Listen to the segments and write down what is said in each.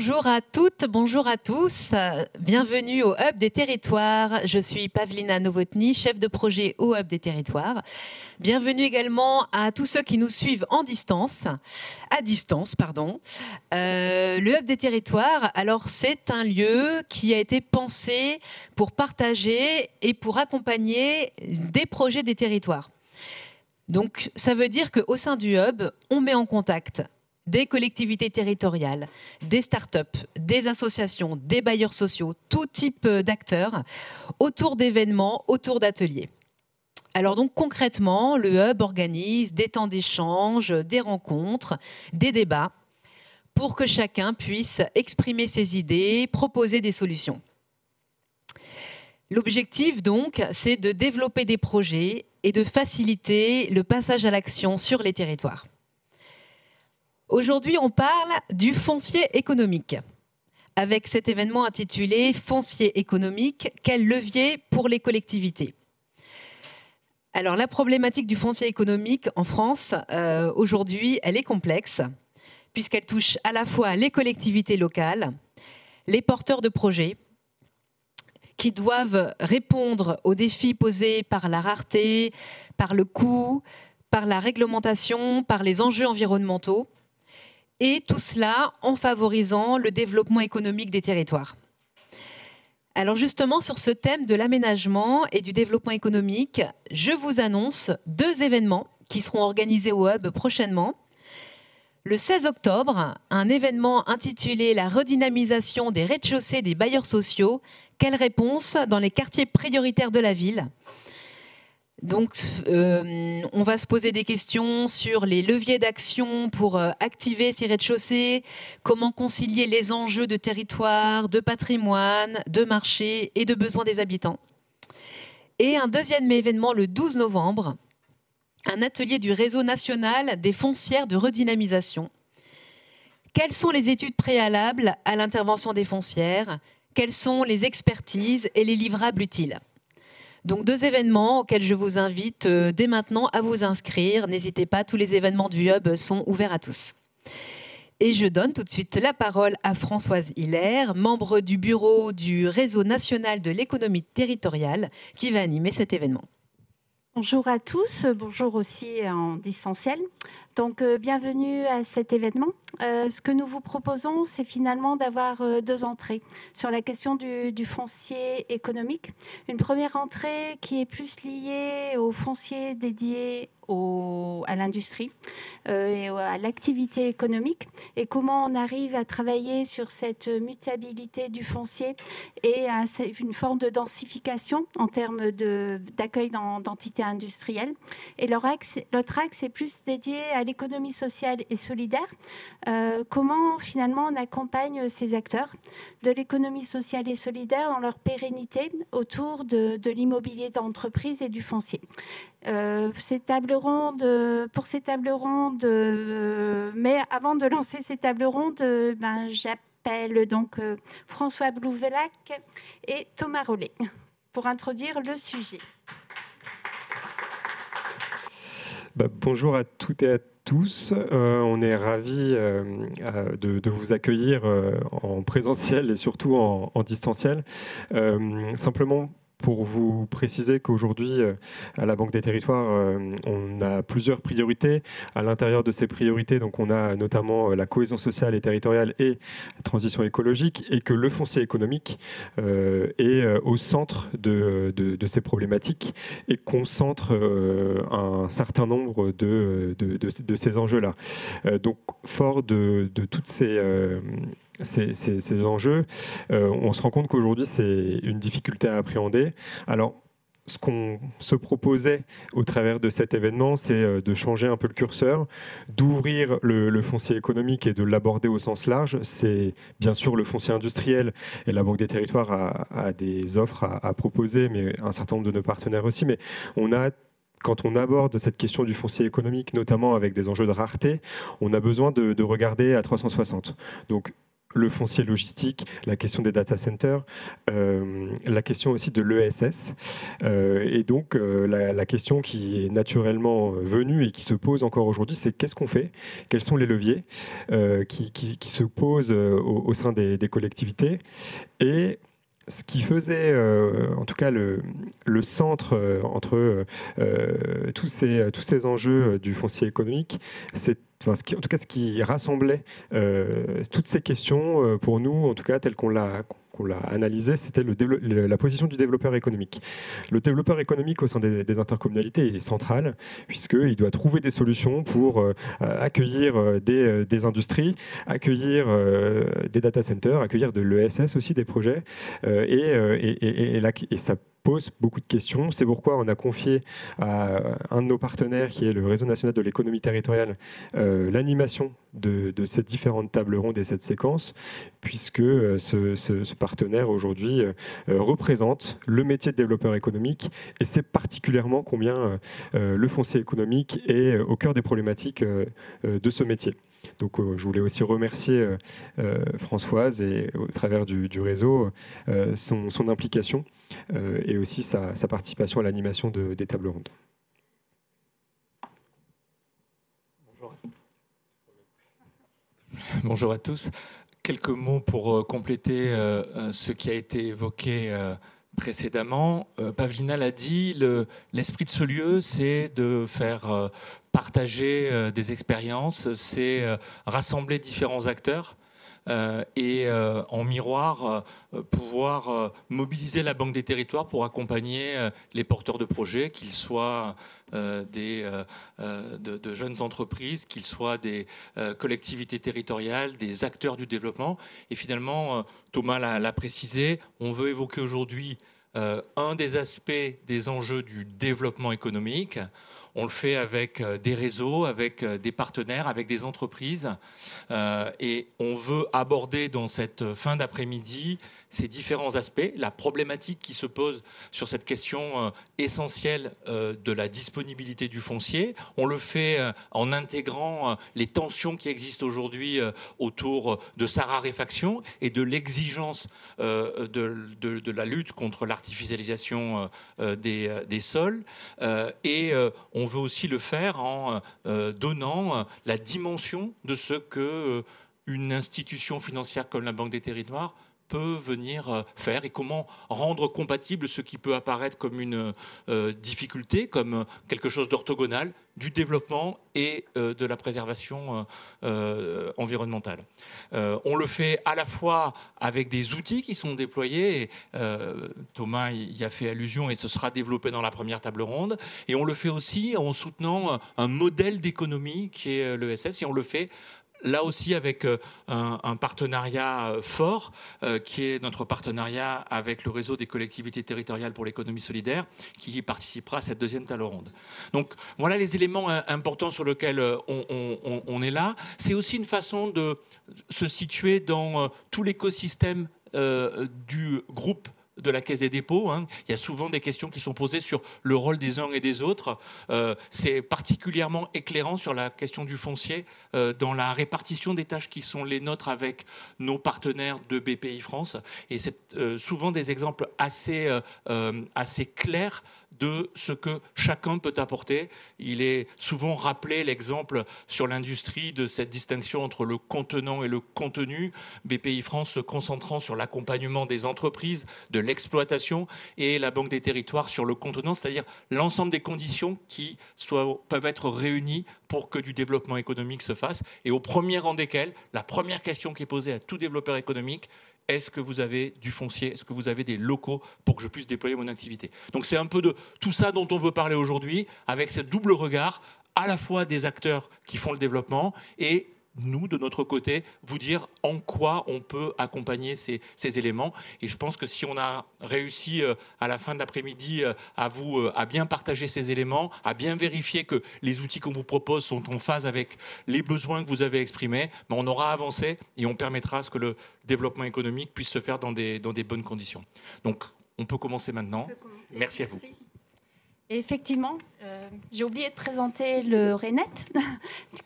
Bonjour à toutes, bonjour à tous. Bienvenue au Hub des Territoires. Je suis Pavlina Novotny, chef de projet au Hub des Territoires. Bienvenue également à tous ceux qui nous suivent à distance. Le Hub des Territoires, alors c'est un lieu qui a été pensé pour partager et pour accompagner des projets des territoires. Donc ça veut dire qu'au sein du Hub, on met en contact des collectivités territoriales, des startups, des associations, des bailleurs sociaux, tout type d'acteurs, autour d'événements, autour d'ateliers. Alors donc concrètement, le Hub organise des temps d'échange, des rencontres, des débats, pour que chacun puisse exprimer ses idées, proposer des solutions. L'objectif donc, c'est de développer des projets et de faciliter le passage à l'action sur les territoires. Aujourd'hui, on parle du foncier économique, avec cet événement intitulé « Foncier économique, quel levier pour les collectivités ?» Alors, la problématique du foncier économique en France, aujourd'hui, elle est complexe, puisqu'elle touche à la fois les collectivités locales, les porteurs de projets, qui doivent répondre aux défis posés par la rareté, par le coût, par la réglementation, par les enjeux environnementaux, et tout cela en favorisant le développement économique des territoires. Alors justement, sur ce thème de l'aménagement et du développement économique, je vous annonce 2 événements qui seront organisés au Hub prochainement. Le 16 octobre, un événement intitulé « La redynamisation des rez-de-chaussée des bailleurs sociaux, quelle réponse dans les quartiers prioritaires de la ville ?» Donc, on va se poser des questions sur les leviers d'action pour activer ces rez-de-chaussée, comment concilier les enjeux de territoire, de patrimoine, de marché et de besoins des habitants. Et un deuxième événement le 12 novembre, un atelier du réseau national des foncières de redynamisation. Quelles sont les études préalables à l'intervention des foncières? Quelles sont les expertises et les livrables utiles? Donc 2 événements auxquels je vous invite dès maintenant à vous inscrire. N'hésitez pas, tous les événements du Hub sont ouverts à tous. Et je donne tout de suite la parole à Françoise Hilaire, membre du bureau du Réseau national de l'économie territoriale, qui va animer cet événement. Bonjour à tous, bonjour aussi en distanciel. Donc, bienvenue à cet événement. Ce que nous vous proposons, c'est finalement d'avoir 2 entrées sur la question du foncier économique. Une première entrée qui est plus liée au foncier dédié à l'industrie et à l'activité économique et comment on arrive à travailler sur cette mutabilité du foncier et à une forme de densification en termes d'accueil d'entités industrielles. Et l'autre axe est plus dédié à l'économie sociale et solidaire. Comment finalement on accompagne ces acteurs de l'économie sociale et solidaire dans leur pérennité autour de l'immobilier d'entreprise et du foncier. Ces tables rondes, mais avant de lancer ces tables rondes, j'appelle donc François Blouvelac et Thomas Rollet pour introduire le sujet. Bonjour à toutes et à tous. On est ravis de vous accueillir en présentiel et surtout en distanciel. Simplement, pour vous préciser qu'aujourd'hui, à la Banque des Territoires, on a plusieurs priorités. À l'intérieur de ces priorités, donc, on a notamment la cohésion sociale et territoriale et la transition écologique, et que le foncier économique est au centre de ces problématiques et concentre un certain nombre de ces enjeux-là. Donc, fort de toutes ces enjeux, on se rend compte qu'aujourd'hui, c'est une difficulté à appréhender. Alors, ce qu'on se proposait au travers de cet événement, c'est de changer un peu le curseur, d'ouvrir le foncier économique et de l'aborder au sens large. C'est bien sûr le foncier industriel, et la Banque des Territoires a des offres à proposer, mais un certain nombre de nos partenaires aussi. Mais quand on aborde cette question du foncier économique, notamment avec des enjeux de rareté, on a besoin de regarder à 360. Donc, le foncier logistique, la question des data centers, la question aussi de l'ESS, et donc la question qui est naturellement venue et qui se pose encore aujourd'hui, c'est qu'est-ce qu'on fait? Quels sont les leviers qui se posent au sein des collectivités? Et ce qui faisait, en tout cas, le centre entre tous ces enjeux du foncier économique, c'est en tout cas, ce qui rassemblait toutes ces questions, pour nous, en tout cas, telles qu'on l'a analysé, c'était la position du développeur économique. Le développeur économique au sein des intercommunalités est central, puisqu'il doit trouver des solutions pour accueillir des industries, accueillir des data centers, accueillir de l'ESS aussi, des projets, et ça pose beaucoup de questions. C'est pourquoi on a confié à un de nos partenaires, qui est le Réseau national de l'économie territoriale, l'animation de ces différentes tables rondes et cette séquence, puisque ce partenaire aujourd'hui représente le métier de développeur économique, et c'est particulièrement combien le foncier économique est au cœur des problématiques de ce métier. Donc je voulais aussi remercier Françoise, et au travers du réseau, son implication et aussi sa participation à l'animation des tables rondes. Bonjour à tous. Quelques mots pour compléter ce qui a été évoqué précédemment. Pavlina l'a dit, l'esprit de ce lieu, c'est de faire partager des expériences, c'est rassembler différents acteurs et en miroir pouvoir mobiliser la Banque des Territoires pour accompagner les porteurs de projets, qu'ils soient de jeunes entreprises, qu'ils soient des collectivités territoriales, des acteurs du développement. Et finalement, Thomas l'a précisé, on veut évoquer aujourd'hui un des aspects des enjeux du développement économique. On le fait avec des réseaux, avec des partenaires, avec des entreprises. Et on veut aborder dans cette fin d'après-midi ces différents aspects, la problématique qui se pose sur cette question essentielle de la disponibilité du foncier. On le fait en intégrant les tensions qui existent aujourd'hui autour de sa raréfaction et de l'exigence de la lutte contre l'artificialisation des sols. Et on veut aussi le faire en donnant la dimension de ce que une institution financière comme la Banque des Territoires peut venir faire, et comment rendre compatible ce qui peut apparaître comme une difficulté, comme quelque chose d'orthogonal, du développement et de la préservation environnementale. On le fait à la fois avec des outils qui sont déployés, et, Thomas y a fait allusion, et ce sera développé dans la première table ronde, et on le fait aussi en soutenant un modèle d'économie qui est l'ESS, et on le fait là aussi avec un partenariat fort, qui est notre partenariat avec le réseau des collectivités territoriales pour l'économie solidaire, qui participera à cette deuxième table ronde. Donc voilà les éléments importants sur lesquels on est là. C'est aussi une façon de se situer dans tout l'écosystème du groupe de la Caisse des dépôts. Il y a souvent des questions qui sont posées sur le rôle des uns et des autres. C'est particulièrement éclairant sur la question du foncier dans la répartition des tâches qui sont les nôtres avec nos partenaires de BPI France. Et c'est souvent des exemples assez clairs de ce que chacun peut apporter. Il est souvent rappelé l'exemple sur l'industrie de cette distinction entre le contenant et le contenu. BPI France se concentrant sur l'accompagnement des entreprises, de l'exploitation, et la Banque des Territoires sur le contenant, c'est-à-dire l'ensemble des conditions qui peuvent être réunies pour que du développement économique se fasse. Et au premier rang desquels, la première question qui est posée à tout développeur économique: est-ce que vous avez du foncier? Est-ce que vous avez des locaux pour que je puisse déployer mon activité? Donc c'est un peu de tout ça dont on veut parler aujourd'hui, avec ce double regard, à la fois des acteurs qui font le développement et nous, de notre côté, vous dire en quoi on peut accompagner ces éléments. Et je pense que si on a réussi à la fin de l'après-midi à bien partager ces éléments, à bien vérifier que les outils qu'on vous propose sont en phase avec les besoins que vous avez exprimés, on aura avancé et on permettra à ce que le développement économique puisse se faire dans des bonnes conditions. Donc, on peut commencer maintenant. Merci à vous. Et effectivement, J'ai oublié de présenter le RENET,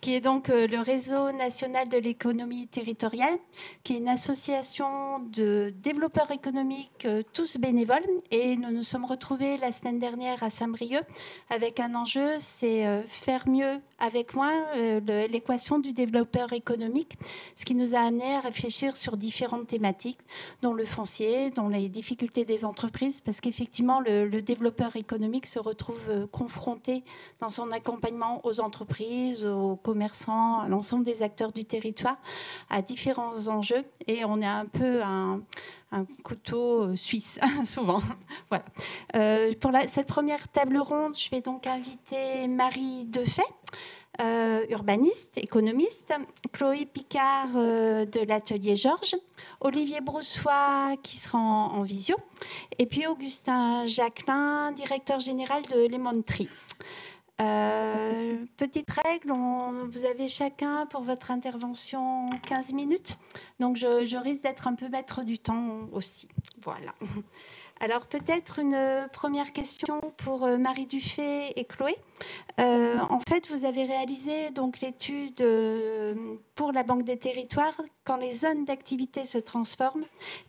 qui est donc le Réseau national de l'économie territoriale, qui est une association de développeurs économiques, tous bénévoles. Et nous nous sommes retrouvés la semaine dernière à Saint-Brieuc avec un enjeu, c'est faire mieux avec moins, l'équation du développeur économique, ce qui nous a amené à réfléchir sur différentes thématiques, dont le foncier, dont les difficultés des entreprises, parce qu'effectivement, le développeur économique se retrouve confronté dans son accompagnement aux entreprises, aux commerçants, à l'ensemble des acteurs du territoire, à différents enjeux. Et on est un peu un couteau suisse, souvent. Voilà. Pour cette première table ronde, je vais donc inviter Marie Defay, urbaniste, économiste, Chloé Picard de l'Atelier Georges, Olivier Broussois qui sera en visio, et puis Augustin Jacquelin, directeur général de Lemon Tree. Petite règle, vous avez chacun pour votre intervention 15 minutes, donc je risque d'être un peu maître du temps aussi. Voilà. Alors peut-être une première question pour Marie Defay et Chloé. En fait, vous avez réalisé donc l'étude pour la Banque des Territoires quand les zones d'activité se transforment,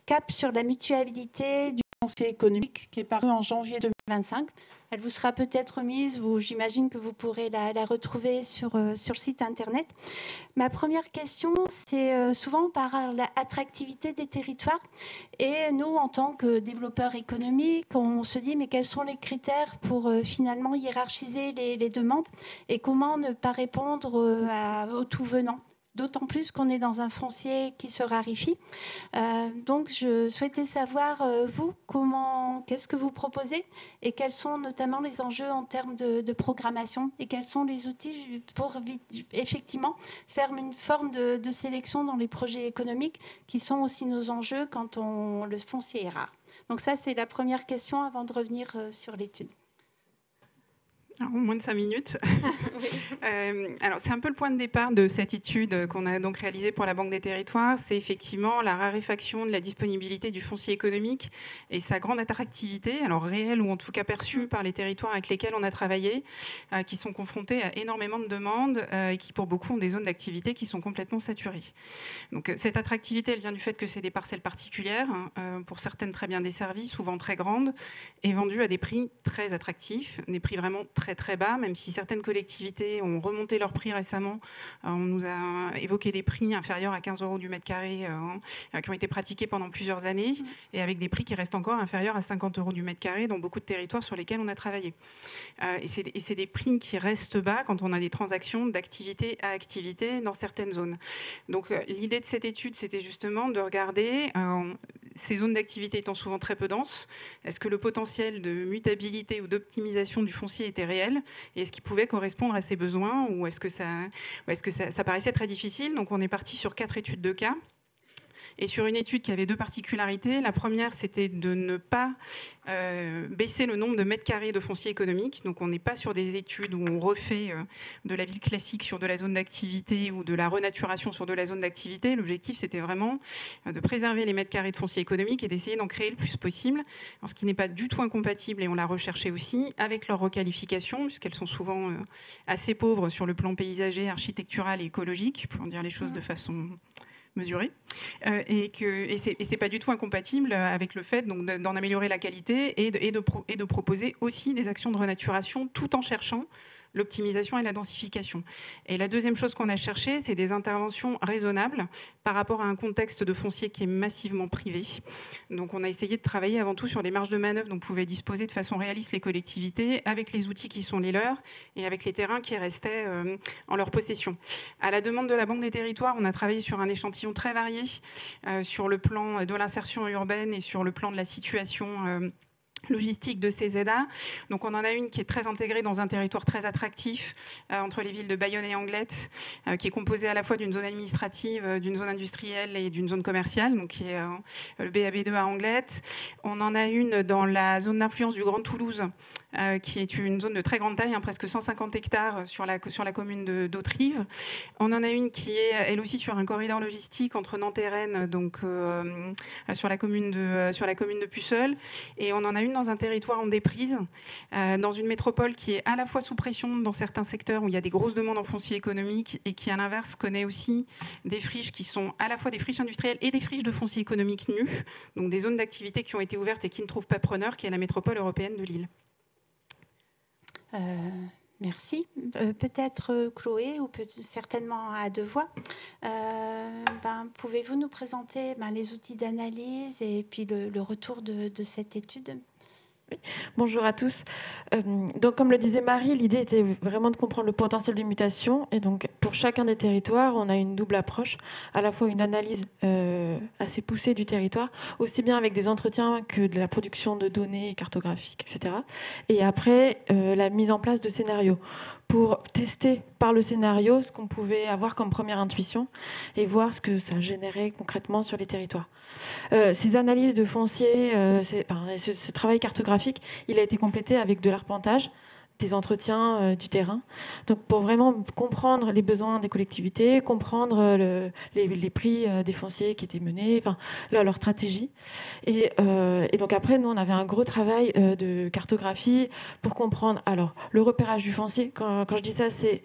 cap sur la mutualité du foncier économique qui est paru en janvier 2025. Elle vous sera peut-être remise, ou j'imagine que vous pourrez la retrouver sur le site internet. Ma première question, c'est souvent par l'attractivité des territoires. Et nous, en tant que développeurs économiques, on se dit, mais quels sont les critères pour finalement hiérarchiser les demandes et comment ne pas répondre au tout venant ? D'autant plus qu'on est dans un foncier qui se raréfie. Donc, je souhaitais savoir, vous, qu'est-ce que vous proposez et quels sont notamment les enjeux en termes de programmation et quels sont les outils pour effectivement faire une forme de sélection dans les projets économiques qui sont aussi nos enjeux quand le foncier est rare. Donc ça, c'est la première question avant de revenir sur l'étude. En moins de 5 minutes. Oui. Alors, c'est un peu le point de départ de cette étude qu'on a donc réalisée pour la Banque des Territoires. C'est effectivement la raréfaction de la disponibilité du foncier économique et sa grande attractivité, alors réelle ou en tout cas perçue par les territoires avec lesquels on a travaillé, qui sont confrontés à énormément de demandes et qui, pour beaucoup, ont des zones d'activité qui sont complètement saturées. Donc, cette attractivité, elle vient du fait que c'est des parcelles particulières, pour certaines très bien desservies, souvent très grandes, et vendues à des prix très attractifs, des prix vraiment très bas, même si certaines collectivités ont remonté leurs prix récemment. On nous a évoqué des prix inférieurs à 15 € du mètre carré qui ont été pratiqués pendant plusieurs années et avec des prix qui restent encore inférieurs à 50 € du mètre carré dans beaucoup de territoires sur lesquels on a travaillé. Et c'est des prix qui restent bas quand on a des transactions d'activité à activité dans certaines zones. Donc l'idée de cette étude, c'était justement de regarder ces zones d'activité étant souvent très peu denses, est-ce que le potentiel de mutabilité ou d'optimisation du foncier était réel et est-ce qu'il pouvait correspondre à ses besoins ou est-ce que ça paraissait très difficile. Donc on est parti sur 4 études de cas. Et sur une étude qui avait 2 particularités. La première, c'était de ne pas baisser le nombre de mètres carrés de foncier économique. Donc on n'est pas sur des études où on refait de la ville classique sur de la zone d'activité ou de la renaturation sur de la zone d'activité. L'objectif, c'était vraiment de préserver les mètres carrés de foncier économique et d'essayer d'en créer le plus possible, ce qui n'est pas du tout incompatible, et on l'a recherché aussi, avec leur requalification, puisqu'elles sont souvent assez pauvres sur le plan paysager, architectural et écologique, pour en dire les choses de façon mesurée, et c'est pas du tout incompatible avec le fait donc d'en améliorer la qualité et de proposer aussi des actions de renaturation tout en cherchant l'optimisation et la densification. Et la deuxième chose qu'on a cherché, c'est des interventions raisonnables par rapport à un contexte de foncier qui est massivement privé. Donc on a essayé de travailler avant tout sur les marges de manœuvre dont pouvaient disposer de façon réaliste les collectivités, avec les outils qui sont les leurs et avec les terrains qui restaient en leur possession. À la demande de la Banque des Territoires, on a travaillé sur un échantillon très varié sur le plan de l'insertion urbaine et sur le plan de la situation logistique de ces ZA. Donc on en a une qui est très intégrée dans un territoire très attractif entre les villes de Bayonne et Anglet, qui est composée à la fois d'une zone administrative, d'une zone industrielle et d'une zone commerciale, donc qui est le BAB2 à Anglet. On en a une dans la zone d'influence du Grand Toulouse, qui est une zone de très grande taille, presque 150 hectares sur la commune d'Autrive. On en a une qui est elle aussi sur un corridor logistique entre Nantes et Rennes, donc sur la commune de Puceul. Et on en a une dans un territoire en déprise, dans une métropole qui est à la fois sous pression dans certains secteurs où il y a des grosses demandes en foncier économique et qui, à l'inverse, connaît aussi des friches qui sont à la fois des friches industrielles et des friches de foncier économique nues, donc des zones d'activité qui ont été ouvertes et qui ne trouvent pas preneur, qui est la métropole européenne de Lille. Merci. Peut-être Chloé, ou certainement à deux voix. Pouvez-vous nous présenter les outils d'analyse et puis le retour de cette étude ? Bonjour à tous. Donc, comme le disait Marie, l'idée était vraiment de comprendre le potentiel des mutations. Et donc, pour chacun des territoires, on a une double approche, à la fois une analyse assez poussée du territoire, aussi bien avec des entretiens que de la production de données cartographiques, etc. Et après, la mise en place de scénarios pour tester par le scénario ce qu'on pouvait avoir comme première intuition et voir ce que ça générait concrètement sur les territoires. Ces analyses de foncier, ce travail cartographique, il a été complété avec de l'arpentage, des entretiens du terrain, donc pour vraiment comprendre les besoins des collectivités, comprendre les prix des fonciers qui étaient menés, leur stratégie. Et donc après, nous, on avait un gros travail de cartographie pour comprendre alors le repérage du foncier. Quand je dis ça, c'est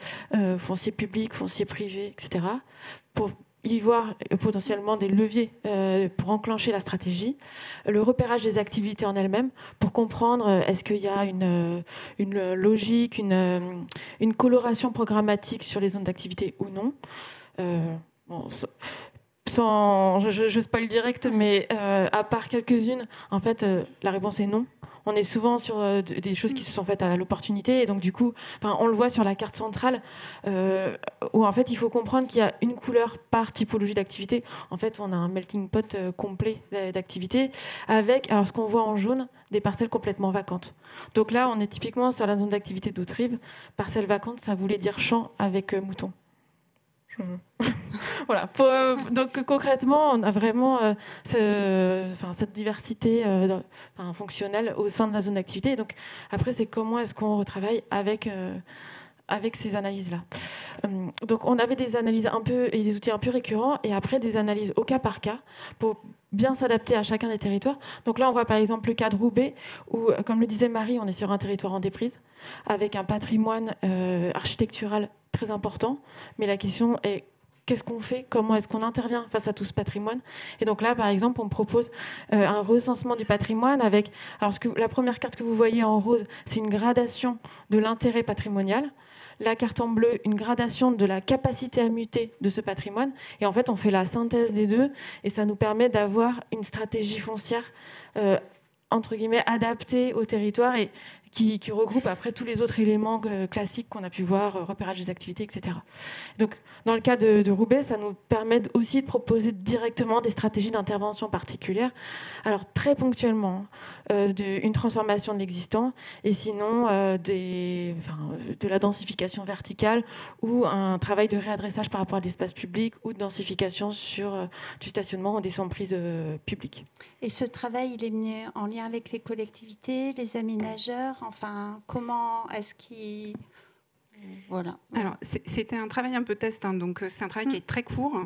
foncier public, foncier privé, etc. Pour y voir potentiellement des leviers pour enclencher la stratégie, le repérage des activités en elles-mêmes, pour comprendre est-ce qu'il y a une logique, une coloration programmatique sur les zones d'activité ou non. Je spoil direct, mais à part quelques-unes, en fait, la réponse est non. On est souvent sur des choses qui se sont faites à l'opportunité, et donc du coup, on le voit sur la carte centrale, où en fait il faut comprendre qu'il y a une couleur par typologie d'activité. En fait, on a un melting pot complet d'activités, avec, alors ce qu'on voit en jaune, des parcelles complètement vacantes. Donc là, on est typiquement sur la zone d'activité d'Haute-Rive. Parcelle vacante, ça voulait dire champ avec moutons. Voilà. Donc concrètement, on a vraiment cette diversité fonctionnelle au sein de la zone d'activité. Donc après, c'est comment est-ce qu'on retravaille avec ces analyses-là. Donc on avait des analyses et des outils un peu récurrents, et après des analyses au cas par cas pour bien s'adapter à chacun des territoires. Donc là, on voit par exemple le cas de Roubaix, où, comme le disait Marie, on est sur un territoire en déprise, avec un patrimoine architectural très important. Mais la question est, qu'est-ce qu'on fait ? Comment est-ce qu'on intervient face à tout ce patrimoine ? Et donc là, par exemple, on propose un recensement du patrimoine avec... Alors, la première carte que vous voyez en rose, c'est une gradation de l'intérêt patrimonial. La carte en bleu, une gradation de la capacité à muter de ce patrimoine. Et en fait, on fait la synthèse des deux, et ça nous permet d'avoir une stratégie foncière, entre guillemets, adaptée au territoire, et qui regroupe après tous les autres éléments classiques qu'on a pu voir, repérage des activités, etc. Donc, dans le cas de Roubaix, ça nous permet aussi de proposer directement des stratégies d'intervention particulières. Alors, très ponctuellement, une transformation de l'existant, et sinon de la densification verticale, ou un travail de réadressage par rapport à l'espace public, ou de densification sur du stationnement ou des emprises publiques. Et ce travail, il est mené en lien avec les collectivités, les aménageurs. Comment est-ce qu'il... Voilà. Alors, c'était un travail un peu test, donc c'est un travail qui est très court.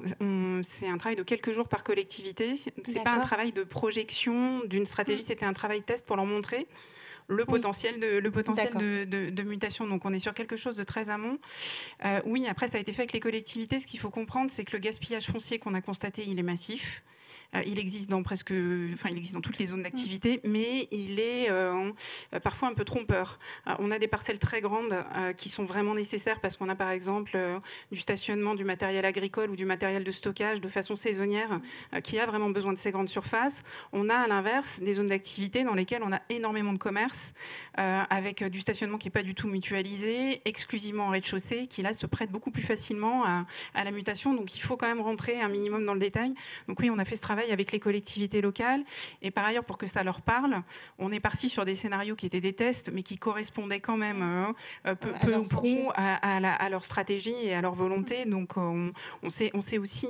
C'est un travail de quelques jours par collectivité. C'est pas un travail de projection d'une stratégie, c'était un travail test pour leur montrer le potentiel de mutation. Donc, on est sur quelque chose de très amont. Oui, après, ça a été fait avec les collectivités. Ce qu'il faut comprendre, c'est que le gaspillage foncier qu'on a constaté, il est massif. Il existe dans il existe dans toutes les zones d'activité, mais il est parfois un peu trompeur. On a des parcelles très grandes qui sont vraiment nécessaires parce qu'on a par exemple du stationnement, du matériel agricole ou du matériel de stockage de façon saisonnière qui a vraiment besoin de ces grandes surfaces. On a à l'inverse des zones d'activité dans lesquelles on a énormément de commerce avec du stationnement qui n'est pas du tout mutualisé, exclusivement en rez-de-chaussée, qui là se prête beaucoup plus facilement à la mutation. Donc il faut quand même rentrer un minimum dans le détail. Donc oui, on a fait ce travail avec les collectivités locales, et par ailleurs, pour que ça leur parle, on est parti sur des scénarios qui étaient des tests, mais qui correspondaient quand même peu ou prou à leur stratégie et à leur volonté. Donc on sait aussi,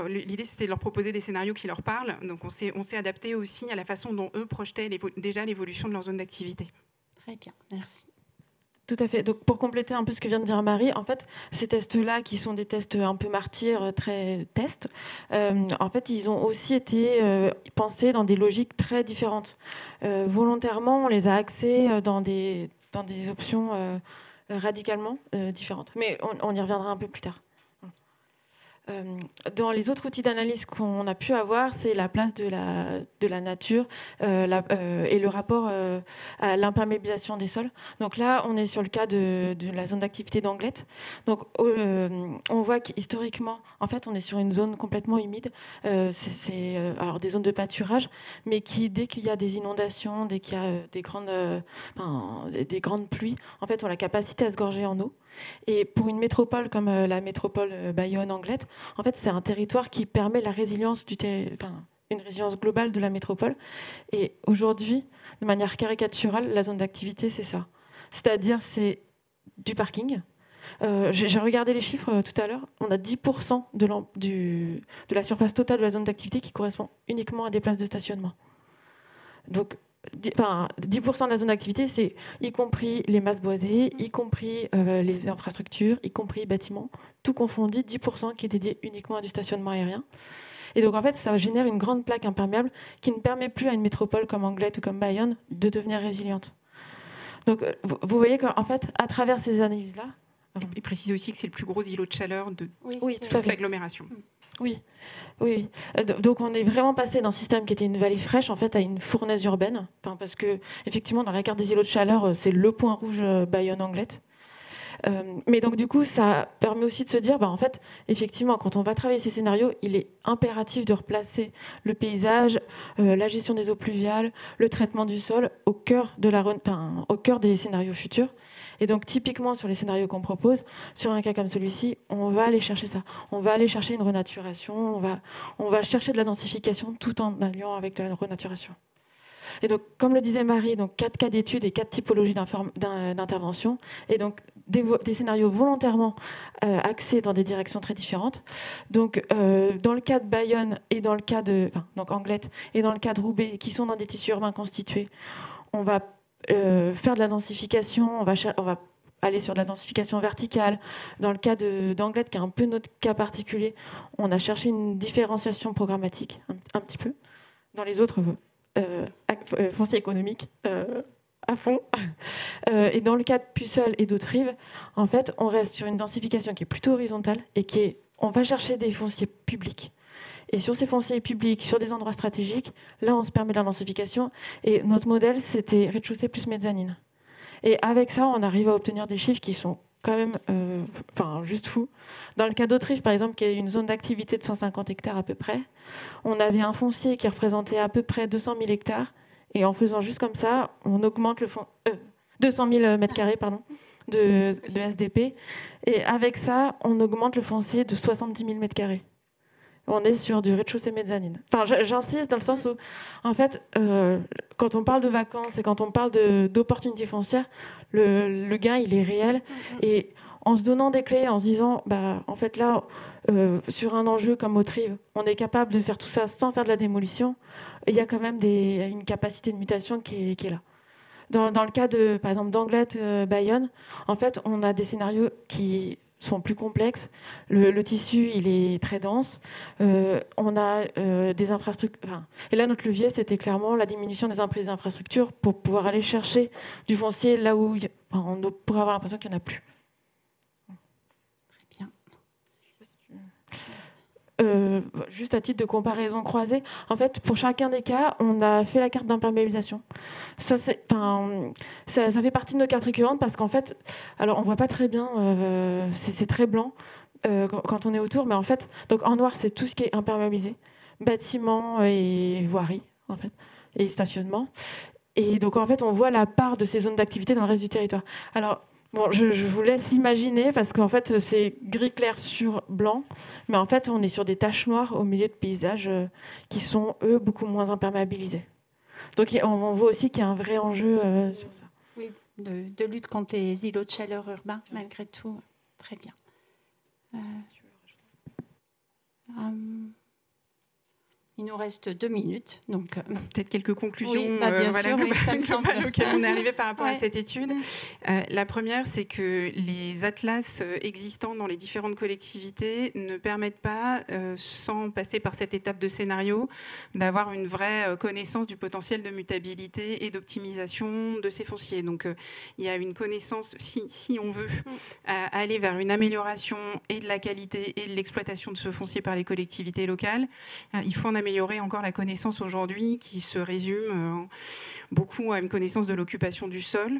l'idée c'était de leur proposer des scénarios qui leur parlent, donc on s'est adapté aussi à la façon dont eux projetaient déjà l'évolution de leur zone d'activité. Très bien, merci. Tout à fait. Donc, pour compléter un peu ce que vient de dire Marie, en fait, ces tests-là, qui sont des tests un peu martyrs, très tests, en fait, ils ont aussi été pensés dans des logiques très différentes. Volontairement, on les a axés dans des options radicalement différentes. Mais on y reviendra un peu plus tard. Dans les autres outils d'analyse qu'on a pu avoir, c'est la place de la nature et le rapport à l'imperméabilisation des sols. Donc là, on est sur le cas de la zone d'activité d'Anglet. Donc on voit qu'historiquement, en fait, on est sur une zone complètement humide. C'est alors des zones de pâturage, mais qui, dès qu'il y a des inondations, dès qu'il y a des grandes pluies, en fait, ont la capacité à se gorger en eau. Et pour une métropole comme la métropole Bayonne-Anglet, en fait, c'est un territoire qui permet la résilience une résilience globale de la métropole. Et aujourd'hui, de manière caricaturale, la zone d'activité, c'est ça. C'est-à-dire, c'est du parking. J'ai regardé les chiffres tout à l'heure. On a 10% de la surface totale de la zone d'activité qui correspond uniquement à des places de stationnement. Donc, 10% de la zone d'activité, c'est y compris les masses boisées, y compris les infrastructures, y compris les bâtiments, tout confondu, 10% qui est dédié uniquement à du stationnement aérien. Et donc, en fait, ça génère une grande plaque imperméable qui ne permet plus à une métropole comme Anglet ou comme Bayonne de devenir résiliente. Donc, vous voyez qu'en fait, à travers ces analyses-là... Et précise aussi que c'est le plus gros îlot de chaleur de toute l'agglomération. Oui. Donc on est vraiment passé d'un système qui était une vallée fraîche en fait à une fournaise urbaine, parce que effectivement dans la carte des îlots de chaleur c'est le point rouge Bayonne-Anglet. Mais donc du coup ça permet aussi de se dire en fait effectivement quand on va travailler ces scénarios il est impératif de replacer le paysage, la gestion des eaux pluviales, le traitement du sol au cœur des scénarios futurs. Et donc, typiquement, sur les scénarios qu'on propose, sur un cas comme celui-ci, on va aller chercher ça. On va aller chercher une renaturation, on va chercher de la densification tout en alliant avec de la renaturation. Et donc, comme le disait Marie, donc 4 cas d'études et 4 typologies d'intervention, et donc des scénarios volontairement axés dans des directions très différentes. Donc, dans le cas de Bayonne et dans le cas donc Anglet et dans le cas de Roubaix, qui sont dans des tissus urbains constitués, on va faire de la densification, on va aller sur de la densification verticale. Dans le cas d'Anglet, qui est un peu notre cas particulier, on a cherché une différenciation programmatique, un petit peu. Dans les autres, fonciers économiques, à fond. Et dans le cas de Puceul et d'autres rives, en fait, on reste sur une densification qui est plutôt horizontale et on va chercher des fonciers publics. Et sur ces fonciers publics, sur des endroits stratégiques, là, on se permet de la densification. Et notre modèle, c'était rez-de-chaussée plus mezzanine. Et avec ça, on arrive à obtenir des chiffres qui sont quand même juste fous. Dans le cas d'Autriche, par exemple, qui est une zone d'activité de 150 hectares à peu près, on avait un foncier qui représentait à peu près 200 000 hectares. Et en faisant juste comme ça, on augmente 200 000 mètres carrés, de SDP. Et avec ça, on augmente le foncier de 70 000 mètres carrés. On est sur du rez-de-chaussée mezzanine. J'insiste dans le sens où, en fait, quand on parle de vacances et quand on parle d'opportunités foncières, le gain, il est réel. Et en se donnant des clés, en se disant, en fait, là, sur un enjeu comme Autrive, on est capable de faire tout ça sans faire de la démolition, il y a quand même une capacité de mutation qui est là. Dans le cas, par exemple, d'Anglet, Bayonne, en fait, on a des scénarios qui sont plus complexes. Le tissu, il est très dense. On a des infrastructures. Et là, notre levier, c'était clairement la diminution des emprises d'infrastructures pour pouvoir aller chercher du foncier là où on pourrait avoir l'impression qu'il n'y en a plus. Très bien. Juste à titre de comparaison croisée, en fait, pour chacun des cas, on a fait la carte d'imperméabilisation. Ça fait partie de nos cartes récurrentes parce qu'en fait, alors on voit pas très bien, c'est très blanc quand on est autour, mais en fait, donc en noir, c'est tout ce qui est imperméabilisé, bâtiments et voiries, en fait, et stationnement. Et donc en fait, on voit la part de ces zones d'activité dans le reste du territoire. Alors bon, je vous laisse imaginer, parce qu'en fait, c'est gris clair sur blanc, mais en fait, on est sur des taches noires au milieu de paysages qui sont, eux, beaucoup moins imperméabilisés. Donc, on voit aussi qu'il y a un vrai enjeu sur ça. Oui, de lutte contre les îlots de chaleur urbains, malgré tout. Très bien. Il nous reste 2 minutes. Donc, peut-être quelques conclusions oui, bien sûr, globales auxquelles on est arrivé par rapport à cette étude. La première, c'est que les atlas existants dans les différentes collectivités ne permettent pas, sans passer par cette étape de scénario, d'avoir une vraie connaissance du potentiel de mutabilité et d'optimisation de ces fonciers. Donc, il y a une connaissance, si on veut aller vers une amélioration et de la qualité et de l'exploitation de ce foncier par les collectivités locales, il faut en améliorer encore la connaissance aujourd'hui qui se résume beaucoup à une connaissance de l'occupation du sol.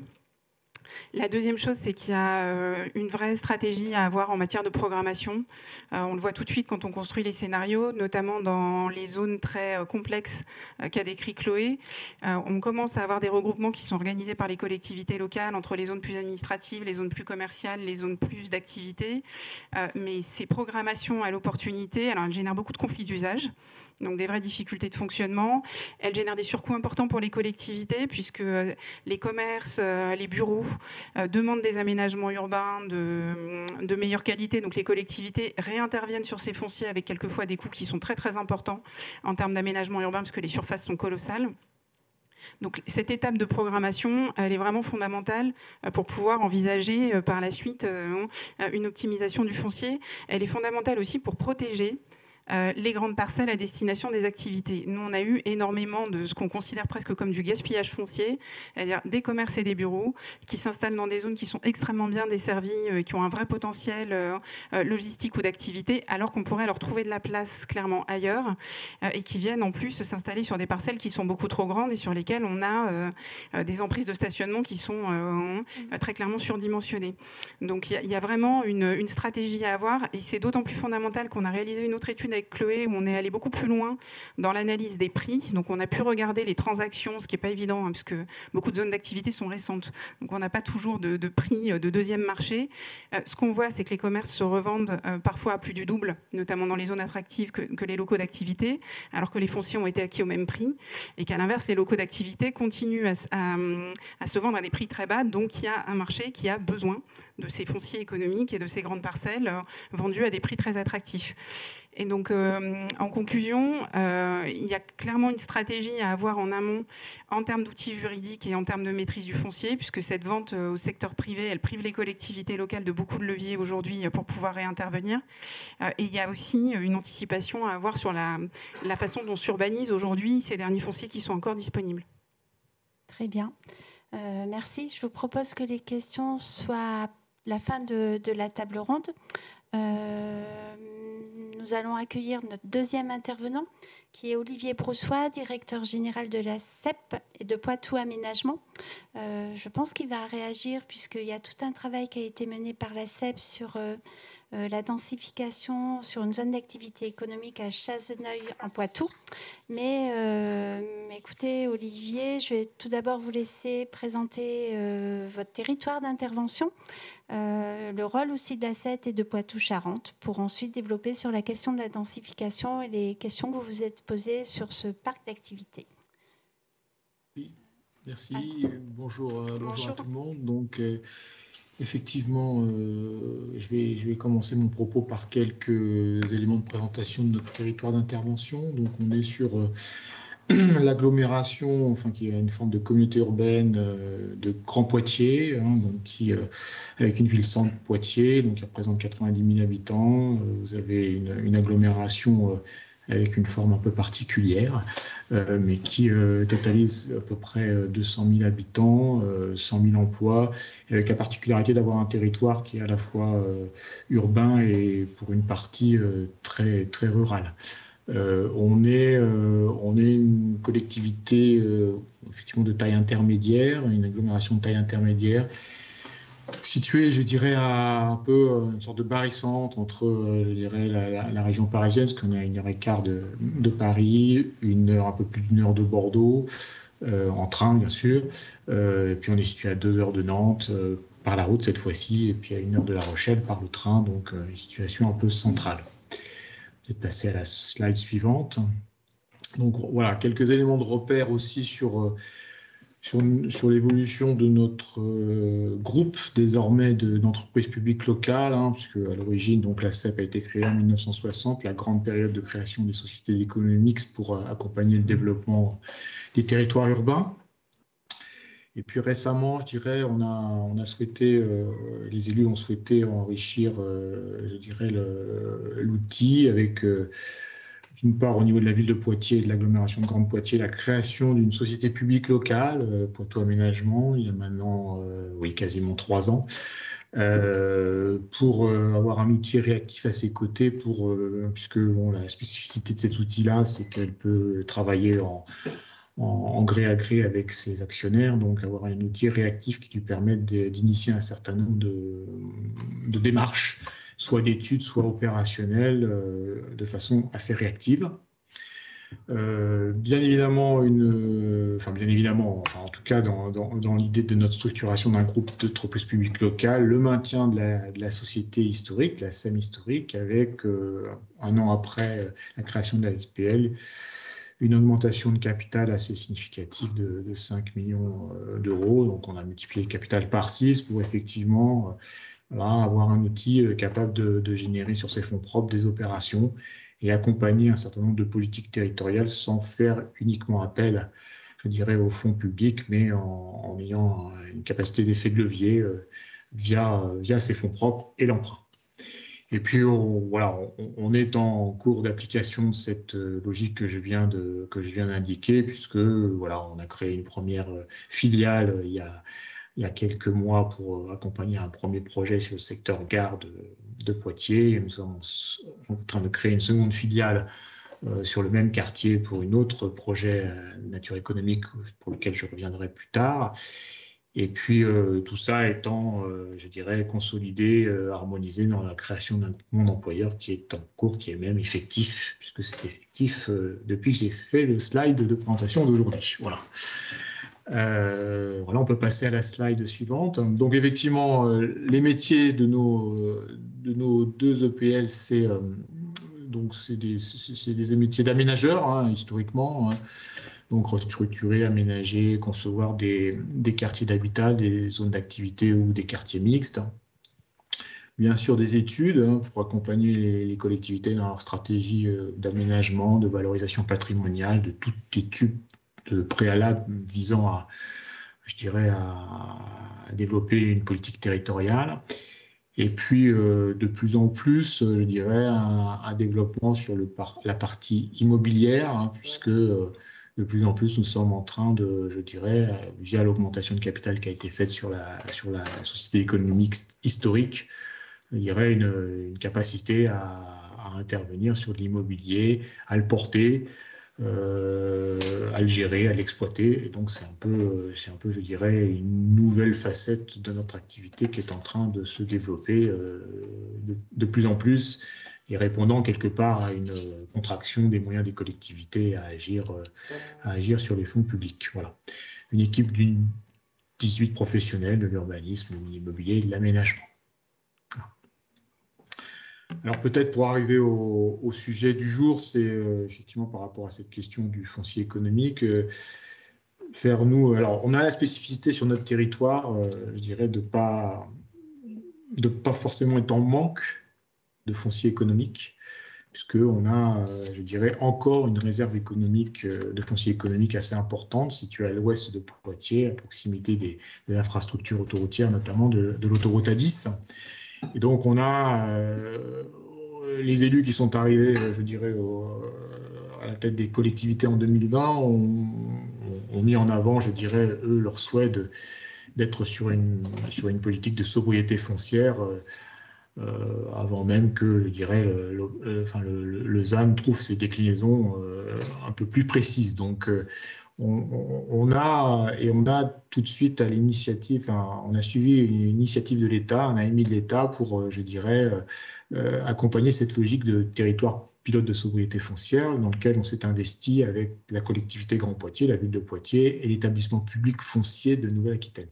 La deuxième chose, c'est qu'il y a une vraie stratégie à avoir en matière de programmation. On le voit tout de suite quand on construit les scénarios, notamment dans les zones très complexes qu'a décrit Chloé. On commence à avoir des regroupements qui sont organisés par les collectivités locales entre les zones plus administratives, les zones plus commerciales, les zones plus d'activité. Mais ces programmations à l'opportunité, alors elles génèrent beaucoup de conflits d'usage. Donc des vraies difficultés de fonctionnement. Elles génèrent des surcoûts importants pour les collectivités puisque les commerces, les bureaux demandent des aménagements urbains de meilleure qualité. Donc les collectivités réinterviennent sur ces fonciers avec quelquefois des coûts qui sont très très importants en termes d'aménagement urbain parce que les surfaces sont colossales. Donc cette étape de programmation, elle est vraiment fondamentale pour pouvoir envisager par la suite une optimisation du foncier. Elle est fondamentale aussi pour protéger les grandes parcelles à destination des activités. Nous, on a eu énormément de ce qu'on considère presque comme du gaspillage foncier, c'est-à-dire des commerces et des bureaux qui s'installent dans des zones qui sont extrêmement bien desservies, qui ont un vrai potentiel logistique ou d'activité, alors qu'on pourrait leur trouver de la place clairement ailleurs, et qui viennent en plus s'installer sur des parcelles qui sont beaucoup trop grandes et sur lesquelles on a des emprises de stationnement qui sont très clairement surdimensionnées. Donc il y a vraiment une stratégie à avoir, et c'est d'autant plus fondamental qu'on a réalisé une autre étude avec Chloé où on est allé beaucoup plus loin dans l'analyse des prix. Donc on a pu regarder les transactions, ce qui n'est pas évident parce que beaucoup de zones d'activité sont récentes. Donc on n'a pas toujours de prix de deuxième marché. Ce qu'on voit, c'est que les commerces se revendent parfois à plus du double, notamment dans les zones attractives que les locaux d'activité, alors que les fonciers ont été acquis au même prix. Et qu'à l'inverse, les locaux d'activité continuent à se vendre à des prix très bas. Donc il y a un marché qui a besoin de ces fonciers économiques et de ces grandes parcelles vendues à des prix très attractifs. Et donc, en conclusion, il y a clairement une stratégie à avoir en amont en termes d'outils juridiques et en termes de maîtrise du foncier, puisque cette vente au secteur privé, elle prive les collectivités locales de beaucoup de leviers aujourd'hui pour pouvoir réintervenir. Et il y a aussi une anticipation à avoir sur la façon dont s'urbanisent aujourd'hui ces derniers fonciers qui sont encore disponibles. Très bien. Merci. Je vous propose que les questions soient à la fin de la table ronde. Nous allons accueillir notre deuxième intervenant, qui est Olivier Broussois, directeur général de la CEP et de Poitou Aménagement. Je pense qu'il va réagir, puisqu'il y a tout un travail qui a été mené par la CEP sur la densification sur une zone d'activité économique à Chazenoeil en Poitou. Mais écoutez, Olivier, je vais tout d'abord vous laisser présenter votre territoire d'intervention, le rôle aussi de la CEP et de Poitou-Charentes, pour ensuite développer sur la question de la densification et les questions que vous vous êtes posées sur ce parc d'activité. Oui, merci. Bonjour à tout le monde. Donc, effectivement, je vais commencer mon propos par quelques éléments de présentation de notre territoire d'intervention. Donc, on est sur l'agglomération, enfin qui est une forme de communauté urbaine de Grand Poitiers, donc avec une ville-centre Poitiers, donc qui représente 90 000 habitants. Vous avez une agglomération avec une forme un peu particulière, mais qui totalise à peu près 200 000 habitants, 100 000 emplois, avec la particularité d'avoir un territoire qui est à la fois urbain et pour une partie très, très rurale. On est une collectivité effectivement de taille intermédiaire, une agglomération de taille intermédiaire, située, je dirais, à un peu une sorte de barycentre entre la région parisienne, parce qu'on a 1h15 de Paris, un peu plus d'1 heure de Bordeaux, en train bien sûr, et puis on est situé à 2 heures de Nantes, par la route cette fois-ci, et puis à 1 heure de La Rochelle par le train, donc une situation un peu centrale. Je vais passer à la slide suivante. Donc voilà, quelques éléments de repère aussi sur sur l'évolution de notre groupe désormais d'entreprises publiques locales, puisque à l'origine, donc la CEP a été créée en 1960, la grande période de création des sociétés d'économie mixte pour accompagner le développement des territoires urbains. Et puis récemment, je dirais, on a souhaité, les élus ont souhaité enrichir, je dirais, l'outil avec d'une part, au niveau de la ville de Poitiers et de l'agglomération de Grande Poitiers, la création d'une société publique locale, Poitou Aménagement, il y a maintenant quasiment 3 ans, pour avoir un outil réactif à ses côtés, puisque la spécificité de cet outil-là, c'est qu'elle peut travailler en gré à gré avec ses actionnaires, donc avoir un outil réactif qui lui permette d'initier un certain nombre de démarches, soit d'études, soit opérationnelles, de façon assez réactive. Bien évidemment, en tout cas dans l'idée de notre structuration d'un groupe d'entreprises publiques locales, le maintien de la société historique, la SEM historique, avec 1 an après la création de la SPL, une augmentation de capital assez significative de 5 millions d'euros. Donc on a multiplié le capital par 6 pour effectivement avoir un outil capable de générer sur ses fonds propres des opérations et accompagner un certain nombre de politiques territoriales sans faire uniquement appel, je dirais, aux fonds publics, mais en ayant une capacité d'effet de levier via ses fonds propres et l'emprunt. Et puis, on est en cours d'application de cette logique que je viens d'indiquer, puisque on a créé une première filiale il y a quelques mois pour accompagner un premier projet sur le secteur gare de Poitiers. Et nous sommes en train de créer une seconde filiale sur le même quartier pour un autre projet nature économique pour lequel je reviendrai plus tard. Et puis tout ça étant, je dirais, consolidé, harmonisé dans la création d'un groupement d'employeurs qui est en cours, qui est même effectif, puisque c'est effectif depuis que j'ai fait le slide de présentation d'aujourd'hui. Voilà. On peut passer à la slide suivante. Donc effectivement, les métiers de nos 2 EPL, c'est des métiers d'aménageurs, historiquement. Donc restructurer, aménager, concevoir des quartiers d'habitat, des zones d'activité ou des quartiers mixtes. Bien sûr, des études pour accompagner les collectivités dans leur stratégie d'aménagement, de valorisation patrimoniale, de toute étude de préalable visant à développer une politique territoriale. Et puis, de plus en plus, je dirais, un développement sur la partie immobilière, puisque de plus en plus, nous sommes en train de, je dirais, via l'augmentation de capital qui a été faite sur la société économique historique, je dirais, une capacité à intervenir sur l'immobilier, à le porter, à le gérer, à l'exploiter. Et donc, c'est un peu, je dirais, une nouvelle facette de notre activité qui est en train de se développer de plus en plus et répondant quelque part à une contraction des moyens des collectivités à agir sur les fonds publics. Voilà. Une équipe d'une 18 professionnels de l'urbanisme, de l'immobilier et de l'aménagement. Alors peut-être pour arriver au sujet du jour, c'est effectivement par rapport à cette question du foncier économique, alors on a la spécificité sur notre territoire, je dirais, de pas forcément être en manque de foncier économique, puisqu'on a, je dirais, encore une réserve économique de foncier économique assez importante, située à l'ouest de Poitiers, à proximité des infrastructures autoroutières, notamment de l'autoroute A10. Et donc, on a les élus qui sont arrivés, je dirais, à la tête des collectivités en 2020, ont mis en avant, je dirais, eux, leur souhait d'être sur une politique de sobriété foncière avant même que, je dirais, le ZAN trouve ses déclinaisons un peu plus précises. Donc, on a tout de suite à l'initiative, on a suivi une initiative de l'État, un AMI de l'État pour, je dirais, accompagner cette logique de territoire pilote de sobriété foncière dans lequel on s'est investi avec la collectivité Grand Poitiers, la ville de Poitiers et l'établissement public foncier de Nouvelle-Aquitaine.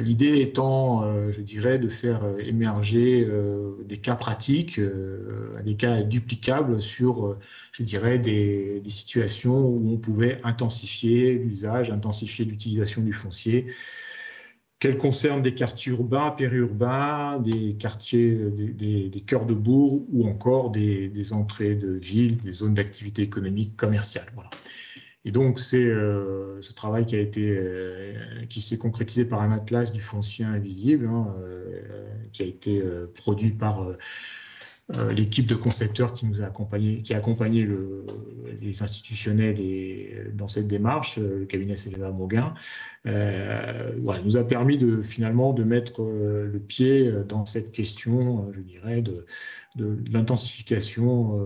L'idée étant, je dirais, de faire émerger des cas pratiques, des cas duplicables sur, je dirais, des situations où on pouvait intensifier l'usage, intensifier l'utilisation du foncier, qu'elle concerne des quartiers urbains, périurbains, des quartiers, des cœurs de bourg ou encore des entrées de villes, des zones d'activité économique commerciale. Voilà. Et donc, c'est ce travail qui s'est concrétisé par un atlas du foncier invisible, hein, qui a été produit par l'équipe de concepteurs qui nous a accompagnés, qui a accompagné les institutionnels dans cette démarche, le cabinet Céleva Mauguin, voilà, nous a permis finalement de mettre le pied dans cette question, je dirais, de l'intensification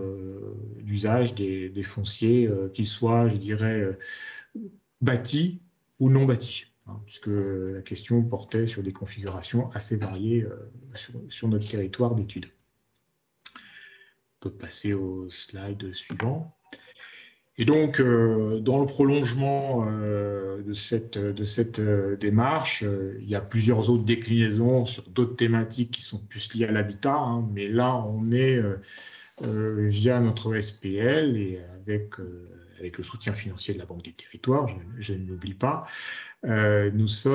d'usage des fonciers, qu'ils soient, je dirais, bâtis ou non bâtis, hein, puisque la question portait sur des configurations assez variées sur notre territoire d'études. On peut passer au slide suivant. Et donc, dans le prolongement de cette démarche, il y a plusieurs autres déclinaisons sur d'autres thématiques qui sont plus liées à l'habitat, hein, mais là, on est via notre SPL et avec le soutien financier de la Banque des Territoires, je ne l'oublie pas, nous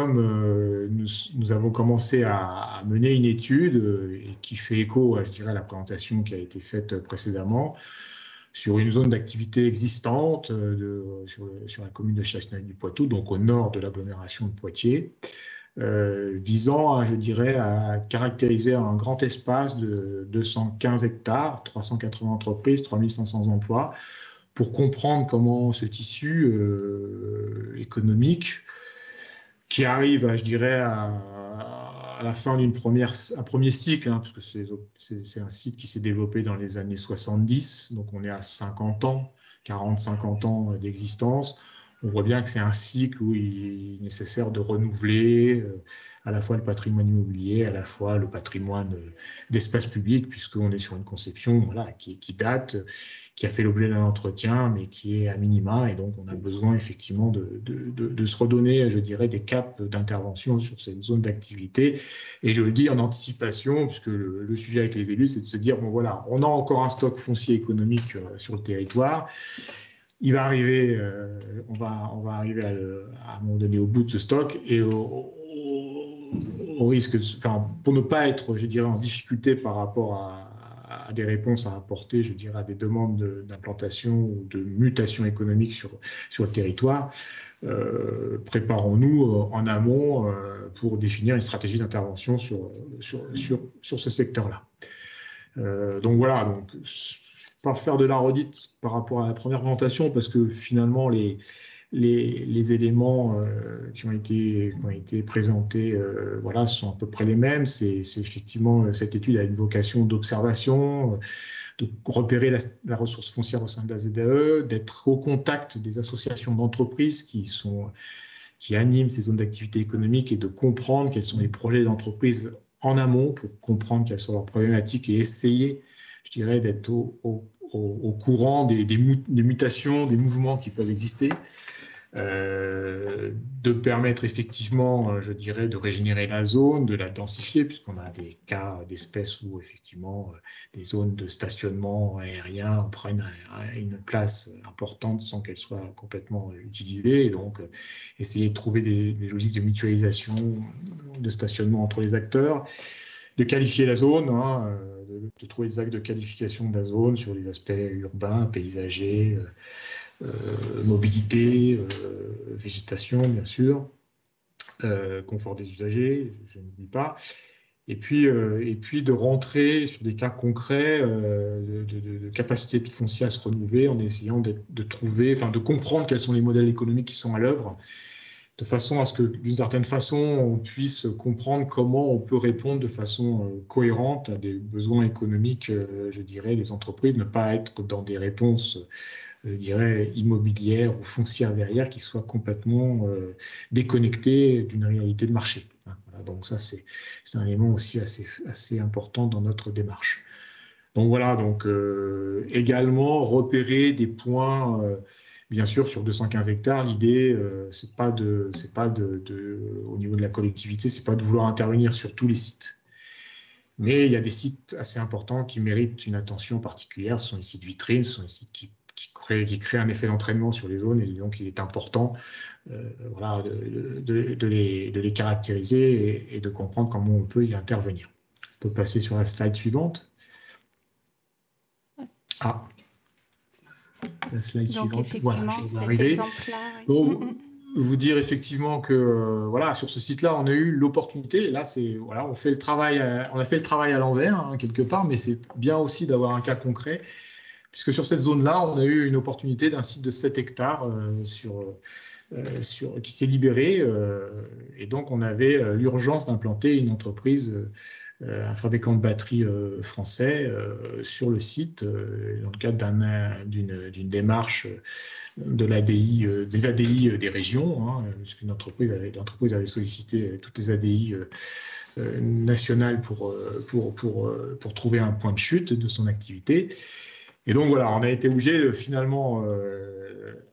avons commencé à mener une étude qui fait écho, je dirais, à la présentation qui a été faite précédemment, sur une zone d'activité existante sur la commune de Chasseneuil-du-Poitou, donc au nord de l'agglomération de Poitiers, visant, je dirais, à caractériser un grand espace de 215 hectares, 380 entreprises, 3500 emplois, pour comprendre comment ce tissu économique, qui arrive, je dirais, à la fin d'un premier cycle, hein, parce que c'est un site qui s'est développé dans les années 70, donc on est à 50 ans, 40-50 ans d'existence. On voit bien que c'est un cycle où il est nécessaire de renouveler à la fois le patrimoine immobilier, à la fois le patrimoine d'espace public, puisqu'on est sur une conception, voilà, qui date, qui a fait l'objet d'un entretien, mais qui est à minima, et donc on a besoin effectivement de se redonner, je dirais, des caps d'intervention sur cette zone d'activité. Et je le dis en anticipation, puisque le sujet avec les élus, c'est de se dire, bon voilà, on a encore un stock foncier économique sur le territoire. Il va arriver, on va arriver à un moment donné au bout de ce stock, et au risque, pour ne pas être, je dirais, en difficulté par rapport à des réponses à apporter, je dirais, à des demandes d'implantation ou de mutation économique sur le territoire, préparons-nous en amont pour définir une stratégie d'intervention sur ce secteur-là. Donc voilà, donc, je ne vais pas faire de la redite par rapport à la première présentation, parce que finalement, les éléments qui ont été présentés voilà, sont à peu près les mêmes. C'est effectivement, cette étude a une vocation d'observation, de repérer la ressource foncière au sein de la ZAE, d'être au contact des associations d'entreprises qui animent ces zones d'activité économique, et de comprendre quels sont les projets d'entreprise en amont pour comprendre quelles sont leurs problématiques et essayer, je dirais, d'être au courant des mutations, des mouvements qui peuvent exister. De permettre effectivement, je dirais, de régénérer la zone, de la densifier, puisqu'on a des cas d'espèces où effectivement des zones de stationnement aérien prennent une place importante sans qu'elles soient complètement utilisées, et donc essayer de trouver des logiques de mutualisation de stationnement entre les acteurs, de qualifier la zone, hein, de trouver des actes de qualification de la zone sur les aspects urbains, paysagers, mobilité, végétation, bien sûr, confort des usagers, je n'oublie pas, et puis de rentrer sur des cas concrets de capacité de foncier à se renouveler, en essayant de trouver, de comprendre quels sont les modèles économiques qui sont à l'œuvre, de façon à ce que, d'une certaine façon, on puisse comprendre comment on peut répondre de façon cohérente à des besoins économiques, je dirais, des entreprises, ne pas être dans des réponses, je dirais, immobilières ou foncières derrière, qui soient complètement déconnectées d'une réalité de marché. Voilà, donc ça, c'est un élément aussi assez important dans notre démarche. Donc voilà, donc également repérer des points Bien sûr, sur 215 hectares, l'idée, c'est pas au niveau de la collectivité, c'est pas de vouloir intervenir sur tous les sites. Mais il y a des sites assez importants qui méritent une attention particulière. Ce sont les sites vitrines, ce sont les sites qui créent un effet d'entraînement sur les zones. Et donc, il est important de les caractériser et de comprendre comment on peut y intervenir. On peut passer sur la slide suivante. Ah, la slide suivante. Voilà, je vais arriver. Bon, vous dire effectivement que voilà, sur ce site-là, on a eu l'opportunité. Là, on a fait le travail à l'envers quelque part, mais c'est bien aussi d'avoir un cas concret, puisque sur cette zone-là, on a eu une opportunité d'un site de 7 hectares qui s'est libéré, et donc on avait l'urgence d'implanter une entreprise. Un fabricant de batteries français sur le site dans le cadre d'une démarche de l'ADI, des ADI des régions, puisqu'une l'entreprise avait sollicité toutes les ADI nationales pour trouver un point de chute de son activité. Et donc voilà, on a été obligé finalement,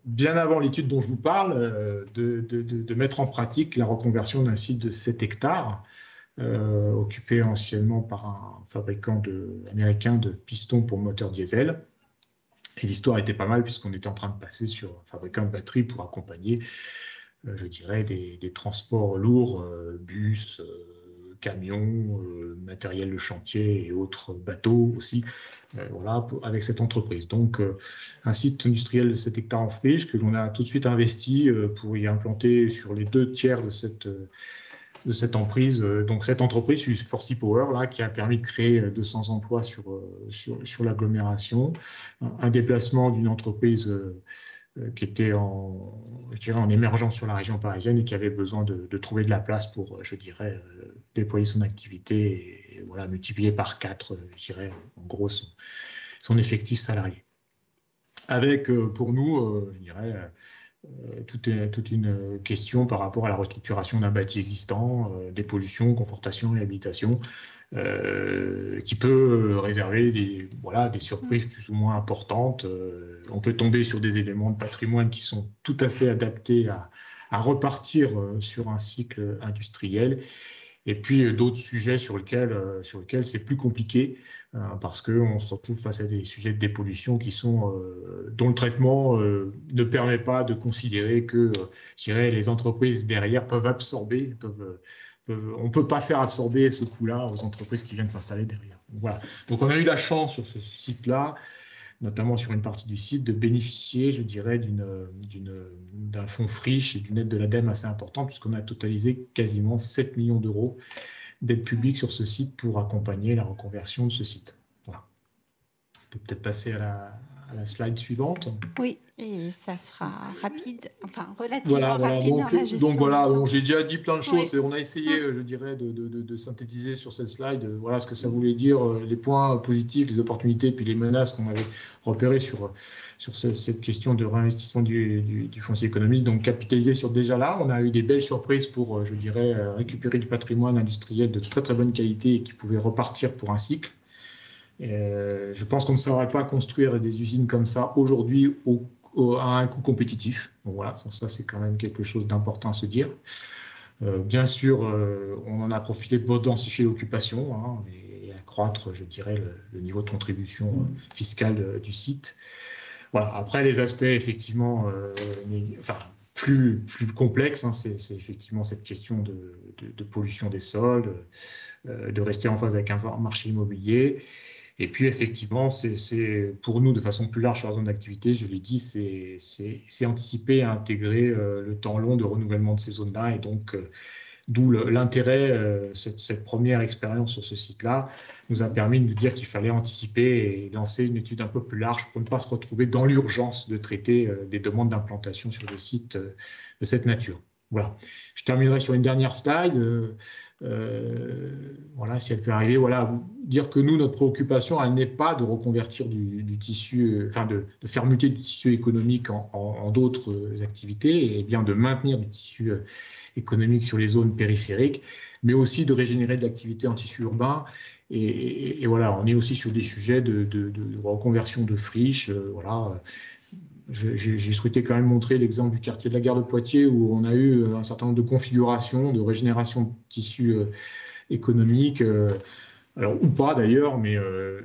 bien avant l'étude dont je vous parle, de mettre en pratique la reconversion d'un site de 7 hectares occupé anciennement par un fabricant américain de pistons pour moteur diesel. Et l'histoire était pas mal puisqu'on était en train de passer sur un fabricant de batteries pour accompagner, je dirais, des transports lourds, bus, camions, matériel de chantier et autres bateaux aussi, avec cette entreprise. Donc, un site industriel de 7 hectares en friche que l'on a tout de suite investi pour y implanter sur les 2 tiers de cette emprise, donc cette entreprise, Forsy Power, là, qui a permis de créer 200 emplois sur l'agglomération, un déplacement d'une entreprise qui était en émergence sur la région parisienne et qui avait besoin de trouver de la place pour, je dirais, déployer son activité et voilà, multiplier par 4, je dirais, en gros, son effectif salarié. Avec, pour nous, je dirais, toute une question par rapport à la restructuration d'un bâti existant, dépollution, confortation, réhabilitation, qui peut réserver des surprises plus ou moins importantes. On peut tomber sur des éléments de patrimoine qui sont tout à fait adaptés à repartir sur un cycle industriel. Et puis d'autres sujets sur lesquels c'est plus compliqué parce qu'on se retrouve face à des sujets de dépollution dont le traitement ne permet pas de considérer que je dirais, les entreprises derrière peuvent absorber, on ne peut pas faire absorber ce coût-là aux entreprises qui viennent s'installer derrière. Voilà. Donc on a eu la chance sur ce site-là, notamment sur une partie du site, de bénéficier, je dirais, d'un fonds friche et d'une aide de l'ADEME assez importante, puisqu'on a totalisé quasiment 7 millions d'euros d'aide publique sur ce site pour accompagner la reconversion de ce site. Voilà. On peut peut-être passer à la slide suivante. Oui, et ça sera rapide, enfin relativement rapide. Donc voilà, j'ai déjà dit plein de choses et on a essayé, je dirais, de synthétiser sur cette slide voilà ce que ça voulait dire, les points positifs, les opportunités, puis les menaces qu'on avait repérées sur cette question de réinvestissement du foncier économique. Donc capitaliser sur déjà là, on a eu des belles surprises pour, je dirais, récupérer du patrimoine industriel de très très bonne qualité et qui pouvait repartir pour un cycle. Je pense qu'on ne saurait pas construire des usines comme ça aujourd'hui à un coût compétitif. Donc voilà, ça c'est quand même quelque chose d'important à se dire. Bien sûr, on en a profité pour densifier l'occupation et accroître, je dirais, le niveau de contribution fiscale du site. Voilà. Après, les aspects effectivement plus complexes, c'est effectivement cette question de pollution des sols, de rester en phase avec un marché immobilier. Et puis, effectivement, c'est pour nous, de façon plus large sur la zone d'activité, je l'ai dit, c'est anticiper à intégrer le temps long de renouvellement de ces zones-là. Et donc, d'où l'intérêt, cette première expérience sur ce site-là nous a permis de nous dire qu'il fallait anticiper et lancer une étude un peu plus large pour ne pas se retrouver dans l'urgence de traiter des demandes d'implantation sur des sites de cette nature. Voilà. Je terminerai sur une dernière slide. Voilà, si elle peut arriver, voilà, dire que nous, notre préoccupation, elle n'est pas de reconvertir du tissu, enfin de faire muter du tissu économique en d'autres activités, et bien de maintenir du tissu économique sur les zones périphériques, mais aussi de régénérer de l'activité en tissu urbain. Et voilà, on est aussi sur des sujets de reconversion de friches, voilà, j'ai souhaité quand même montrer l'exemple du quartier de la gare de Poitiers où on a eu un certain nombre de configurations, de régénération de tissus économiques, alors ou pas d'ailleurs, mais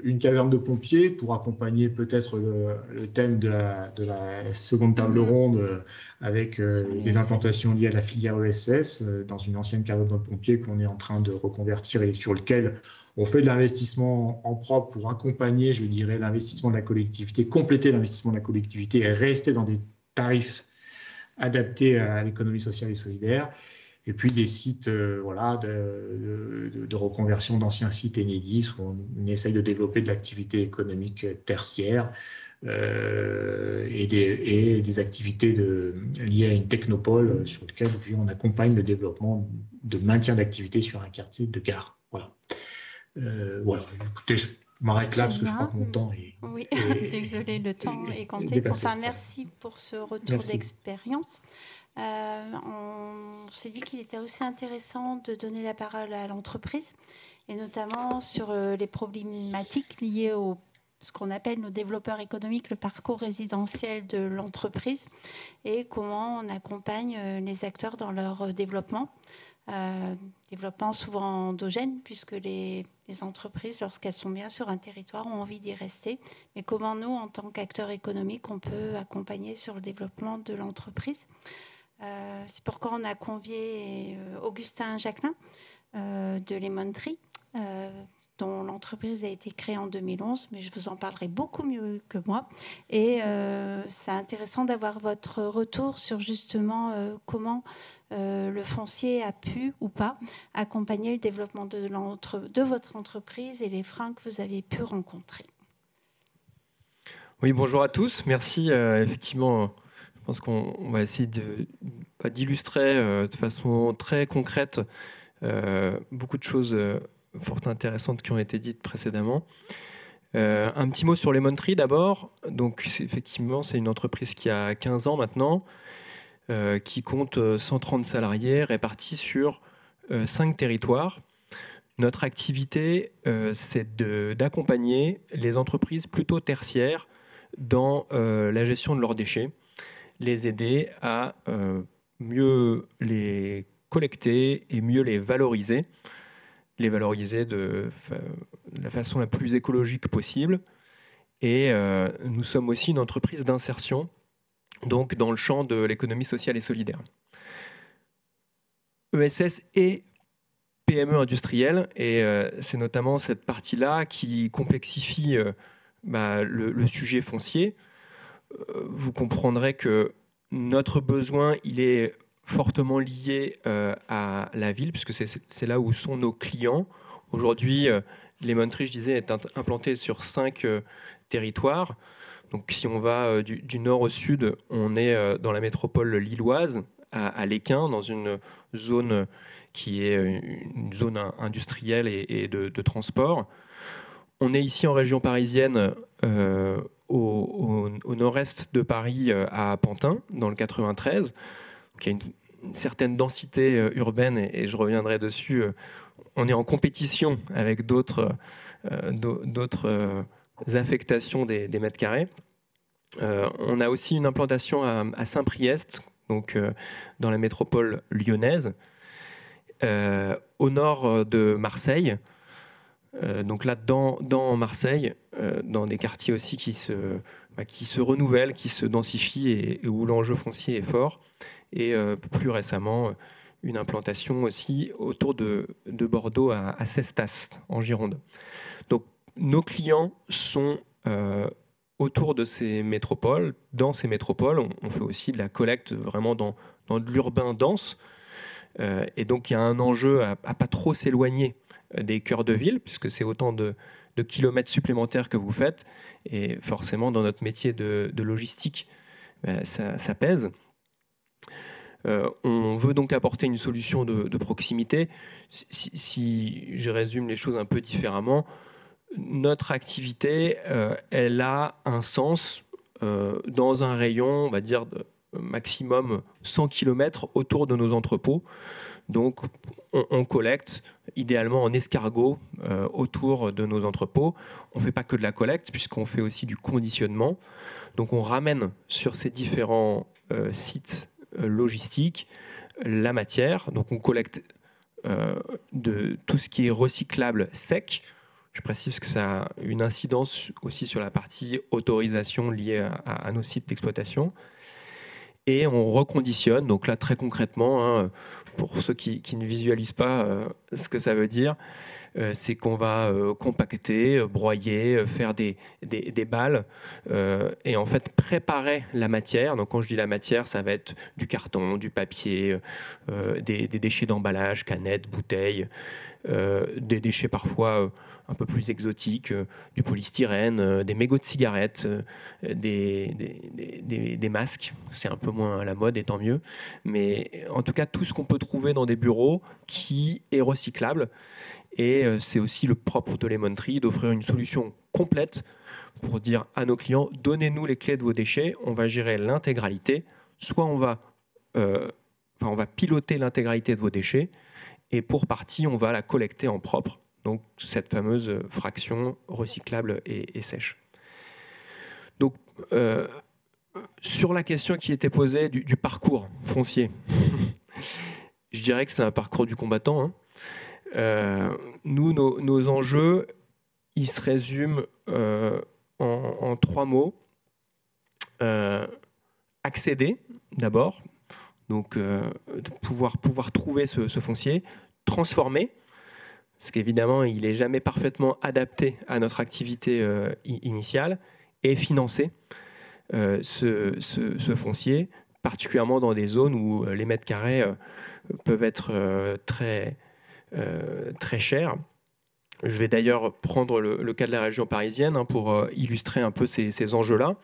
une caserne de pompiers pour accompagner peut-être le thème de la seconde table ronde avec des implantations liées à la filière ESS dans une ancienne caserne de pompiers qu'on est en train de reconvertir et sur lequel on fait de l'investissement en propre pour accompagner, je dirais, l'investissement de la collectivité, compléter l'investissement de la collectivité et rester dans des tarifs adaptés à l'économie sociale et solidaire. Et puis des sites voilà, de reconversion d'anciens sites Enedis où on essaye de développer de l'activité économique tertiaire et des activités liées à une technopole sur lequel on accompagne le développement de maintien d'activité sur un quartier de gare. Voilà. Voilà. Écoutez, je m'arrête là parce que je crois que mon temps est... Oui, désolé, le temps est compté. Enfin, merci pour ce retour d'expérience. On s'est dit qu'il était aussi intéressant de donner la parole à l'entreprise et notamment sur les problématiques liées au ce qu'on appelle nos développeurs économiques, le parcours résidentiel de l'entreprise et comment on accompagne les acteurs dans leur développement. Développement souvent endogène puisque les entreprises, lorsqu'elles sont bien sur un territoire, ont envie d'y rester. Mais comment nous, en tant qu'acteurs économiques, on peut accompagner sur le développement de l'entreprise. C'est pourquoi on a convié Augustin Jacquelin de Lemon Tree, dont l'entreprise a été créée en 2011, mais je vous en parlerai beaucoup mieux que moi. Et c'est intéressant d'avoir votre retour sur justement comment le foncier a pu ou pas accompagner le développement de votre entreprise et les freins que vous avez pu rencontrer. Oui, bonjour à tous. Merci. Effectivement, je pense qu'on va essayer d'illustrer de façon très concrète beaucoup de choses fort intéressantes qui ont été dites précédemment. Un petit mot sur Lemon Tree d'abord. Donc, effectivement, c'est une entreprise qui a 15 ans maintenant, qui compte 130 salariés répartis sur 5 territoires. Notre activité, c'est d'accompagner les entreprises plutôt tertiaires dans la gestion de leurs déchets, les aider à mieux les collecter et mieux les valoriser de la façon la plus écologique possible. Et nous sommes aussi une entreprise d'insertion, donc dans le champ de l'économie sociale et solidaire. ESS et PME industrielle, et c'est notamment cette partie-là qui complexifie le sujet foncier. Vous comprendrez que notre besoin, il est fortement lié à la ville, puisque c'est là où sont nos clients. Aujourd'hui, Lemon Tree, je disais, est implanté sur 5 territoires. Donc, si on va du nord au sud, on est dans la métropole lilloise, à Lesquin, dans une zone qui est une zone industrielle et de transport. On est ici en région parisienne, au nord-est de Paris, à Pantin, dans le 93. Donc, il y a une certaine densité urbaine, et je reviendrai dessus. On est en compétition avec d'autres affectations des mètres carrés. On a aussi une implantation à Saint-Priest, donc dans la métropole lyonnaise, au nord de Marseille. Donc là, dans Marseille, dans des quartiers aussi qui se renouvellent, qui se densifient et où l'enjeu foncier est fort. Et plus récemment, une implantation aussi autour de Bordeaux, à Cestas, en Gironde. Donc nos clients sont autour de ces métropoles. Dans ces métropoles, on fait aussi de la collecte vraiment dans de l'urbain dense. Et donc il y a un enjeu à pas trop s'éloigner des cœurs de ville, puisque c'est autant de kilomètres supplémentaires que vous faites. Et forcément, dans notre métier de logistique, ça pèse. On veut donc apporter une solution de proximité. Si je résume les choses un peu différemment, notre activité, elle a un sens dans un rayon, on va dire, de maximum 100 km autour de nos entrepôts. Donc, on collecte idéalement en escargot autour de nos entrepôts. On ne fait pas que de la collecte, puisqu'on fait aussi du conditionnement. Donc, on ramène sur ces différents sites logistiques la matière. Donc, on collecte de tout ce qui est recyclable sec. Je précise que ça a une incidence aussi sur la partie autorisation liée à nos sites d'exploitation. Et on reconditionne. Donc là, très concrètement, pour ceux qui ne visualisent pas ce que ça veut dire, c'est qu'on va compacter, broyer, faire des balles et en fait préparer la matière. Donc quand je dis la matière, ça va être du carton, du papier, des déchets d'emballage, canettes, bouteilles, des déchets parfois un peu plus exotiques, du polystyrène, des mégots de cigarettes, des masques. C'est un peu moins à la mode et tant mieux. Mais en tout cas, tout ce qu'on peut trouver dans des bureaux qui est recyclable. Et c'est aussi le propre de Lemon Tree d'offrir une solution complète pour dire à nos clients, donnez-nous les clés de vos déchets, on va gérer l'intégralité. Soit on va piloter l'intégralité de vos déchets, et pour partie, on va la collecter en propre. Donc cette fameuse fraction recyclable et sèche. Donc sur la question qui était posée du parcours foncier, je dirais que c'est un parcours du combattant. Nous, nos enjeux, ils se résument en 3 mots. Accéder, d'abord, donc pouvoir trouver ce foncier, transformer, parce qu'évidemment, il n'est jamais parfaitement adapté à notre activité initiale, et financer ce foncier, particulièrement dans des zones où les mètres carrés peuvent être très chers. Je vais d'ailleurs prendre le cas de la région parisienne pour illustrer un peu ces enjeux-là.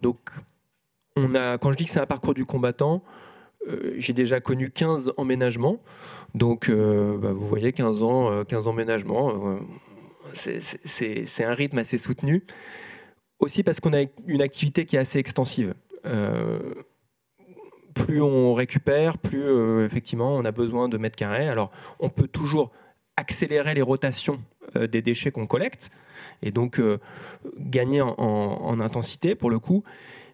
Donc, quand je dis que c'est un parcours du combattant, j'ai déjà connu 15 emménagements. Donc, vous voyez, 15 emménagements, c'est un rythme assez soutenu. Aussi parce qu'on a une activité qui est assez extensive. Plus on récupère, plus effectivement on a besoin de mètres carrés. Alors, on peut toujours accélérer les rotations des déchets qu'on collecte et donc gagner en intensité pour le coup.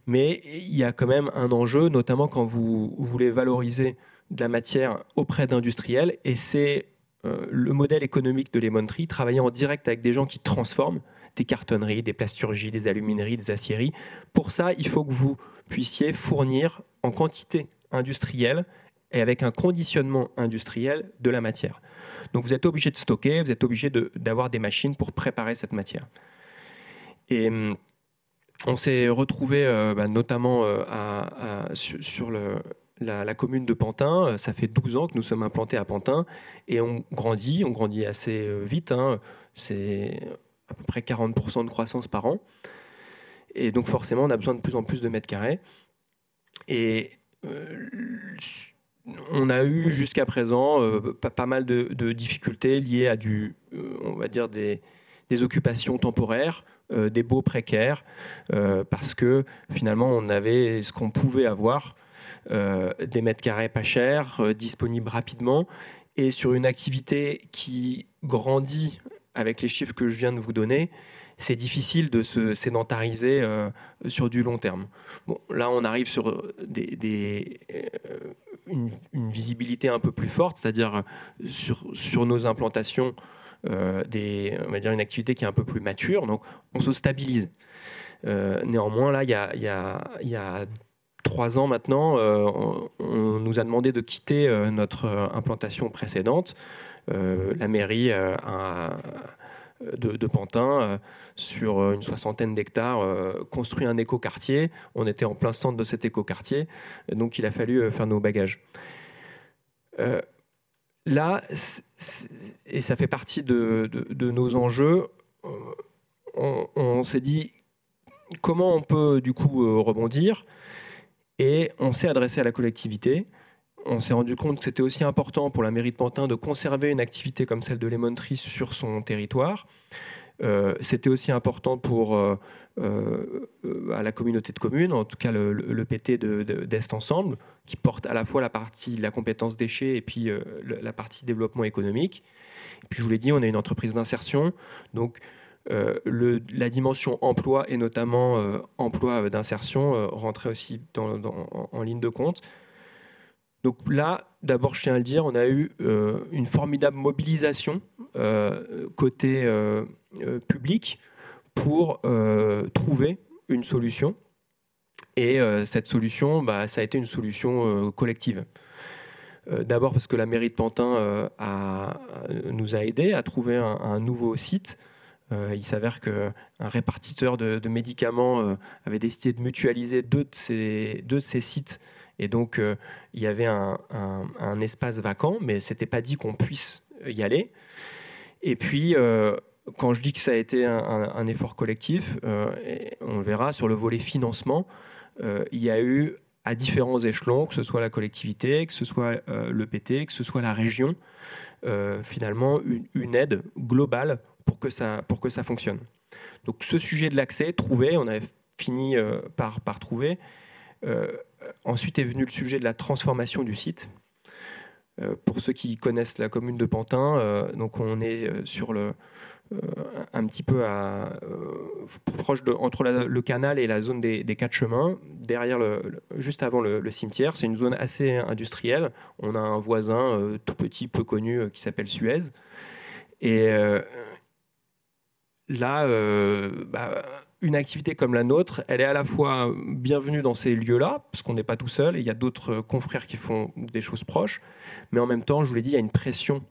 Mais il y a quand même un enjeu, notamment quand vous voulez valoriser de la matière auprès d'industriels. Et c'est le modèle économique de Lemon Tree, travailler en direct avec des gens qui transforment des cartonneries, des plasturgies, des alumineries, des aciéries. Pour ça, il faut que vous puissiez fournir en quantité industrielle et avec un conditionnement industriel de la matière. Donc vous êtes obligé de stocker, vous êtes obligé d'avoir des machines pour préparer cette matière. Et on s'est retrouvé notamment sur la commune de Pantin. Ça fait 12 ans que nous sommes implantés à Pantin et on grandit assez vite. C'est à peu près 40% de croissance par an. Et donc forcément, on a besoin de plus en plus de mètres carrés. Et on a eu jusqu'à présent pas mal de difficultés liées à on va dire des occupations temporaires, des baux précaires, parce que finalement on avait ce qu'on pouvait avoir, des mètres carrés pas chers, disponibles rapidement, et sur une activité qui grandit avec les chiffres que je viens de vous donner, c'est difficile de se sédentariser sur du long terme. Bon, là, on arrive sur une visibilité un peu plus forte, c'est-à-dire sur nos implantations, on va dire une activité qui est un peu plus mature, donc on se stabilise. Néanmoins, là, il y a 3 ans maintenant, on nous a demandé de quitter notre implantation précédente. La mairie de Pantin, sur une 60aine d'hectares, construit un écoquartier. On était en plein centre de cet écoquartier, donc il a fallu faire nos bagages. Là, et ça fait partie de nos enjeux, on s'est dit comment on peut du coup rebondir, et on s'est adressé à la collectivité. On s'est rendu compte que c'était aussi important pour la mairie de Pantin de conserver une activité comme celle de Lemon Tree sur son territoire. C'était aussi important pour à la communauté de communes, en tout cas le PT d'Est Ensemble, qui porte à la fois la partie de la compétence déchets et puis la partie développement économique. Et puis je vous l'ai dit, on est une entreprise d'insertion, donc la dimension emploi et notamment emploi d'insertion rentrait aussi en ligne de compte. Donc là, d'abord, je tiens à le dire, on a eu une formidable mobilisation côté public pour trouver une solution. Et cette solution, ça a été une solution collective. D'abord parce que la mairie de Pantin nous a aidés à trouver un nouveau site. Il s'avère qu'un répartiteur de médicaments avait décidé de mutualiser deux de ces sites. Et donc, il y avait un espace vacant, mais ce n'était pas dit qu'on puisse y aller. Et puis, quand je dis que ça a été un effort collectif, on le verra sur le volet financement, il y a eu à différents échelons, que ce soit la collectivité, que ce soit le PT, que ce soit la région, finalement une aide globale pour que ça fonctionne. Donc ce sujet de l'accès, trouvé, on avait fini par trouver. Ensuite est venu le sujet de la transformation du site. Pour ceux qui connaissent la commune de Pantin, donc on est sur un petit peu proche entre le canal et la zone des 4 chemins, derrière juste avant le cimetière. C'est une zone assez industrielle. On a un voisin tout petit, peu connu, qui s'appelle Suez. Et là, une activité comme la nôtre, elle est à la fois bienvenue dans ces lieux-là, parce qu'on n'est pas tout seul, et il y a d'autres confrères qui font des choses proches, mais en même temps, je vous l'ai dit, il y a une pression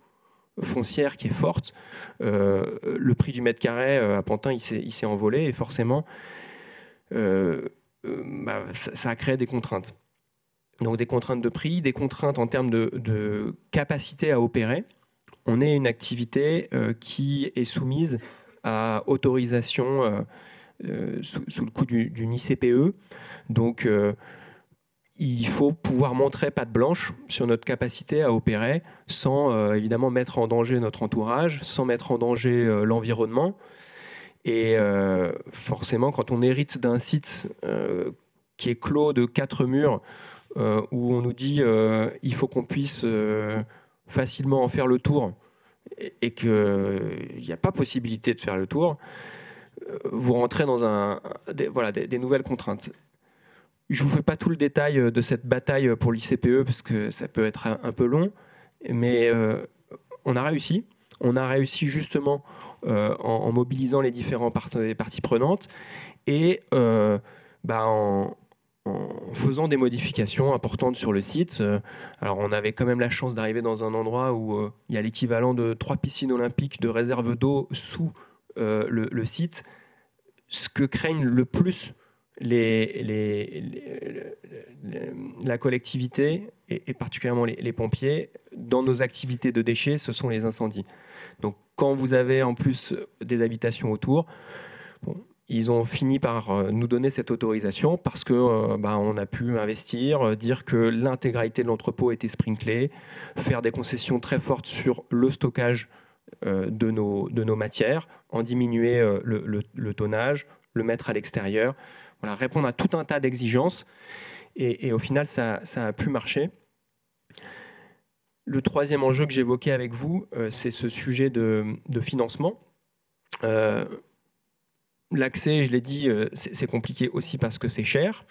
foncière qui est forte. Le prix du mètre carré à Pantin, il s'est envolé, et forcément, ça a créé des contraintes. Donc des contraintes de prix, des contraintes en termes de capacité à opérer. On est une activité qui est soumise à autorisation sous le coup d'une ICPE. Donc, il faut pouvoir montrer patte blanche sur notre capacité à opérer sans évidemment mettre en danger notre entourage, sans mettre en danger l'environnement. Et forcément, quand on hérite d'un site qui est clos de 4 murs, où on nous dit il faut qu'on puisse facilement en faire le tour et qu'il n'y a pas possibilité de faire le tour, vous rentrez dans des nouvelles contraintes. Je ne vous fais pas tout le détail de cette bataille pour l'ICPE parce que ça peut être un peu long, mais on a réussi. On a réussi justement en mobilisant les différents parties prenantes et en faisant des modifications importantes sur le site. Alors on avait quand même la chance d'arriver dans un endroit où il y a l'équivalent de 3 piscines olympiques de réserve d'eau sous le site. Ce que craignent le plus la collectivité et particulièrement les pompiers dans nos activités de déchets, ce sont les incendies. Donc quand vous avez en plus des habitations autour, ils ont fini par nous donner cette autorisation parce que on a pu investir, dire que l'intégralité de l'entrepôt était sprinklée, faire des concessions très fortes sur le stockage de nos matières, en diminuer le tonnage, le mettre à l'extérieur, voilà, répondre à tout un tas d'exigences et au final ça a pu marcher. Le troisième enjeu que j'évoquais avec vous, c'est ce sujet de financement. L'accès, je l'ai dit, c'est compliqué aussi parce que c'est cher.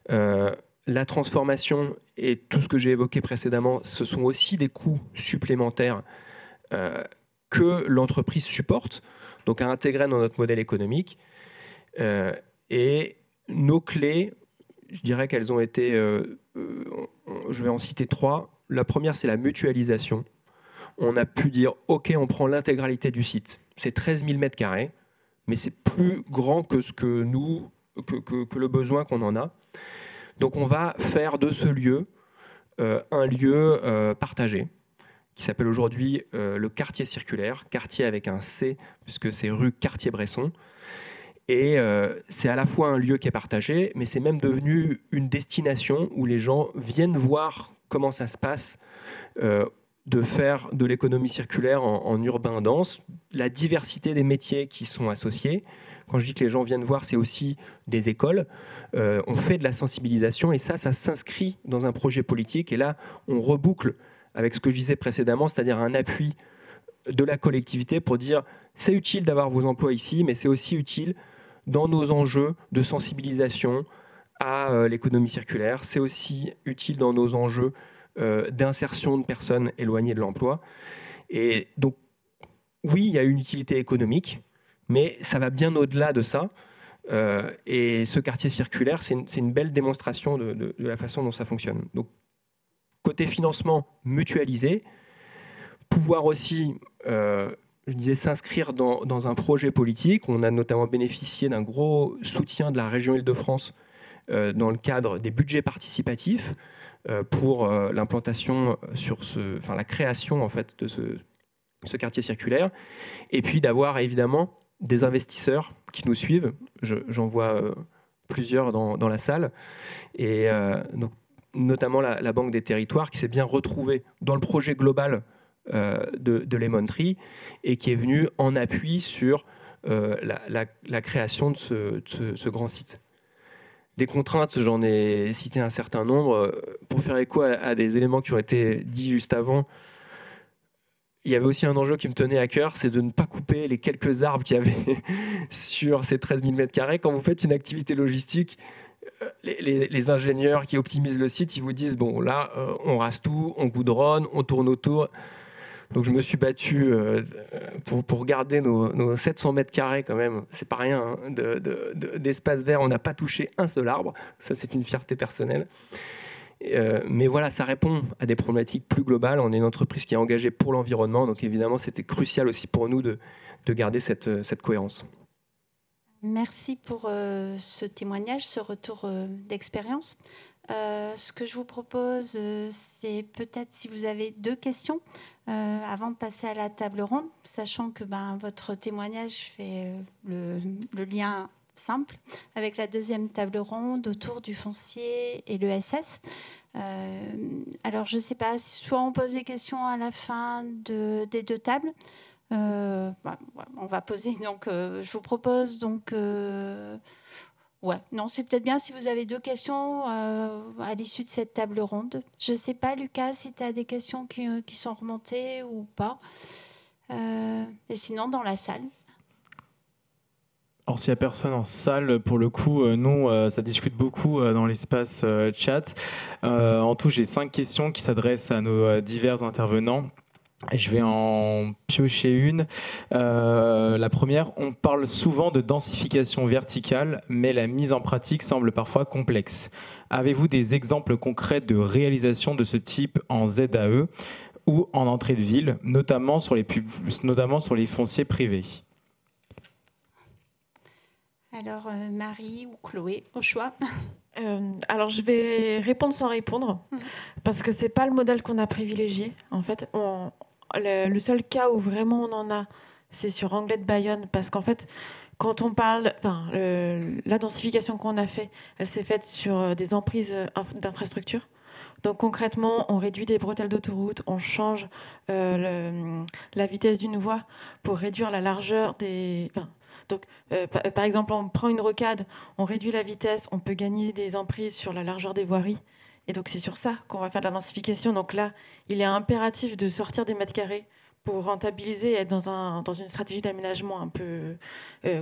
La transformation et tout ce que j'ai évoqué précédemment, ce sont aussi des coûts supplémentaires que l'entreprise supporte, donc à intégrer dans notre modèle économique. Et nos clés, je dirais qu'elles ont été, je vais en citer 3. La première, c'est la mutualisation. On a pu dire, OK, on prend l'intégralité du site. C'est 13 000 mètres carrés, mais c'est plus grand que ce que que le besoin qu'on en a. Donc on va faire de ce lieu un lieu partagé, qui s'appelle aujourd'hui le quartier circulaire, quartier avec un C, puisque c'est rue Cartier-Bresson. Et c'est à la fois un lieu qui est partagé, mais c'est même devenu une destination où les gens viennent voir comment ça se passe de faire de l'économie circulaire en urbain dense. la diversité des métiers qui sont associés. Quand je dis que les gens viennent voir, c'est aussi des écoles. On fait de la sensibilisation et ça s'inscrit dans un projet politique. Et là, on reboucle avec ce que je disais précédemment, c'est-à-dire un appui de la collectivité pour dire c'est utile d'avoir vos emplois ici, mais c'est aussi utile dans nos enjeux de sensibilisation à l'économie circulaire. C'est aussi utile dans nos enjeux d'insertion de personnes éloignées de l'emploi. Et donc, oui, il y a une utilité économique, mais ça va bien au-delà de ça. Et ce quartier circulaire, c'est une belle démonstration de la façon dont ça fonctionne. Donc, côté financement mutualisé, pouvoir aussi, je disais, s'inscrire dans un projet politique. On a notamment bénéficié d'un gros soutien de la région Île-de-France dans le cadre des budgets participatifs pour l'implantation la création en fait de ce quartier circulaire, et puis d'avoir évidemment des investisseurs qui nous suivent. J'en vois plusieurs dans la salle, et donc, notamment la Banque des Territoires qui s'est bien retrouvée dans le projet global de Lemon Tree et qui est venue en appui sur la création de ce grand site. Des contraintes, j'en ai cité un certain nombre. Pour faire écho à des éléments qui ont été dits juste avant, il y avait aussi un enjeu qui me tenait à cœur, c'est de ne pas couper les quelques arbres qu'il y avait sur ces 13 000 m². Quand vous faites une activité logistique, les ingénieurs qui optimisent le site, ils vous disent, bon là, on rase tout, on goudronne, on tourne autour. Donc je me suis battu pour garder nos 700 m² quand même. C'est pas rien hein, d'espace vert. On n'a pas touché un seul arbre. Ça, c'est une fierté personnelle. Mais voilà, ça répond à des problématiques plus globales. On est une entreprise qui est engagée pour l'environnement. Donc évidemment, c'était crucial aussi pour nous de garder cette cohérence. Merci pour ce témoignage, ce retour d'expérience. Ce que je vous propose, c'est peut-être si vous avez 2 questions avant de passer à la table ronde, sachant que votre témoignage fait le lien simple avec la deuxième table ronde autour du foncier et l'ESS. Alors, je ne sais pas, soit on pose des questions à la fin des 2 tables. On va poser, donc je vous propose donc... non, c'est peut-être bien si vous avez 2 questions à l'issue de cette table ronde. Je ne sais pas, Lucas, si tu as des questions qui sont remontées ou pas. Et sinon, dans la salle. Alors, s'il n'y a personne en salle, pour le coup, nous, ça discute beaucoup dans l'espace chat. En tout, j'ai 5 questions qui s'adressent à nos divers intervenants. Je vais en piocher une. La première, on parle souvent de densification verticale, mais la mise en pratique semble parfois complexe. Avez-vous des exemples concrets de réalisation de ce type en ZAE ou en entrée de ville, notamment sur les fonciers privés ? Alors, Marie ou Chloé, au choix. Alors, je vais répondre sans répondre, parce que ce n'est pas le modèle qu'on a privilégié. En fait, le seul cas où vraiment on en a, c'est sur Anglet de Bayonne, parce qu'en fait, quand on parle, la densification qu'on a fait, elle s'est faite sur des emprises d'infrastructures. Donc concrètement, on réduit des bretelles d'autoroute, on change la vitesse d'une voie pour réduire la largeur des... Donc, par exemple, on prend une rocade, on réduit la vitesse, on peut gagner des emprises sur la largeur des voiries. Et donc, c'est sur ça qu'on va faire de la densification. Donc là, il est impératif de sortir des mètres carrés pour rentabiliser et être dans une stratégie d'aménagement un peu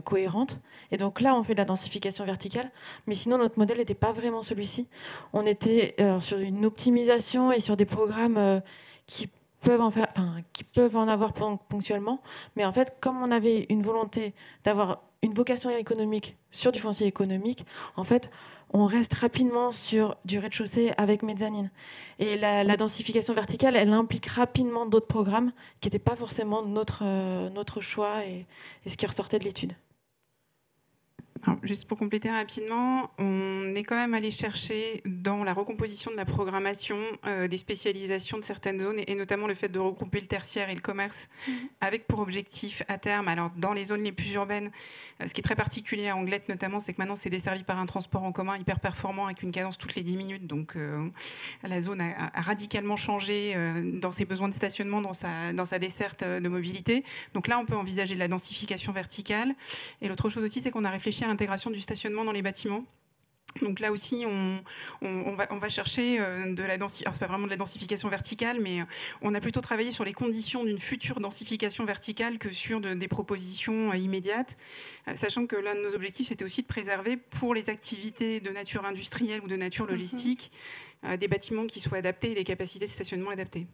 cohérente. Et donc là, on fait de la densification verticale. Mais sinon, notre modèle n'était pas vraiment celui-ci. On était sur une optimisation et sur des programmes qui peuvent en avoir ponctuellement. Mais en fait, comme on avait une volonté d'avoir une vocation économique sur du foncier économique, en fait, on reste rapidement sur du rez-de-chaussée avec mezzanine. Et la densification verticale, elle implique rapidement d'autres programmes qui n'étaient pas forcément notre choix et ce qui ressortait de l'étude. Alors, juste pour compléter rapidement, on est quand même allé chercher dans la recomposition de la programmation des spécialisations de certaines zones et notamment le fait de regrouper le tertiaire et le commerce avec pour objectif à terme, alors dans les zones les plus urbaines, ce qui est très particulier à Anglet notamment, c'est que maintenant c'est desservi par un transport en commun hyper performant avec une cadence toutes les 10 minutes. Donc la zone a radicalement changé dans ses besoins de stationnement, dans sa desserte de mobilité. Donc là, on peut envisager de la densification verticale. Et l'autre chose aussi, c'est qu'on a réfléchi à l'intégration du stationnement dans les bâtiments. Donc là aussi, on va chercher de la densification. Alors, c'est pas vraiment de la densification verticale, mais on a plutôt travaillé sur les conditions d'une future densification verticale que sur des propositions immédiates, sachant que l'un de nos objectifs, c'était aussi de préserver pour les activités de nature industrielle ou de nature logistique des bâtiments qui soient adaptés et des capacités de stationnement adaptées.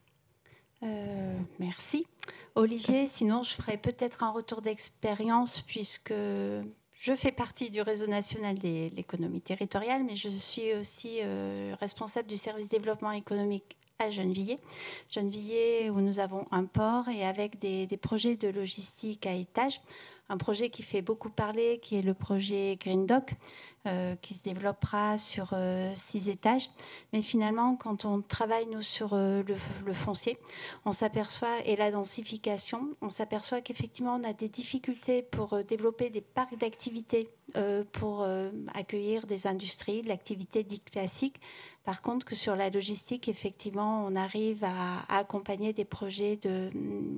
Merci. Olivier, sinon je ferai peut-être un retour d'expérience puisque je fais partie du réseau national de l'économie territoriale, mais je suis aussi responsable du service développement économique à Gennevilliers. Gennevilliers où nous avons un port et avec des projets de logistique à étage. Un projet qui fait beaucoup parler, qui est le projet Green Dock, qui se développera sur 6 étages. Mais finalement, quand on travaille, nous, sur le foncier, on s'aperçoit, et la densification, on s'aperçoit qu'effectivement, on a des difficultés pour développer des parcs d'activités, pour accueillir des industries, de l'activité dite classique. Par contre, que sur la logistique, effectivement, on arrive à accompagner des projets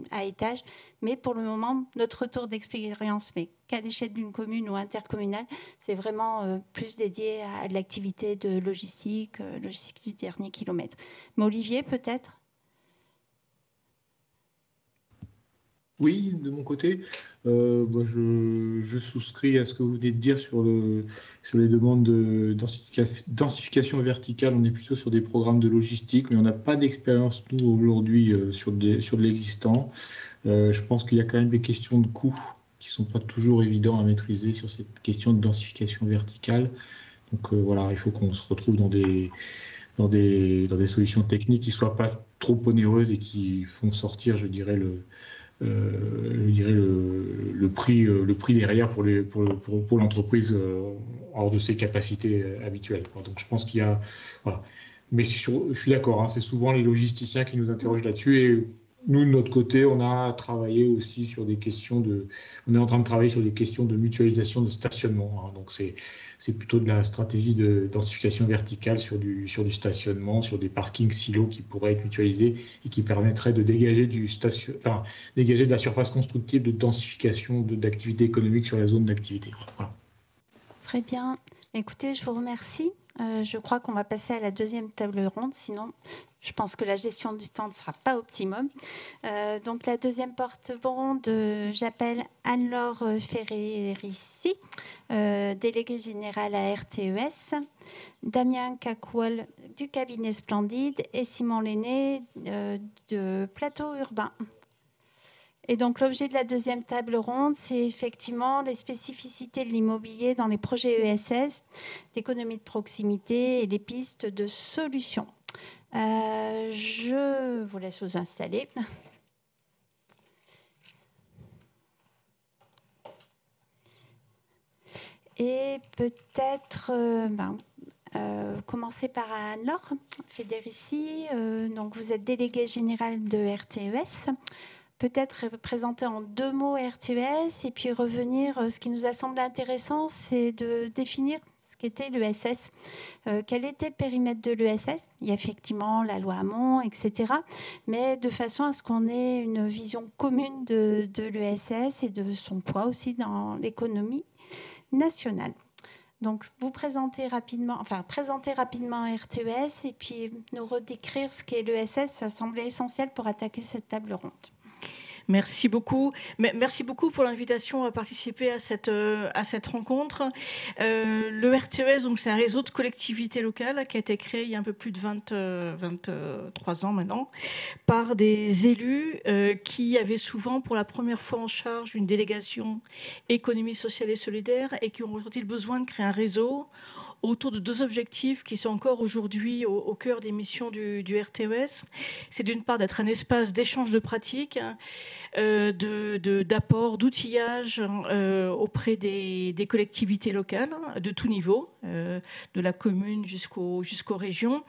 à étage. Mais pour le moment, notre retour d'expérience, mais qu'à l'échelle d'une commune ou intercommunale, c'est vraiment plus dédié à l'activité de logistique, logistique du dernier kilomètre. Mais Olivier, peut-être ? Oui, de mon côté, je souscris à ce que vous venez de dire sur les demandes de densification verticale. On est plutôt sur des programmes de logistique, mais on n'a pas d'expérience, nous, aujourd'hui, sur de l'existant. Je pense qu'il y a quand même des questions de coûts qui ne sont pas toujours évidents à maîtriser sur cette question de densification verticale. Donc voilà, il faut qu'on se retrouve dans des solutions techniques qui ne soient pas trop onéreuses et qui font sortir, je dirais, le prix derrière pour l'entreprise hors de ses capacités habituelles. Donc je pense qu'il y a... Voilà. Mais je suis d'accord, hein, c'est souvent les logisticiens qui nous interrogent là-dessus et nous, de notre côté, on a travaillé aussi sur des questions on est en train de travailler sur des questions de mutualisation de stationnement. Hein. Donc, c'est plutôt de la stratégie de densification verticale sur du stationnement, sur des parkings silos qui pourraient être mutualisés et qui permettraient de dégager dégager de la surface constructive de densification d'activité économique sur la zone d'activité. Voilà. Très bien. Écoutez, je vous remercie. Je crois qu'on va passer à la deuxième table ronde, sinon je pense que la gestion du temps ne sera pas optimum. Donc la deuxième porte-ronde, j'appelle Anne-Laure Ferrerici, déléguée générale à RTES, Damien Cacouol du cabinet Splendide et Simon Lenné de Plateau Urbain. Et donc, l'objet de la deuxième table ronde, c'est effectivement les spécificités de l'immobilier dans les projets ESS, d'économie de proximité et les pistes de solutions. Je vous laisse vous installer. Et peut-être commencer par Anne-Laure Ferrerici. Donc, vous êtes déléguée générale de RTES. Peut-être présenter en 2 mots RTES et puis revenir. Ce qui nous a semblé intéressant, c'est de définir ce qu'était l'ESS. Quel était le périmètre de l'ESS ? Il y a effectivement la loi Hamon, etc. Mais de façon à ce qu'on ait une vision commune de l'ESS et de son poids aussi dans l'économie nationale. Donc, présenter rapidement RTES et puis nous redécrire ce qu'est l'ESS. Ça semblait essentiel pour attaquer cette table ronde. Merci beaucoup. Merci beaucoup pour l'invitation à participer à cette rencontre. Le RTES, donc, c'est un réseau de collectivités locales qui a été créé il y a un peu plus de 23 ans maintenant par des élus qui avaient souvent pour la première fois en charge une délégation économie sociale et solidaire et qui ont ressenti le besoin de créer un réseau autour de deux objectifs qui sont encore aujourd'hui au cœur des missions du RTES. C'est d'une part d'être un espace d'échange de pratiques, d'apport, d'outillage auprès des collectivités locales de tout niveau, de la commune jusqu'aux régions.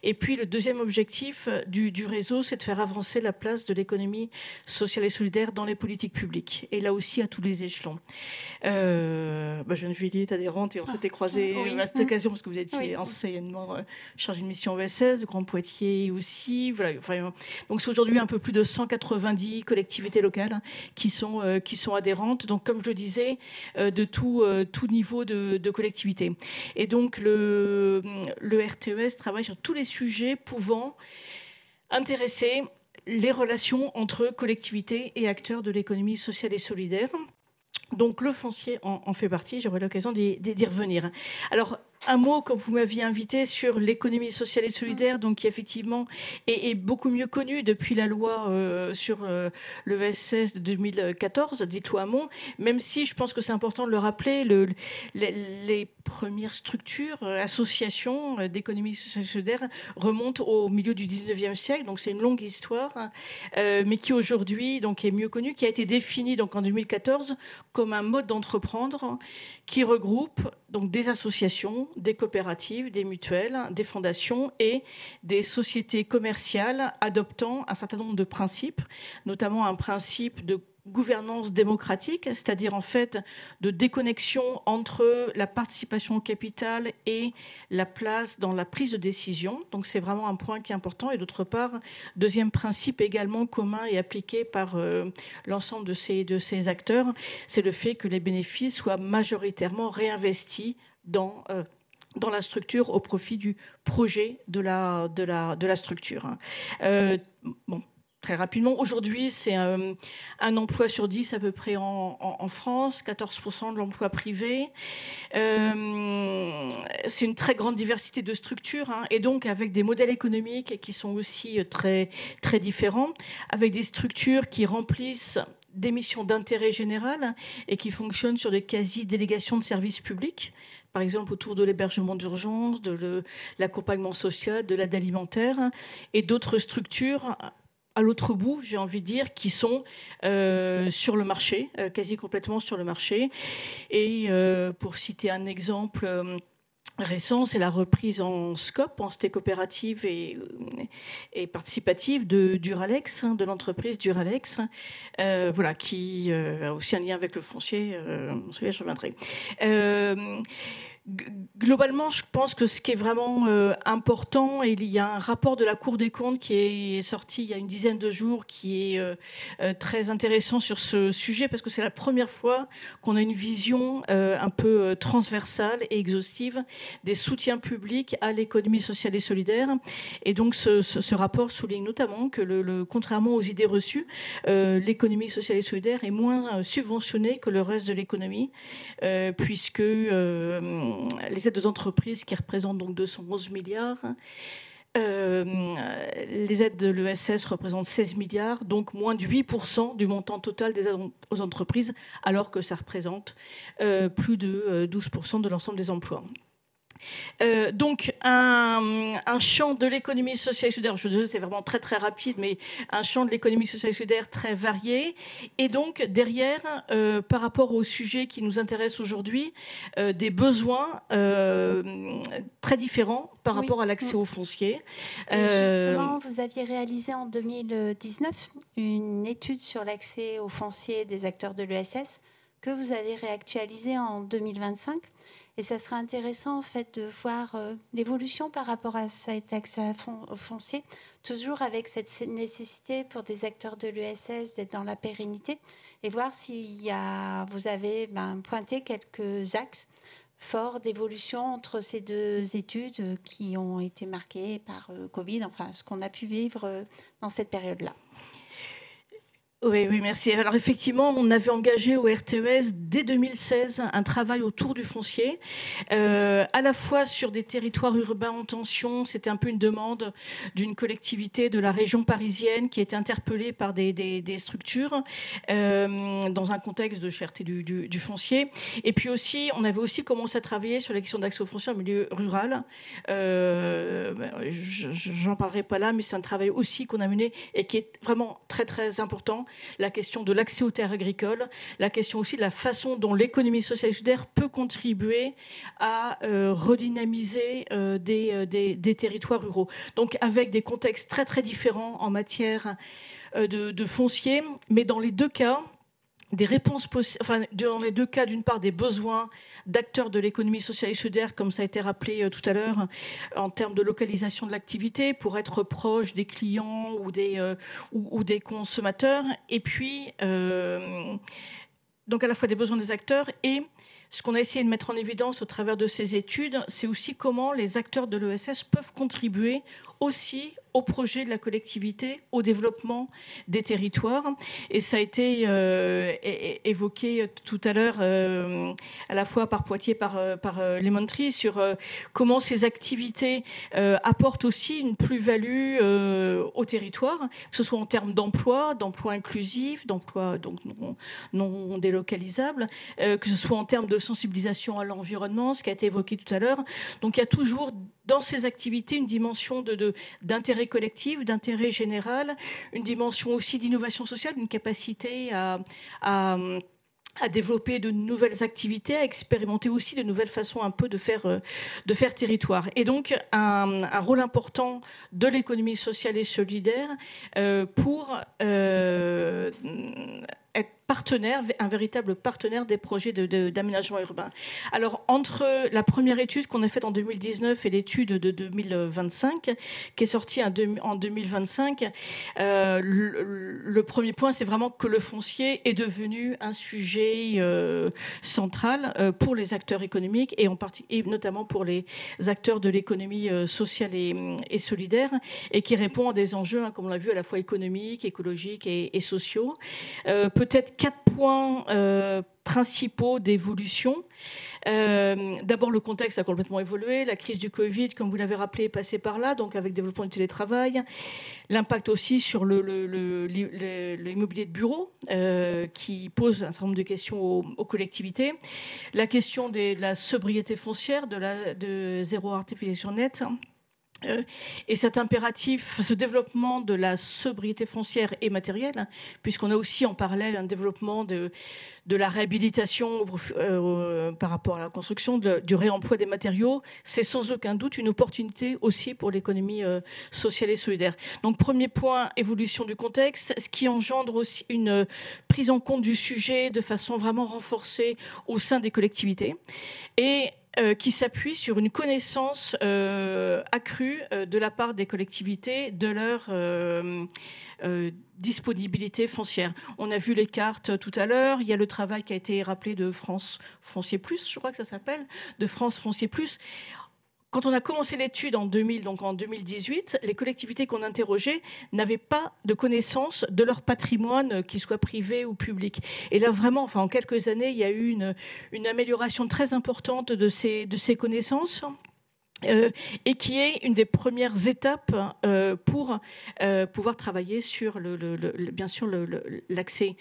Et puis le deuxième objectif du réseau, c'est de faire avancer la place de l'économie sociale et solidaire dans les politiques publiques. Et là aussi à tous les échelons. Geneviève est adhérente et on s'était croisés à cette occasion parce que vous étiez anciennement chargée de mission OSS, de Grand Poitiers aussi. Voilà. Enfin, donc c'est aujourd'hui un peu plus de 190 collectivités locales qui sont adhérentes. Donc comme je le disais, de tout niveau de collectivité. Et donc le RTES travaille sur tous les sujets pouvant intéresser les relations entre collectivités et acteurs de l'économie sociale et solidaire. Donc le foncier en fait partie, j'aurai l'occasion d'y revenir. Alors, un mot, comme vous m'aviez invité, sur l'économie sociale et solidaire, donc qui effectivement est beaucoup mieux connue depuis la loi sur l'ESS de 2014, dite loi Hamon, même si je pense que c'est important de le rappeler, les premières structures, associations d'économie sociale et solidaire remontent au milieu du 19e siècle, donc c'est une longue histoire, mais qui aujourd'hui donc, est mieux connue, qui a été définie donc, en 2014 comme un mode d'entreprendre qui regroupe donc, des associations, des coopératives, des mutuelles, des fondations et des sociétés commerciales adoptant un certain nombre de principes, notamment un principe de gouvernance démocratique, c'est-à-dire en fait de déconnexion entre la participation au capital et la place dans la prise de décision. Donc c'est vraiment un point qui est important. Et d'autre part, deuxième principe également commun et appliqué par l'ensemble de ces acteurs, c'est le fait que les bénéfices soient majoritairement réinvestis dans la structure au profit du projet de la structure. Très rapidement, aujourd'hui, c'est un emploi sur 10 à peu près en France, 14% de l'emploi privé. C'est une très grande diversité de structures, et donc avec des modèles économiques qui sont aussi très, très différents, avec des structures qui remplissent des missions d'intérêt général et qui fonctionnent sur des quasi-délégations de services publics, par exemple autour de l'hébergement d'urgence, de l'accompagnement social, de l'aide alimentaire, et d'autres structures à l'autre bout, j'ai envie de dire, qui sont sur le marché, quasi complètement sur le marché. Et pour citer un exemple récent, c'est la reprise en SCOP, en société coopérative et participative de Duralex, de l'entreprise Duralex, qui a aussi un lien avec le foncier. Je reviendrai. Globalement, je pense que ce qui est vraiment important, et il y a un rapport de la Cour des comptes qui est sorti il y a une dizaine de jours, qui est très intéressant sur ce sujet, parce que c'est la première fois qu'on a une vision un peu transversale et exhaustive des soutiens publics à l'économie sociale et solidaire. Et donc ce rapport souligne notamment que contrairement aux idées reçues, l'économie sociale et solidaire est moins subventionnée que le reste de l'économie, puisque les aides aux entreprises qui représentent donc 211 milliards, les aides de l'ESS représentent 16 milliards, donc moins de 8% du montant total des aides aux entreprises, alors que ça représente plus de 12% de l'ensemble des emplois. Donc un champ de l'économie sociale et solidaire, je dis c'est vraiment très très rapide, mais un champ de l'économie sociale et solidaire très varié, et donc derrière, par rapport au sujet qui nous intéresse aujourd'hui, des besoins très différents par rapport à l'accès au foncier. Justement, vous aviez réalisé en 2019 une étude sur l'accès au foncier des acteurs de l'ESS que vous avez réactualisée en 2025. Et ça serait intéressant en fait de voir l'évolution par rapport à cet accès au foncier, toujours avec cette nécessité pour des acteurs de l'ESS d'être dans la pérennité, et voir si vous avez pointé quelques axes forts d'évolution entre ces deux études qui ont été marquées par Covid, enfin ce qu'on a pu vivre dans cette période-là. Oui, merci. Alors effectivement, on avait engagé au RTES dès 2016 un travail autour du foncier, à la fois sur des territoires urbains en tension. C'était un peu une demande d'une collectivité de la région parisienne qui était interpellée par des structures dans un contexte de cherté du foncier. Et puis aussi, on avait aussi commencé à travailler sur la question d'accès au foncier en milieu rural. J'en parlerai pas là, mais c'est un travail aussi qu'on a mené et qui est vraiment très très important. La question de l'accès aux terres agricoles, la question aussi de la façon dont l'économie sociale et solidaire peut contribuer à redynamiser des territoires ruraux. Donc avec des contextes très très différents en matière de foncier, mais dans les deux cas, des réponses dans les deux cas, d'une part, des besoins d'acteurs de l'économie sociale et solidaire, comme ça a été rappelé tout à l'heure, en termes de localisation de l'activité, pour être proche des clients ou des consommateurs. Et puis, donc à la fois des besoins des acteurs et ce qu'on a essayé de mettre en évidence au travers de ces études, c'est aussi comment les acteurs de l'ESS peuvent contribuer aussi au projet de la collectivité, au développement des territoires. Et ça a été évoqué tout à l'heure, à la fois par Poitiers, par Lemon Tree, sur comment ces activités apportent aussi une plus-value au territoire, que ce soit en termes d'emploi inclusif, d'emploi donc non délocalisable, que ce soit en termes de sensibilisation à l'environnement, ce qui a été évoqué tout à l'heure. Donc il y a toujours dans ces activités une dimension d'intérêt collectif, d'intérêt général, une dimension aussi d'innovation sociale, une capacité à développer de nouvelles activités, à expérimenter aussi de nouvelles façons un peu de faire territoire. Et donc un rôle important de l'économie sociale et solidaire pour être partenaire, un véritable partenaire des projets d'aménagement urbain. Alors, entre la première étude qu'on a faite en 2019 et l'étude de 2025, qui est sortie en 2025, le premier point, c'est vraiment que le foncier est devenu un sujet central pour les acteurs économiques et notamment pour les acteurs de l'économie sociale et solidaire, et qui répond à des enjeux, comme on l'a vu, à la fois économiques, écologiques et sociaux. Peut-être 4 points principaux d'évolution. D'abord, le contexte a complètement évolué. La crise du Covid, comme vous l'avez rappelé, est passée par là, donc avec le développement du télétravail. L'impact aussi sur l'immobilier de bureau, qui pose un certain nombre de questions aux collectivités. La question de la sobriété foncière, de zéro artificialisation nette. Et cet impératif, ce développement de la sobriété foncière et matérielle, puisqu'on a aussi en parallèle un développement de la réhabilitation par rapport à la construction, du réemploi des matériaux, c'est sans aucun doute une opportunité aussi pour l'économie sociale et solidaire. Donc premier point, évolution du contexte, ce qui engendre aussi une prise en compte du sujet de façon vraiment renforcée au sein des collectivités. Et qui s'appuie sur une connaissance accrue de la part des collectivités de leur disponibilité foncière. On a vu les cartes tout à l'heure. Il y a le travail qui a été rappelé de France Foncier Plus, je crois que ça s'appelle, de France Foncier Plus. Quand on a commencé l'étude en 2018, les collectivités qu'on interrogeait n'avaient pas de connaissance de leur patrimoine, qu'il soit privé ou public. Et là, vraiment, en quelques années, il y a eu une amélioration très importante de ces connaissances. Et qui est une des premières étapes pour pouvoir travailler sur bien sûr l'accès.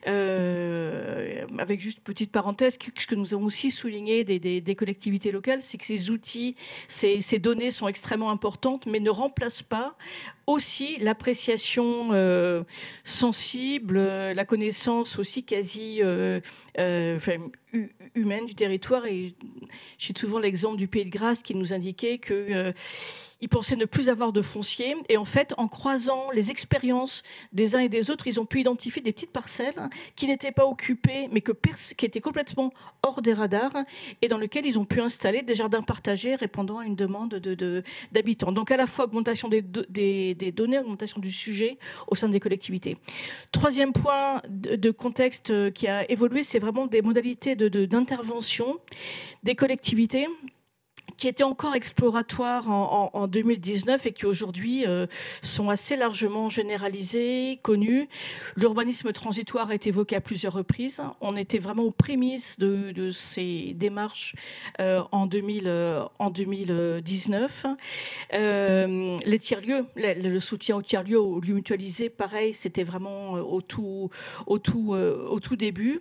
Avec juste une petite parenthèse, ce que nous avons aussi souligné des collectivités locales, c'est que ces outils, ces données sont extrêmement importantes, mais ne remplacent pas aussi l'appréciation sensible, la connaissance aussi quasi humaine du territoire. Et j'ai souvent l'exemple du Pays de Grâce qui nous indiquait que ils pensaient ne plus avoir de foncier. Et en fait, en croisant les expériences des uns et des autres, ils ont pu identifier des petites parcelles qui n'étaient pas occupées, mais qui étaient complètement hors des radars, et dans lesquelles ils ont pu installer des jardins partagés répondant à une demande d'habitants. Donc à la fois augmentation des données, augmentation du sujet au sein des collectivités. Troisième point de contexte qui a évolué, c'est vraiment des modalités d'intervention des collectivités. qui étaient encore exploratoires en 2019 et qui aujourd'hui sont assez largement généralisés, connus. L'urbanisme transitoire a été évoqué à plusieurs reprises. On était vraiment aux prémices de ces démarches en 2019. Les tiers-lieux, le soutien aux tiers-lieux, aux lieux mutualisés, pareil, c'était vraiment au tout début.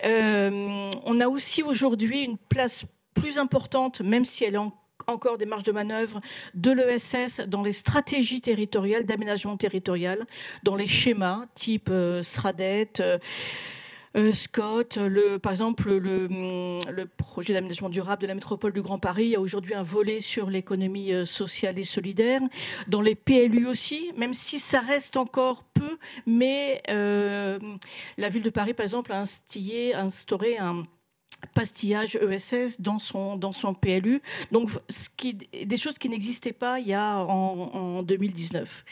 On a aussi aujourd'hui une place plus importante, même si elle est encore des marges de manœuvre, de l'ESS dans les stratégies territoriales, d'aménagement territorial, dans les schémas type SRADET, Scott, par exemple, le projet d'aménagement durable de la métropole du Grand Paris. Il y a aujourd'hui un volet sur l'économie sociale et solidaire. Dans les PLU aussi, même si ça reste encore peu, mais la ville de Paris, par exemple, a instauré un pastillage ESS dans son PLU, donc des choses qui n'existaient pas il y a en 2019.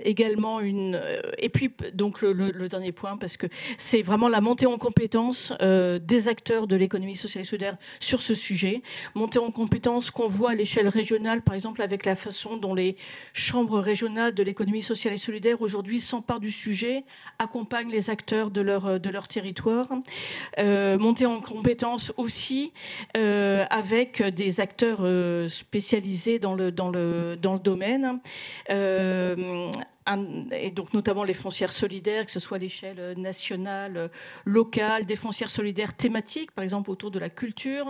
Également et puis donc le dernier point, parce que c'est vraiment la montée en compétence des acteurs de l'économie sociale et solidaire sur ce sujet, montée en compétence qu'on voit à l'échelle régionale, par exemple avec la façon dont les chambres régionales de l'économie sociale et solidaire aujourd'hui s'emparent du sujet, accompagnent les acteurs de leur territoire. Monter en compétence aussi avec des acteurs spécialisés dans le domaine. Et donc notamment les foncières solidaires, que ce soit à l'échelle nationale, locale, des foncières solidaires thématiques, par exemple autour de la culture,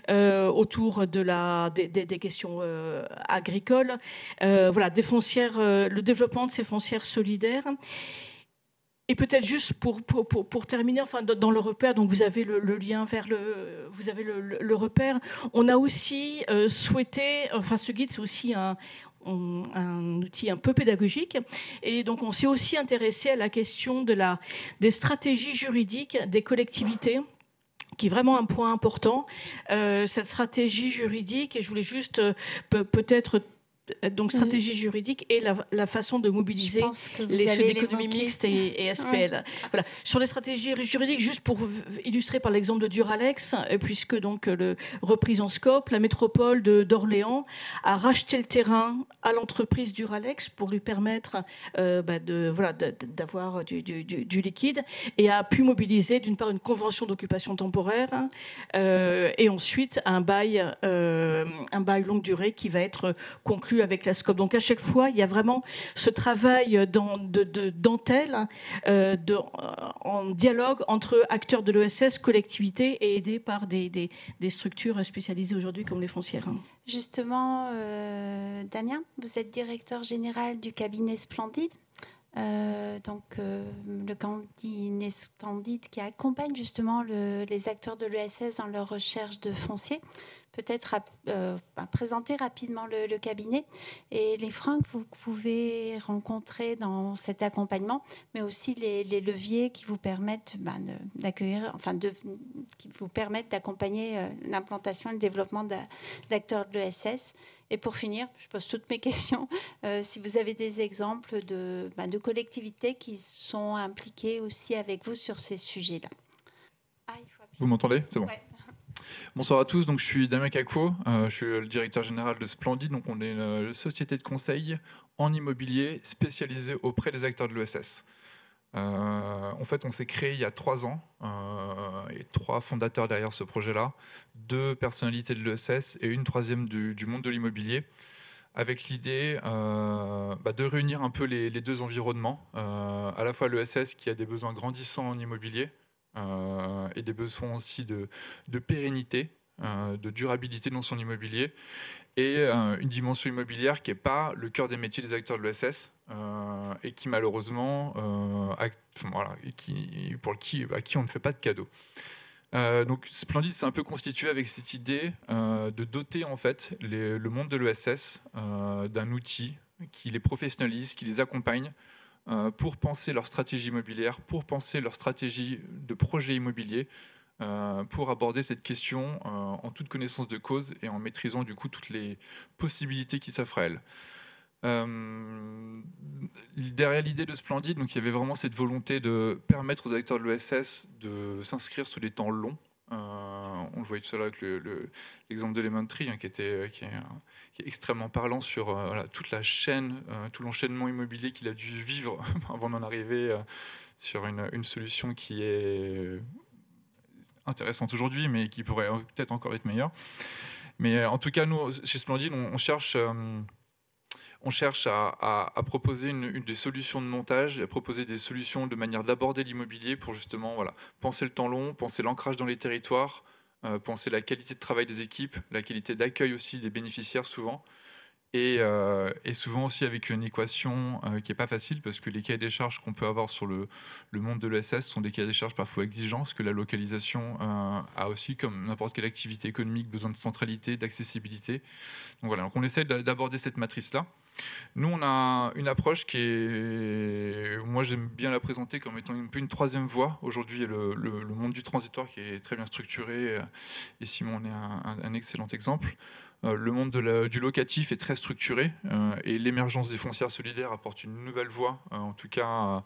autour de des questions agricoles, voilà, des foncières, le développement de ces foncières solidaires. Et peut-être juste pour terminer, enfin dans le repère, donc vous avez le lien vers vous avez le repère. On a aussi souhaité, enfin ce guide c'est aussi un outil un peu pédagogique, et donc on s'est aussi intéressé à la question des stratégies juridiques des collectivités, qui est vraiment un point important. Cette stratégie juridique, et je voulais juste peut-être donc stratégie juridique et la façon de mobiliser les ceux d'économie mixte et SPL. Ouais. Voilà. Sur les stratégies juridiques, juste pour illustrer par l'exemple de Duralex, puisque donc le reprise en scope, la métropole d'Orléans a racheté le terrain à l'entreprise Duralex pour lui permettre d'avoir du liquide, et a pu mobiliser d'une part une convention d'occupation temporaire et ensuite un bail longue durée qui va être conclu avec la SCOP. Donc à chaque fois, il y a vraiment ce travail de dentelle, en dialogue entre acteurs de l'ESS, collectivités, et aidés par des structures spécialisées aujourd'hui comme les foncières. Justement, Damien, vous êtes directeur général du cabinet Splendide. Le cabinet Splendide qui accompagne justement les acteurs de l'ESS dans leur recherche de foncier. Peut-être présenter rapidement le cabinet et les freins que vous pouvez rencontrer dans cet accompagnement, mais aussi les leviers qui vous permettent d'accueillir, qui vous permettent d'accompagner l'implantation et le développement d'acteurs de l'ESS. Et pour finir, je pose toutes mes questions. Si vous avez des exemples de collectivités qui sont impliquées aussi avec vous sur ces sujets-là. Vous m'entendez ? C'est bon. Ouais. Bonsoir à tous, donc je suis Damien Cacquot, je suis le directeur général de Splendide, donc on est une société de conseil en immobilier spécialisée auprès des acteurs de l'ESS. En fait, on s'est créé il y a 3 ans, et 3 fondateurs derrière ce projet-là, 2 personnalités de l'ESS et une 3e du monde de l'immobilier, avec l'idée de réunir un peu les 2 environnements, à la fois l'ESS qui a des besoins grandissants en immobilier, et des besoins aussi de pérennité, de durabilité dans son immobilier, et une dimension immobilière qui n'est pas le cœur des métiers des acteurs de l'ESS, et qui malheureusement, à qui on ne fait pas de cadeaux. Donc Splendide s'est un peu constitué avec cette idée de doter en fait le monde de l'ESS d'un outil qui les professionnalise, qui les accompagne, pour penser leur stratégie immobilière, pour penser leur stratégie de projet immobilier, pour aborder cette question en toute connaissance de cause et en maîtrisant du coup toutes les possibilités qui s'offrent à elles. Derrière l'idée de Splendide, donc, il y avait vraiment cette volonté de permettre aux acteurs de l'ESS de s'inscrire sur des temps longs. On le voyait tout à l'heure avec l'exemple de Lemon Tree, qui est extrêmement parlant sur toute la chaîne, tout l'enchaînement immobilier qu'il a dû vivre avant d'en arriver sur une solution qui est intéressante aujourd'hui, mais qui pourrait peut-être encore être meilleure. Mais en tout cas, nous, chez Splendid, on cherche à proposer des solutions de montage, à proposer des solutions de manière d'aborder l'immobilier pour justement penser le temps long, penser l'ancrage dans les territoires, penser la qualité de travail des équipes, la qualité d'accueil aussi des bénéficiaires souvent, et souvent aussi avec une équation qui n'est pas facile, parce que les cahiers des charges qu'on peut avoir sur le monde de l'ESS sont des cahiers des charges parfois exigeants, parce que la localisation a aussi, comme n'importe quelle activité économique, besoin de centralité, d'accessibilité. Donc voilà, donc on essaie d'aborder cette matrice-là. Nous, on a une approche qui est, moi j'aime bien la présenter comme étant un peu une troisième voie. Aujourd'hui, le monde du transitoire qui est très bien structuré, et Simon en est un excellent exemple. Le monde du locatif est très structuré, et l'émergence des foncières solidaires apporte une nouvelle voie, en tout cas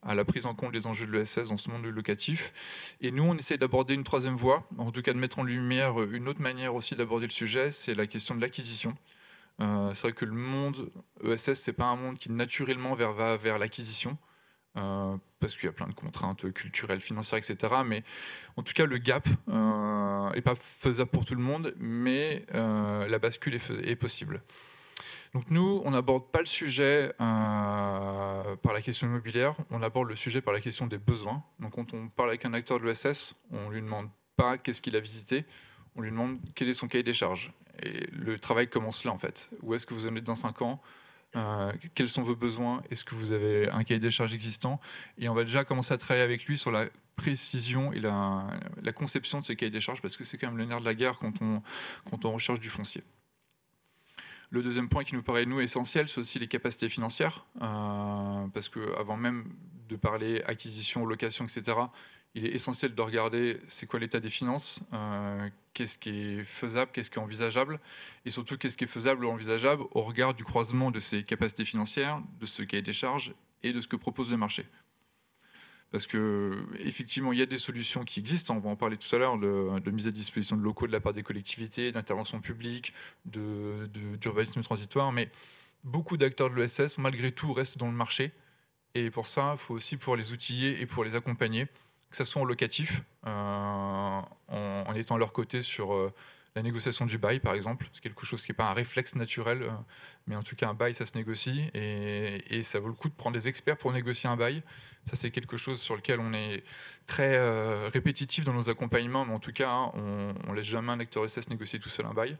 à la prise en compte des enjeux de l'ESS dans ce monde du locatif. Et nous, on essaie d'aborder une troisième voie, en tout cas de mettre en lumière une autre manière aussi d'aborder le sujet, c'est la question de l'acquisition. C'est vrai que le monde ESS, c'est pas un monde qui naturellement va vers l'acquisition, parce qu'il y a plein de contraintes culturelles, financières, etc. Mais en tout cas, le gap n'est pas faisable pour tout le monde, mais la bascule est possible. Donc nous, on n'aborde pas le sujet par la question immobilière, on aborde le sujet par la question des besoins. Donc quand on parle avec un acteur de l'ESS, on ne lui demande pas qu'est-ce qu'il a visité, on lui demande quel est son cahier des charges. Et le travail commence là en fait. Où est-ce que vous en êtes dans 5 ans ? Quels sont vos besoins ? Est-ce que vous avez un cahier des charges existant ? Et on va déjà commencer à travailler avec lui sur la précision et la conception de ce cahier des charges, parce que c'est quand même le nerf de la guerre quand on recherche du foncier. Le deuxième point qui nous paraît, nous, essentiel, c'est aussi les capacités financières, parce qu'avant même de parler acquisition, location, etc., il est essentiel de regarder c'est quoi l'état des finances, qu'est-ce qui est faisable, qu'est-ce qui est envisageable, et surtout qu'est-ce qui est faisable ou envisageable au regard du croisement de ces capacités financières, de ce cahier des charges et de ce que propose le marché. Parce qu'effectivement, il y a des solutions qui existent, on va en parler tout à l'heure, de mise à disposition de locaux de la part des collectivités, d'intervention publique, d'urbanisme transitoire, mais beaucoup d'acteurs de l'ESS, malgré tout, restent dans le marché. Et pour ça, il faut aussi pouvoir les outiller et pouvoir les accompagner, que ce soit en locatif, en étant à leur côté sur la négociation du bail, par exemple. C'est quelque chose qui n'est pas un réflexe naturel, mais en tout cas, un bail, ça se négocie, et ça vaut le coup de prendre des experts pour négocier un bail. Ça, c'est quelque chose sur lequel on est très répétitif dans nos accompagnements, mais en tout cas, on ne laisse jamais un acteur SS négocier tout seul un bail.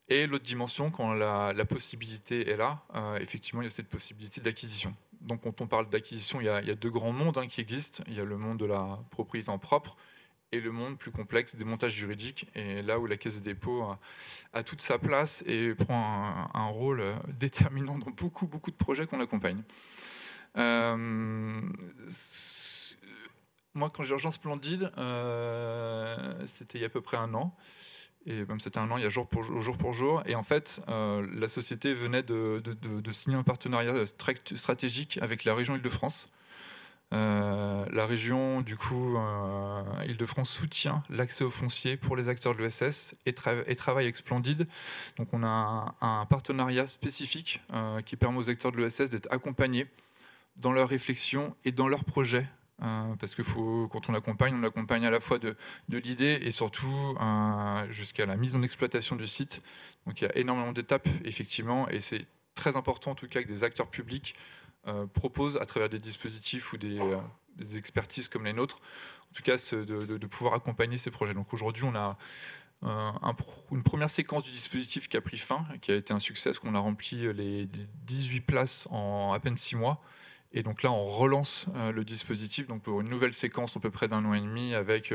Et l'autre dimension, quand la possibilité est là, effectivement, il y a cette possibilité d'acquisition. Donc, quand on parle d'acquisition, il y a deux grands mondes qui existent. Il y a le monde de la propriété en propre et le monde plus complexe des montages juridiques. Et là où la Caisse des dépôts a toute sa place et prend un rôle déterminant dans beaucoup de projets qu'on accompagne. Moi, quand j'ai rejoint Splendid, c'était il y a à peu près 1 an. Et même c'était 1 an, il y a jour pour jour. Et en fait, la société venait de signer un partenariat stratégique avec la région Île-de-France. La région, du coup, Île-de-France soutient l'accès au foncier pour les acteurs de l'ESS et travaille avec Splendid. Donc on a un partenariat spécifique qui permet aux acteurs de l'ESS d'être accompagnés dans leurs réflexions et dans leurs projets. Parce que quand on accompagne à la fois de l'idée et surtout jusqu'à la mise en exploitation du site. Donc il y a énormément d'étapes, effectivement, et c'est très important en tout cas que des acteurs publics proposent à travers des dispositifs ou des expertises comme les nôtres, en tout cas de pouvoir accompagner ces projets. Donc aujourd'hui, on a une première séquence du dispositif qui a pris fin, qui a été un succès, parce qu'on a rempli les 18 places en à peine 6 mois. Et donc là, on relance le dispositif donc pour une nouvelle séquence à peu près d'1 an et demi avec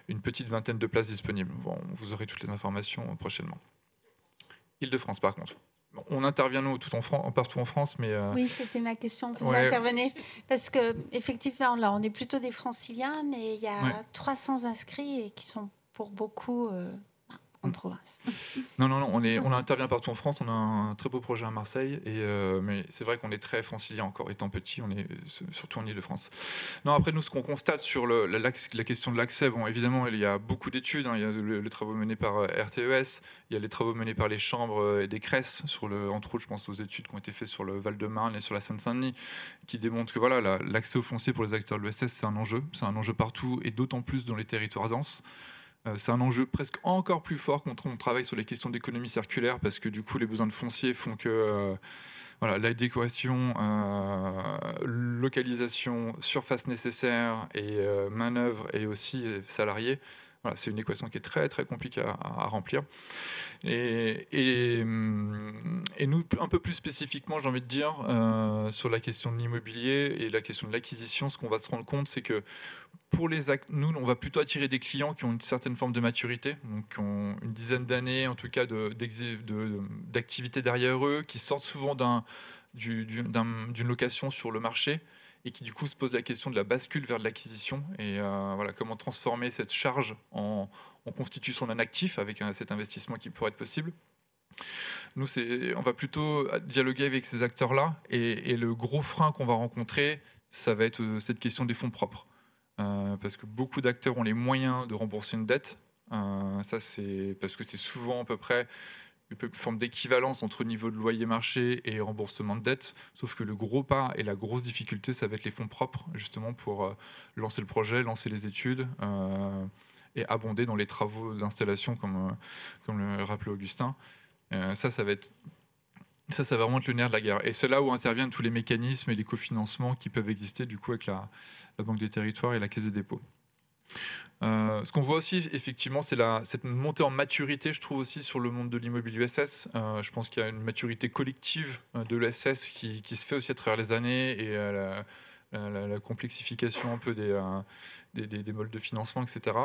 une petite vingtaine de places disponibles. Bon, vous aurez toutes les informations prochainement. Île-de-France, par contre. Bon, on intervient, nous, partout en France, mais... Oui, c'était ma question. Vous intervenez parce qu'effectivement, là, on est plutôt des franciliens, mais il y a 300 inscrits et qui sont pour beaucoup en province. Non, on intervient partout en France. On a un très beau projet à Marseille, mais c'est vrai qu'on est très francilien encore. Étant petit, on est surtout en Île-de-France. Non, après, nous, ce qu'on constate sur la question de l'accès, bon, évidemment, il y a beaucoup d'études. Hein. Il y a les travaux menés par RTES, il y a les travaux menés par les chambres et des CRES, entre autres, je pense aux études qui ont été faites sur le Val-de-Marne et sur la Seine-Saint-Denis, qui démontrent que voilà, l'accès au foncier pour les acteurs de l'ESS, c'est un enjeu partout, et d'autant plus dans les territoires denses. C'est un enjeu presque encore plus fort quand on travaille sur les questions d'économie circulaire, parce que du coup les besoins de foncier font que l'adéquation, localisation, surface nécessaire et main-d'œuvre et aussi salariés, voilà, c'est une équation qui est très très compliquée à remplir. Et nous, un peu plus spécifiquement, j'ai envie de dire, sur la question de l'immobilier et la question de l'acquisition, ce qu'on va se rendre compte, c'est que pour nous, on va plutôt attirer des clients qui ont une certaine forme de maturité, donc qui ont une dizaine d'années, en tout cas, d'activité derrière eux, qui sortent souvent d'une location sur le marché et qui, du coup, se posent la question de la bascule vers de l'acquisition et voilà, comment transformer cette charge en constitution d'un actif avec cet investissement qui pourrait être possible. Nous, on va plutôt dialoguer avec ces acteurs-là et le gros frein qu'on va rencontrer, ça va être cette question des fonds propres. Parce que beaucoup d'acteurs ont les moyens de rembourser une dette. Ça, c'est parce que c'est souvent à peu près une forme d'équivalence entre niveau de loyer marché et remboursement de dette. Sauf que le gros pas et la grosse difficulté, ça va être les fonds propres, justement pour lancer le projet, lancer les études et abonder dans les travaux d'installation, comme le rappelait Augustin. Ça va vraiment être le nerf de la guerre. Et c'est là où interviennent tous les mécanismes et les cofinancements qui peuvent exister du coup avec la Banque des Territoires et la Caisse des dépôts. Ce qu'on voit aussi, effectivement, c'est cette montée en maturité, je trouve aussi, sur le monde de l'immobilier USS. Je pense qu'il y a une maturité collective de l'ESS qui se fait aussi à travers les années et la complexification un peu des modes de financement, etc.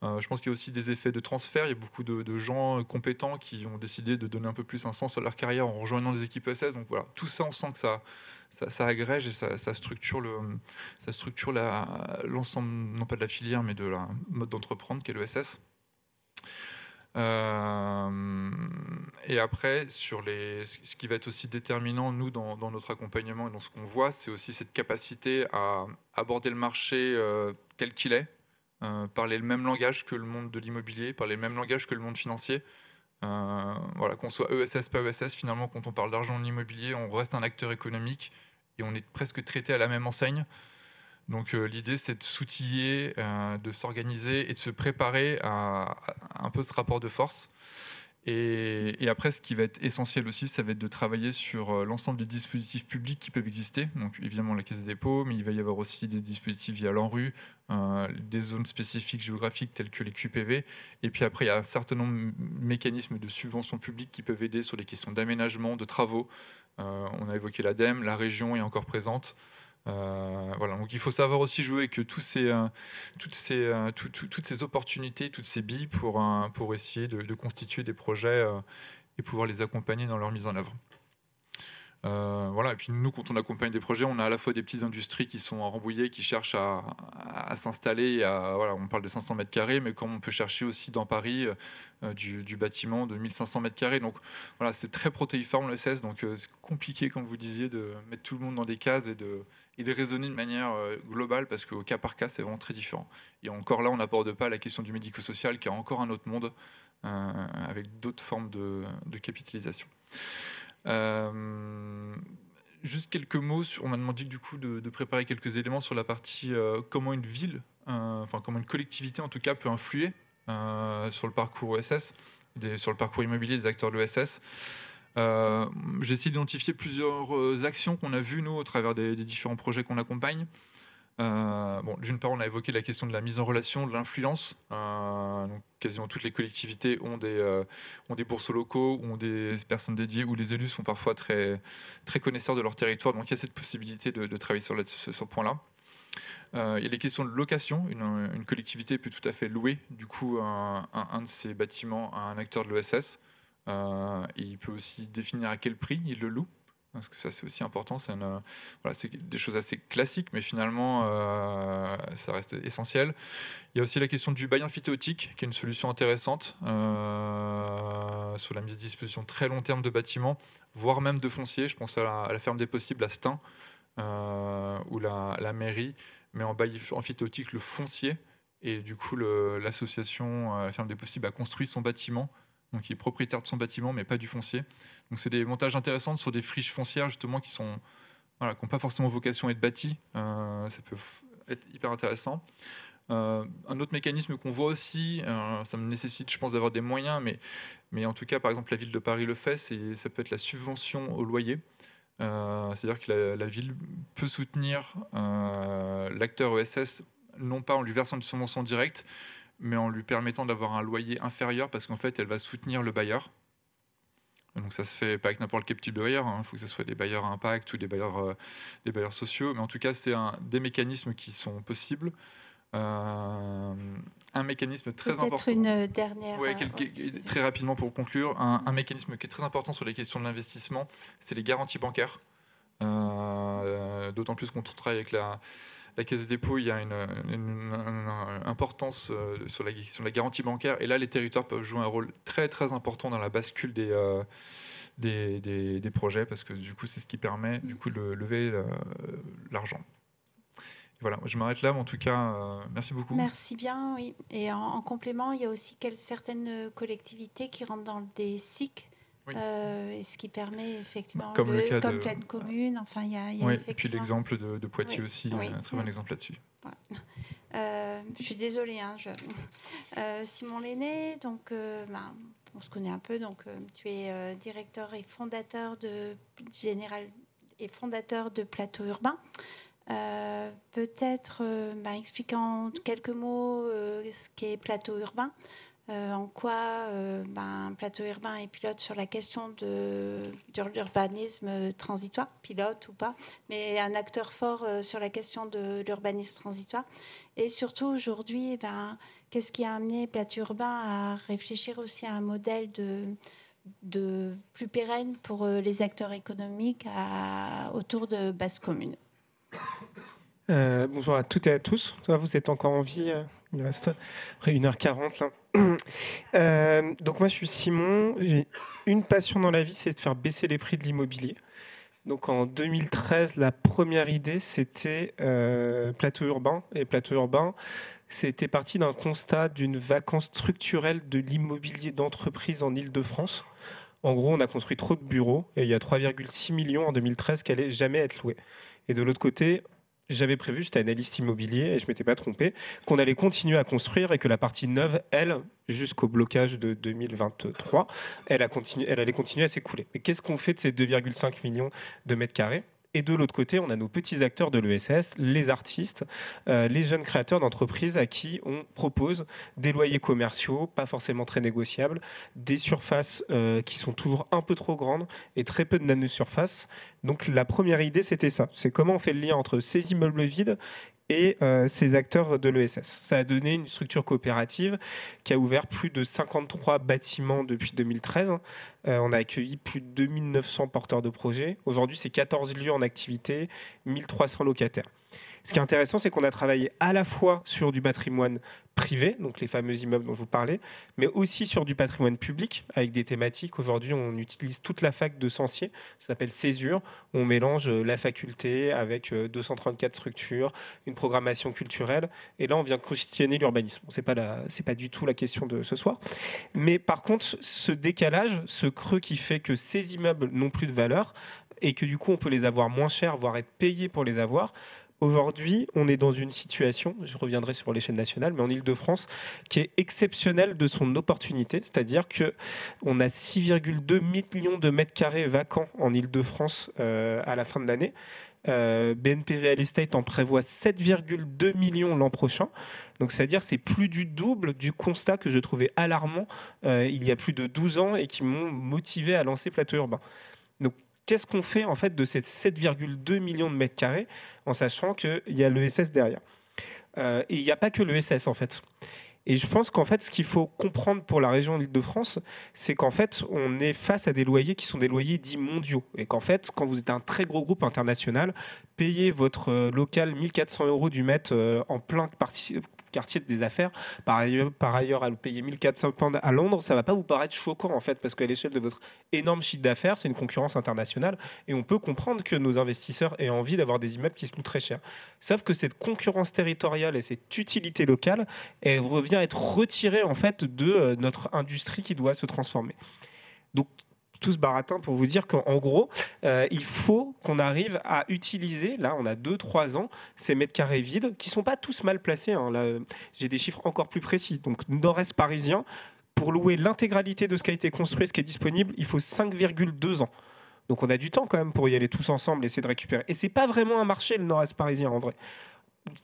Je pense qu'il y a aussi des effets de transfert. Il y a beaucoup de gens compétents qui ont décidé de donner un peu plus un sens à leur carrière en rejoignant des équipes ESS. Donc voilà, tout ça, on sent que ça agrège et ça structure l'ensemble, non pas de la filière, mais de la mode d'entreprendre qu'est l'ESS. Et après, ce qui va être aussi déterminant, nous, dans notre accompagnement et dans ce qu'on voit, c'est aussi cette capacité à aborder le marché tel qu'il est, parler le même langage que le monde de l'immobilier, parler le même langage que le monde financier. Voilà, qu'on soit ESS, pas ESS, finalement, quand on parle d'argent en immobilier, on reste un acteur économique et on est presque traité à la même enseigne. Donc l'idée, c'est de s'outiller, de s'organiser et de se préparer à un peu ce rapport de force. Et après, ce qui va être essentiel aussi, ça va être de travailler sur l'ensemble des dispositifs publics qui peuvent exister. Donc évidemment la Caisse des dépôts, mais il va y avoir aussi des dispositifs via l'ANRU, des zones spécifiques géographiques telles que les QPV. Et puis après, il y a un certain nombre de mécanismes de subventions publiques qui peuvent aider sur les questions d'aménagement, de travaux. On a évoqué l'ADEME, la région est encore présente. Voilà, donc il faut savoir aussi jouer avec toutes ces opportunités, toutes ces billes pour essayer de constituer des projets et pouvoir les accompagner dans leur mise en œuvre. Voilà, et puis nous, quand on accompagne des projets, on a à la fois des petites industries qui sont en Rambouillet, qui cherchent à s'installer. Voilà, on parle de 500 mètres carrés, mais comme on peut chercher aussi dans Paris du bâtiment de 1500 mètres carrés. Donc voilà, c'est très protéiforme le CES, donc c'est compliqué, comme vous disiez, de mettre tout le monde dans des cases et de raisonner de manière globale, parce qu'au cas par cas, c'est vraiment très différent. Et encore là, on n'aborde pas la question du médico-social, qui est encore un autre monde, avec d'autres formes de capitalisation. Juste quelques mots on m'a demandé du coup de préparer quelques éléments sur la partie comment une ville, comment une collectivité en tout cas peut influer sur le parcours ESS, sur le parcours immobilier des acteurs de l'ESS. J'ai essayé d'identifier plusieurs actions qu'on a vues nous au travers des différents projets qu'on accompagne. D'une part, on a évoqué la question de la mise en relation, de l'influence. Donc, quasiment toutes les collectivités ont des bourses locaux, ont des personnes dédiées, où les élus sont parfois très, très connaisseurs de leur territoire. Donc il y a cette possibilité de travailler sur ce point-là. Il y a les questions de location. Une collectivité peut tout à fait louer du coup un de ses bâtiments à un acteur de l'ESS. Il peut aussi définir à quel prix il le loue. parce que ça c'est aussi important. C'est des choses assez classiques, mais finalement ça reste essentiel. Il y a aussi la question du bail amphithéotique, qui est une solution intéressante sur la mise à disposition très long terme de bâtiments, voire même de foncier. Je pense à la ferme des possibles à Stein, où la mairie met en bail amphithéotique le foncier, et du coup l'association la ferme des possibles a construit son bâtiment, donc il est propriétaire de son bâtiment mais pas du foncier. Donc c'est des montages intéressants sur des friches foncières justement qui n'ont pas forcément vocation à être bâties. Ça peut être hyper intéressant. Un autre mécanisme qu'on voit aussi, ça me nécessite je pense d'avoir des moyens, mais en tout cas par exemple la ville de Paris le fait, ça peut être la subvention au loyer. C'est-à-dire que la ville peut soutenir l'acteur ESS, non pas en lui versant une subvention directe, mais en lui permettant d'avoir un loyer inférieur, parce qu'en fait elle va soutenir le bailleur. Donc ça se fait pas avec n'importe quel type de bailleur, il faut que ce soit des bailleurs à impact ou des bailleurs sociaux, mais en tout cas c'est des mécanismes qui sont possibles. Un mécanisme très important. Peut-être une dernière. Très rapidement pour conclure, un mécanisme qui est très important sur les questions de l'investissement, c'est les garanties bancaires. D'autant plus qu'on travaille avec la Caisse des dépôts, il y a une importance sur la question de la garantie bancaire. Et là, les territoires peuvent jouer un rôle très très important dans la bascule des projets, parce que du coup, c'est ce qui permet du coup de lever l'argent. Voilà, je m'arrête là, mais en tout cas, merci beaucoup. Merci bien, oui. Et en complément, il y a aussi certaines collectivités qui rentrent dans des SIC, et ce qui permet effectivement, comme pleine commune, enfin, il y a effectivement... Et puis l'exemple de Poitiers aussi, un très bon exemple là-dessus. Voilà. Je suis désolée, Simon Lenné, donc on se connaît un peu, donc tu es directeur et fondateur de Plateau Urbain. Peut-être expliquer en quelques mots ce qu'est Plateau Urbain, en quoi Plateau Urbain est pilote sur la question de l'urbanisme transitoire, pilote ou pas, mais un acteur fort sur la question de l'urbanisme transitoire. Et surtout aujourd'hui, qu'est-ce qui a amené Plateau Urbain à réfléchir aussi à un modèle de plus pérenne pour les acteurs économiques autour de bases communes. Bonjour à toutes et à tous. Vous êtes encore en vie, il reste après 1h40 là. Donc moi je suis Simon, j'ai une passion dans la vie, c'est de faire baisser les prix de l'immobilier. Donc en 2013, la première idée c'était Plateau Urbain. Et Plateau Urbain, c'était parti d'un constat d'une vacance structurelle de l'immobilier d'entreprise en Île-de-France. En gros, on a construit trop de bureaux et il y a 3,6 millions en 2013 qui allaient jamais être loués. Et de l'autre côté, j'avais prévu, j'étais analyste immobilier et je ne m'étais pas trompé, qu'on allait continuer à construire et que la partie neuve, elle, jusqu'au blocage de 2023, elle allait continuer à s'écouler. Mais qu'est-ce qu'on fait de ces 2,5 millions de mètres carrés ? Et de l'autre côté, on a nos petits acteurs de l'ESS, les artistes, les jeunes créateurs d'entreprises à qui on propose des loyers commerciaux, pas forcément très négociables, des surfaces qui sont toujours un peu trop grandes et très peu de nanosurfaces. Donc la première idée, c'était ça. C'est comment on fait le lien entre ces immeubles vides et ces acteurs de l'ESS. Ça a donné une structure coopérative qui a ouvert plus de 53 bâtiments depuis 2013. On a accueilli plus de 2900 porteurs de projets. Aujourd'hui, c'est 14 lieux en activité, 1300 locataires. Ce qui est intéressant, c'est qu'on a travaillé à la fois sur du patrimoine privé, donc les fameux immeubles dont je vous parlais, mais aussi sur du patrimoine public, avec des thématiques. Aujourd'hui, on utilise toute la fac de Censier, ça s'appelle Césure. On mélange la faculté avec 234 structures, une programmation culturelle, et là, on vient questionner l'urbanisme. C'est pas du tout la question de ce soir. Mais par contre, ce décalage, ce creux qui fait que ces immeubles n'ont plus de valeur, et que du coup, on peut les avoir moins chers, voire être payé pour les avoir. Aujourd'hui, on est dans une situation, je reviendrai sur l'échelle nationale, mais en Île-de-France, qui est exceptionnelle de son opportunité. C'est-à-dire qu'on a 6,2 millions de mètres carrés vacants en Île-de-France à la fin de l'année. BNP Real Estate en prévoit 7,2 millions l'an prochain. Donc, c'est-à-dire c'est plus du double du constat que je trouvais alarmant il y a plus de 12 ans et qui m'ont motivé à lancer Plateau Urbain. Donc, qu'est-ce qu'on fait en fait de ces 7,2 millions de mètres carrés en sachant qu'il y a l'ESS derrière et il n'y a pas que l'ESS en fait. Et je pense qu'en fait, ce qu'il faut comprendre pour la région d'Île-de-France, c'est qu'en fait, on est face à des loyers qui sont des loyers dits mondiaux. Et qu'en fait, quand vous êtes un très gros groupe international, payer votre local 1 400 € du mètre en plein quartier des affaires, par ailleurs à le payer 1 400 pounds à Londres, ça va pas vous paraître choquant en fait, parce qu'à l'échelle de votre énorme chiffre d'affaires, c'est une concurrence internationale et on peut comprendre que nos investisseurs aient envie d'avoir des immeubles qui se louent très cher. Sauf que cette concurrence territoriale et cette utilité locale, elle revient être retirée en fait de notre industrie qui doit se transformer. Donc tout ce baratin pour vous dire qu'en gros, il faut qu'on arrive à utiliser, là on a 2-3 ans, ces mètres carrés vides, qui ne sont pas tous mal placés, hein. Là j'ai des chiffres encore plus précis. Donc nord-est parisien, pour louer l'intégralité de ce qui a été construit, ce qui est disponible, il faut 5,2 ans. Donc on a du temps quand même pour y aller tous ensemble, essayer de récupérer. Et c'est pas vraiment un marché le nord-est parisien en vrai.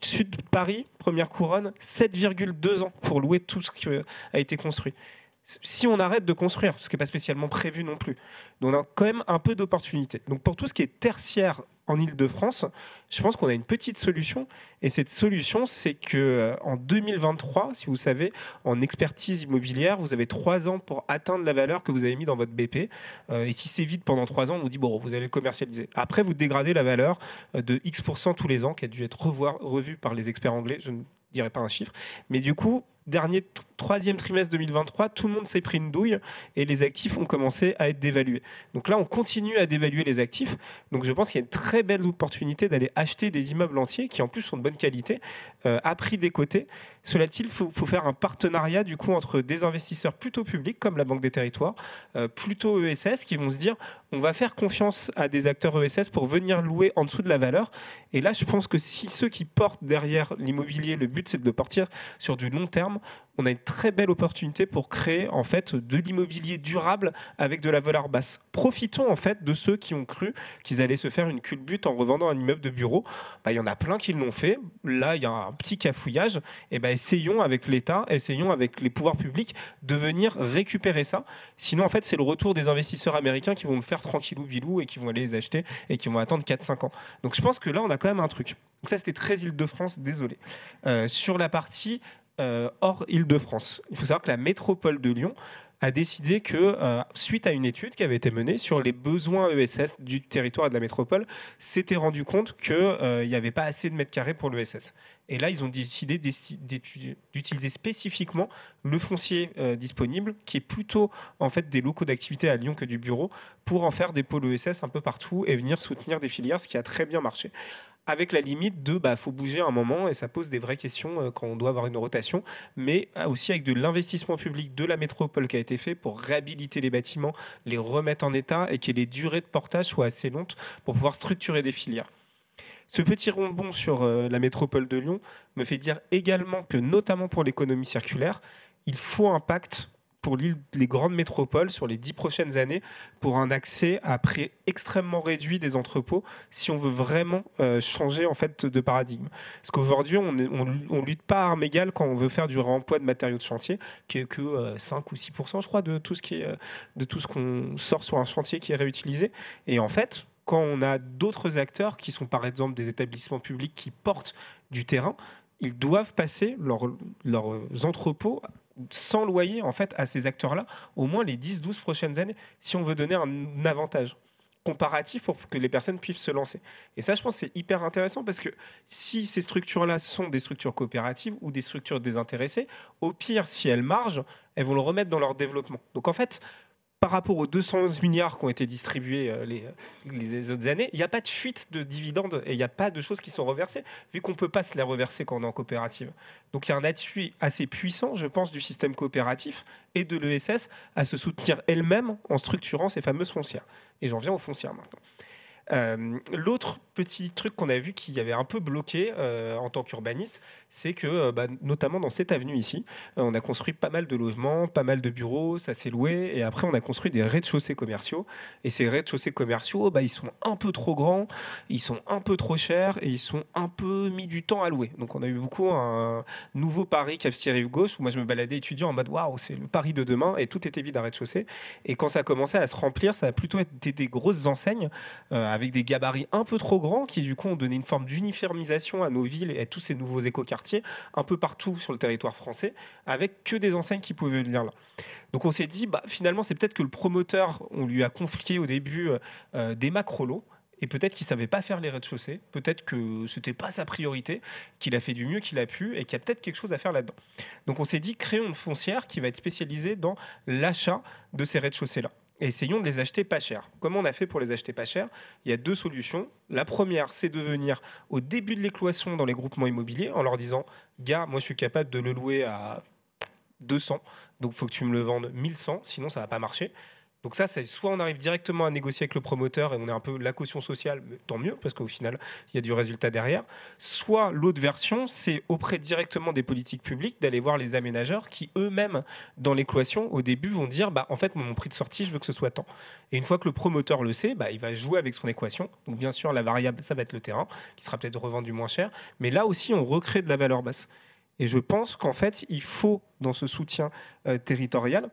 Sud de Paris, première couronne, 7,2 ans pour louer tout ce qui a été construit. Si on arrête de construire, ce qui n'est pas spécialement prévu non plus. Donc on a quand même un peu d'opportunité. Donc pour tout ce qui est tertiaire en Île-de-France, je pense qu'on a une petite solution. Et cette solution, c'est qu'en 2023, si vous savez, en expertise immobilière, vous avez 3 ans pour atteindre la valeur que vous avez mis dans votre BP. Et si c'est vide pendant 3 ans, on vous dit, bon, vous allez le commercialiser. Après, vous dégradez la valeur de X% tous les ans, qui a dû être revue par les experts anglais. Je ne dirais pas un chiffre. Mais du coup, troisième trimestre 2023, tout le monde s'est pris une douille et les actifs ont commencé à être dévalués. Donc là, on continue à dévaluer les actifs. Donc je pense qu'il y a une très belle opportunité d'aller acheter des immeubles entiers qui en plus sont de bonne qualité, à prix décoté. Cela dit, il faut faire un partenariat du coup entre des investisseurs plutôt publics comme la Banque des Territoires, plutôt ESS, qui vont se dire on va faire confiance à des acteurs ESS pour venir louer en dessous de la valeur. Et là, je pense que si ceux qui portent derrière l'immobilier, le but c'est de partir sur du long terme, on a une très belle opportunité pour créer en fait de l'immobilier durable avec de la valeur basse. Profitons en fait de ceux qui ont cru qu'ils allaient se faire une culbute en revendant un immeuble de bureau. Il y en a plein qui l'ont fait. Là, il y a un petit cafouillage. Et essayons avec l'État, essayons avec les pouvoirs publics de venir récupérer ça. Sinon, en fait, c'est le retour des investisseurs américains qui vont le faire tranquillou bilou et qui vont aller les acheter et qui vont attendre 4-5 ans. Donc je pense que là, on a quand même un truc. Donc ça, c'était très Île-de-France, désolé. Sur la partie hors Île-de-France, il faut savoir que la métropole de Lyon a décidé que, suite à une étude qui avait été menée sur les besoins ESS du territoire et de la métropole, s'était rendu compte qu'il n'y avait pas assez de mètres carrés pour l'ESS. Et là, ils ont décidé d'utiliser spécifiquement le foncier disponible, qui est plutôt en fait des locaux d'activité à Lyon que du bureau, pour en faire des pôles ESS un peu partout et venir soutenir des filières, ce qui a très bien marché. Avec la limite de faut bouger un moment et ça pose des vraies questions quand on doit avoir une rotation, mais aussi avec de l'investissement public de la métropole qui a été fait pour réhabiliter les bâtiments, les remettre en état et que les durées de portage soient assez longues pour pouvoir structurer des filières. Ce petit rebond sur la métropole de Lyon me fait dire également que, notamment pour l'économie circulaire, il faut un pacte pour les grandes métropoles sur les 10 prochaines années pour un accès à prix extrêmement réduit des entrepôts si on veut vraiment changer en fait de paradigme. Parce qu'aujourd'hui, on lutte pas à armes égales quand on veut faire du réemploi de matériaux de chantier, qui est que 5 ou 6%, je crois, de tout ce qu'on sort sur un chantier qui est réutilisé. Et en fait, quand on a d'autres acteurs qui sont par exemple des établissements publics qui portent du terrain, ils doivent passer leurs entrepôts sans loyer en fait à ces acteurs-là au moins les 10-12 prochaines années si on veut donner un avantage comparatif pour que les personnes puissent se lancer. Et ça, je pense, c'est hyper intéressant parce que si ces structures-là sont des structures coopératives ou des structures désintéressées, au pire, si elles margent, elles vont le remettre dans leur développement. Donc en fait, par rapport aux 211 milliards qui ont été distribués les autres années, il n'y a pas de fuite de dividendes et il n'y a pas de choses qui sont reversées, vu qu'on ne peut pas se les reverser quand on est en coopérative. Donc il y a un appui assez puissant, je pense, du système coopératif et de l'ESS à se soutenir elle-même en structurant ces fameuses foncières. Et j'en viens aux foncières maintenant. L'autre petit truc qu'on a vu qui avait un peu bloqué en tant qu'urbaniste, c'est que notamment dans cette avenue ici, on a construit pas mal de logements, pas mal de bureaux, ça s'est loué, et après on a construit des rez-de-chaussée commerciaux, et ces rez-de-chaussée commerciaux, ils sont un peu trop grands, ils sont un peu trop chers, et ils sont un peu mis du temps à louer. Donc on a eu beaucoup un nouveau Paris cafetière rive gauche, où moi je me baladais étudiant en mode waouh, c'est le Paris de demain, et tout était vide à rez-de-chaussée, et quand ça a commencé à se remplir, ça a plutôt été des grosses enseignes avec avec des gabarits un peu trop grands qui du coup ont donné une forme d'uniformisation à nos villes et à tous ces nouveaux écoquartiers un peu partout sur le territoire français, avec que des enseignes qui pouvaient venir là. Donc on s'est dit, finalement c'est peut-être que le promoteur, on lui a confié au début des macrolos, et peut-être qu'il ne savait pas faire les rez-de-chaussée, peut-être que ce n'était pas sa priorité, qu'il a fait du mieux qu'il a pu et qu'il y a peut-être quelque chose à faire là-dedans. Donc on s'est dit, créons une foncière qui va être spécialisée dans l'achat de ces rez-de-chaussée-là. Et essayons de les acheter pas cher. Comment on a fait pour les acheter pas cher? Il y a 2 solutions. La première, c'est de venir au début de l'équation dans les groupements immobiliers en leur disant, gars, moi je suis capable de le louer à 200, donc il faut que tu me le vendes 1100, sinon ça ne va pas marcher. Donc ça, c'est soit on arrive directement à négocier avec le promoteur et on est un peu la caution sociale, mais tant mieux, parce qu'au final, il y a du résultat derrière. Soit l'autre version, c'est auprès directement des politiques publiques d'aller voir les aménageurs qui eux-mêmes, dans l'équation, au début, vont dire en fait, mon prix de sortie, je veux que ce soit tant. Et une fois que le promoteur le sait, il va jouer avec son équation. Donc bien sûr, la variable, ça va être le terrain, qui sera peut-être revendu moins cher. Mais là aussi, on recrée de la valeur basse. Et je pense qu'en fait, il faut, dans ce soutien territorial,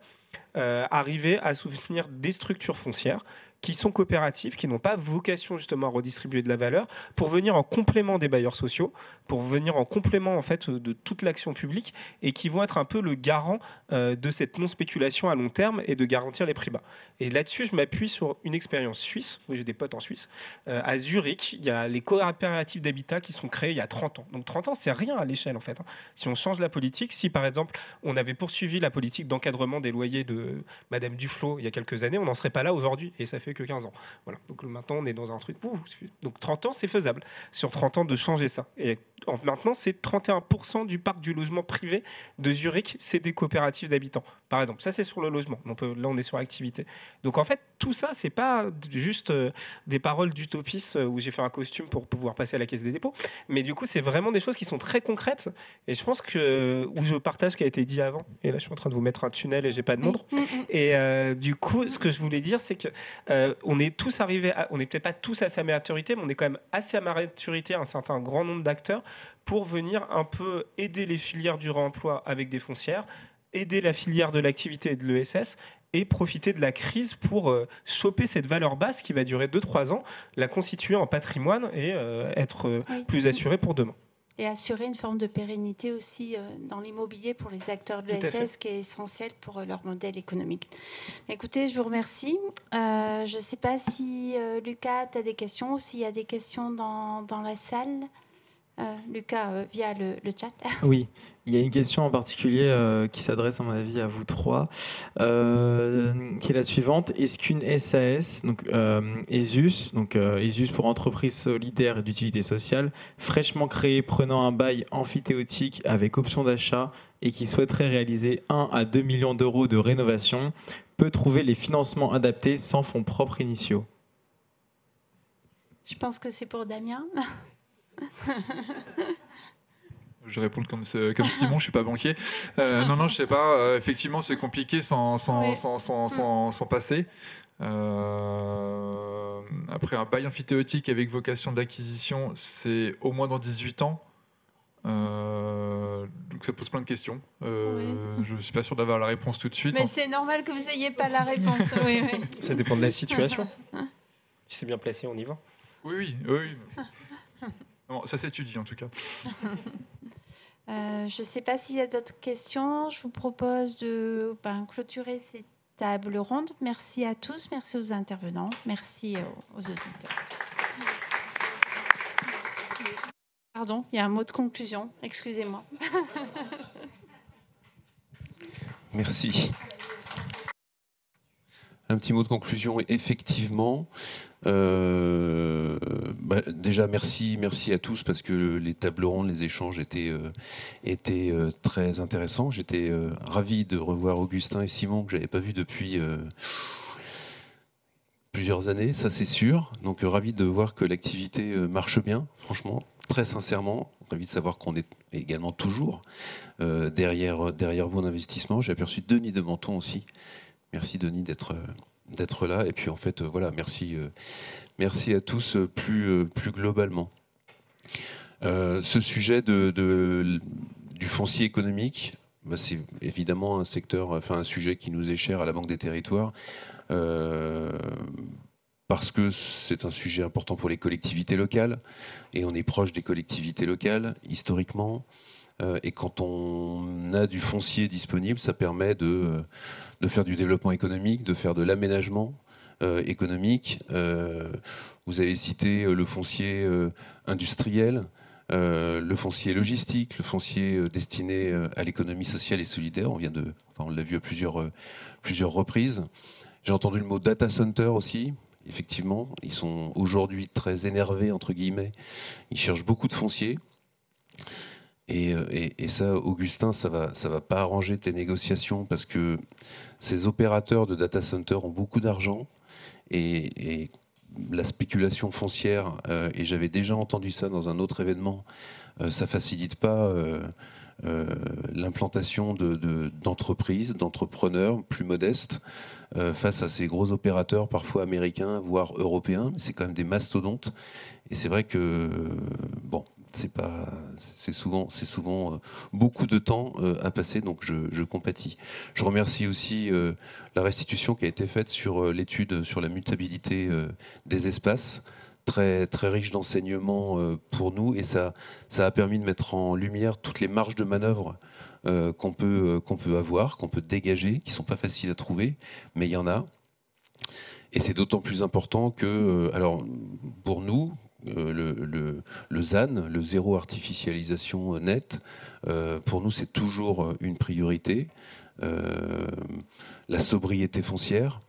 arriver à soutenir des structures foncières qui sont coopératives, qui n'ont pas vocation justement à redistribuer de la valeur, pour venir en complément des bailleurs sociaux, pour venir en complément en fait de toute l'action publique, et qui vont être un peu le garant de cette non-spéculation à long terme et de garantir les prix bas. Et là-dessus, je m'appuie sur une expérience suisse, où j'ai des potes en Suisse. À Zurich, il y a les coopératives d'habitat qui sont créées il y a 30 ans. Donc 30 ans, c'est rien à l'échelle en fait. Si on change la politique, si par exemple on avait poursuivi la politique d'encadrement des loyers de Madame Duflot il y a quelques années, on n'en serait pas là aujourd'hui, et ça fait que 15 ans. Voilà. Donc maintenant, on est dans un truc... Donc 30 ans, c'est faisable. Sur 30 ans, de changer ça. Et maintenant, c'est 31% du parc du logement privé de Zurich, c'est des coopératives d'habitants, par exemple. Ça, c'est sur le logement. Là, on est sur l'activité. Donc en fait, tout ça, c'est pas juste des paroles d'utopistes où j'ai fait un costume pour pouvoir passer à la Caisse des dépôts, mais du coup, c'est vraiment des choses qui sont très concrètes. Et je pense que... où je partage ce qui a été dit avant. Et là, je suis en train de vous mettre un tunnel et j'ai pas de montre. Et du coup, ce que je voulais dire, c'est que on est tous arrivés, on n'est peut-être pas tous à sa maturité, mais on est quand même assez à maturité, un certain grand nombre d'acteurs, pour venir un peu aider les filières du réemploi avec des foncières, aider la filière de l'activité et de l'ESS, et profiter de la crise pour choper cette valeur basse qui va durer 2-3 ans, la constituer en patrimoine et être plus assuré pour demain. Et assurer une forme de pérennité aussi dans l'immobilier pour les acteurs de l'ESS, qui est essentiel pour leur modèle économique. Écoutez, je vous remercie. Je ne sais pas si, Lucas, tu as des questions, ou s'il y a des questions dans la salle. Lucas, via le chat. Oui, il y a une question en particulier qui s'adresse à mon avis à vous trois, qui est la suivante. Est-ce qu'une SAS, donc ESUS, ESUS pour entreprise solidaire et d'utilité sociale, fraîchement créée, prenant un bail amphithéotique avec option d'achat et qui souhaiterait réaliser 1 à 2 millions d'euros de rénovation, peut trouver les financements adaptés sans fonds propres initiaux? Je pense que c'est pour Damien. Je réponds comme Simon, je suis pas banquier. Non, je sais pas. Effectivement, c'est compliqué sans passer. Après, un bail amphithéotique avec vocation d'acquisition, c'est au moins dans 18 ans. Donc ça pose plein de questions. Je suis pas sûr d'avoir la réponse tout de suite. Mais c'est normal que vous n'ayez pas la réponse. Oui. Ça dépend de la situation. Si c'est bien placé, on y va. Oui. Bon, ça s'étudie en tout cas. Je ne sais pas s'il y a d'autres questions. Je vous propose de clôturer cette table ronde. Merci à tous, merci aux intervenants, merci aux auditeurs. Pardon, il y a un mot de conclusion, excusez-moi. Merci. Un petit mot de conclusion, effectivement. Déjà, merci à tous parce que les tables rondes, les échanges étaient très intéressants. J'étais ravi de revoir Augustin et Simon que j'avais pas vu depuis plusieurs années, ça c'est sûr. Donc ravi de voir que l'activité marche bien, franchement, très sincèrement. Ravi de savoir qu'on est également toujours derrière vous en investissement. J'ai aperçu Denis de Menton aussi. Merci Denis d'être là. Et puis en fait, voilà, merci à tous plus globalement. Ce sujet du foncier économique, c'est évidemment un sujet qui nous est cher à la Banque des Territoires. parce que c'est un sujet important pour les collectivités locales, et on est proche des collectivités locales, historiquement. Et quand on a du foncier disponible, ça permet de faire du développement économique, de faire de l'aménagement économique. Vous avez cité le foncier industriel, le foncier logistique, le foncier destiné à l'économie sociale et solidaire. On l'a vu à plusieurs reprises. J'ai entendu le mot data center aussi. Effectivement, ils sont aujourd'hui très énervés, entre guillemets. Ils cherchent beaucoup de foncier. Et ça, Augustin, ça va pas arranger tes négociations parce que ces opérateurs de data center ont beaucoup d'argent et la spéculation foncière, et j'avais déjà entendu ça dans un autre événement, ça facilite pas l'implantation d'entreprises, d'entrepreneurs plus modestes face à ces gros opérateurs, parfois américains, voire européens, mais c'est quand même des mastodontes. Et c'est vrai que, bon, c'est souvent beaucoup de temps à passer, donc je compatis. Je remercie aussi la restitution qui a été faite sur l'étude sur la mutabilité des espaces, très, très riche d'enseignements pour nous, et ça a permis de mettre en lumière toutes les marges de manœuvre qu'on peut avoir, qu'on peut dégager, qui ne sont pas faciles à trouver, mais il y en a. Et c'est d'autant plus important que, alors pour nous, le ZAN, le zéro artificialisation nette, pour nous c'est toujours une priorité. La sobriété foncière,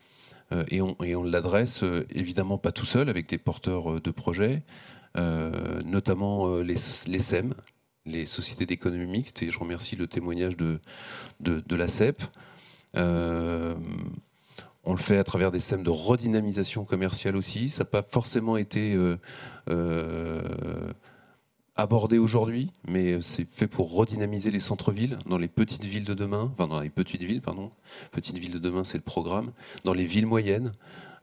et on l'adresse évidemment pas tout seul, avec des porteurs de projets, notamment les SEM, les sociétés d'économie mixte, et je remercie le témoignage de la CEP. On le fait à travers des SEM de redynamisation commerciale aussi. Ça n'a pas forcément été abordé aujourd'hui, mais c'est fait pour redynamiser les centres-villes, dans les petites villes de demain, enfin dans les petites villes, pardon. Petites villes de demain, c'est le programme. Dans les villes moyennes,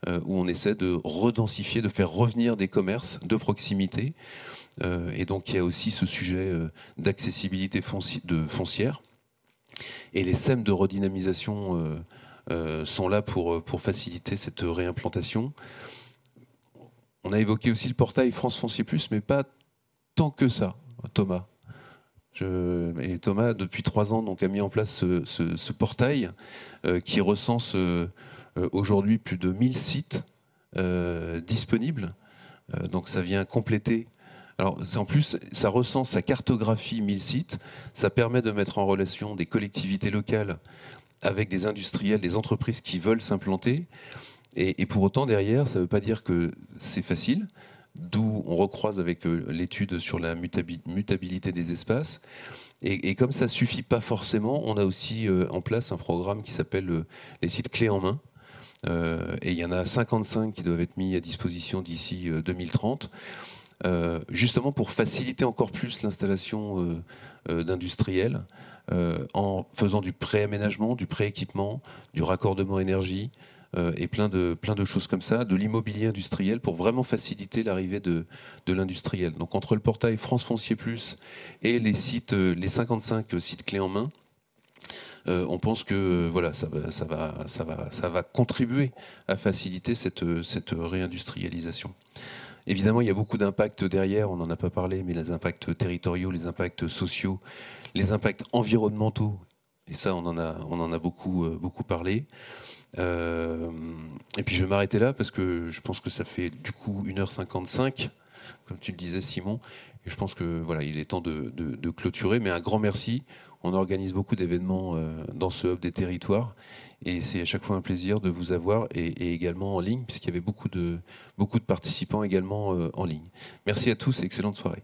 où on essaie de redensifier, de faire revenir des commerces de proximité. Et donc il y a aussi ce sujet d'accessibilité foncière. Et les SEM de redynamisation sont là pour faciliter cette réimplantation. On a évoqué aussi le portail France Foncier Plus, mais pas tant que ça, Thomas. Et Thomas, depuis 3 ans, donc, a mis en place ce portail qui recense aujourd'hui plus de 1000 sites disponibles. Donc ça vient compléter. Alors, en plus, ça recense, ça cartographie 1000 sites. Ça permet de mettre en relation des collectivités locales avec des industriels, des entreprises qui veulent s'implanter. Et pour autant, derrière, ça ne veut pas dire que c'est facile. D'où on recroise avec l'étude sur la mutabilité des espaces. Et comme ça ne suffit pas forcément, on a aussi en place un programme qui s'appelle les sites clés en main. Et il y en a 55 qui doivent être mis à disposition d'ici 2030. Justement pour faciliter encore plus l'installation d'industriels, en faisant du pré-aménagement, du pré-équipement, du raccordement énergie, et plein de choses comme ça, de l'immobilier industriel pour vraiment faciliter l'arrivée de l'industriel. Donc entre le portail France Foncier Plus et les 55 sites clés en main, on pense que voilà, ça va contribuer à faciliter cette réindustrialisation. Évidemment, il y a beaucoup d'impacts derrière, on n'en a pas parlé, mais les impacts territoriaux, les impacts sociaux, les impacts environnementaux, et ça, on en a beaucoup parlé. Et puis je vais m'arrêter là, parce que je pense que ça fait du coup 1h55, comme tu le disais, Simon, et je pense que voilà, il est temps de clôturer, mais un grand merci. On organise beaucoup d'événements dans ce hub des territoires, et c'est à chaque fois un plaisir de vous avoir, et également en ligne, puisqu'il y avait beaucoup de participants également en ligne. Merci à tous et excellente soirée.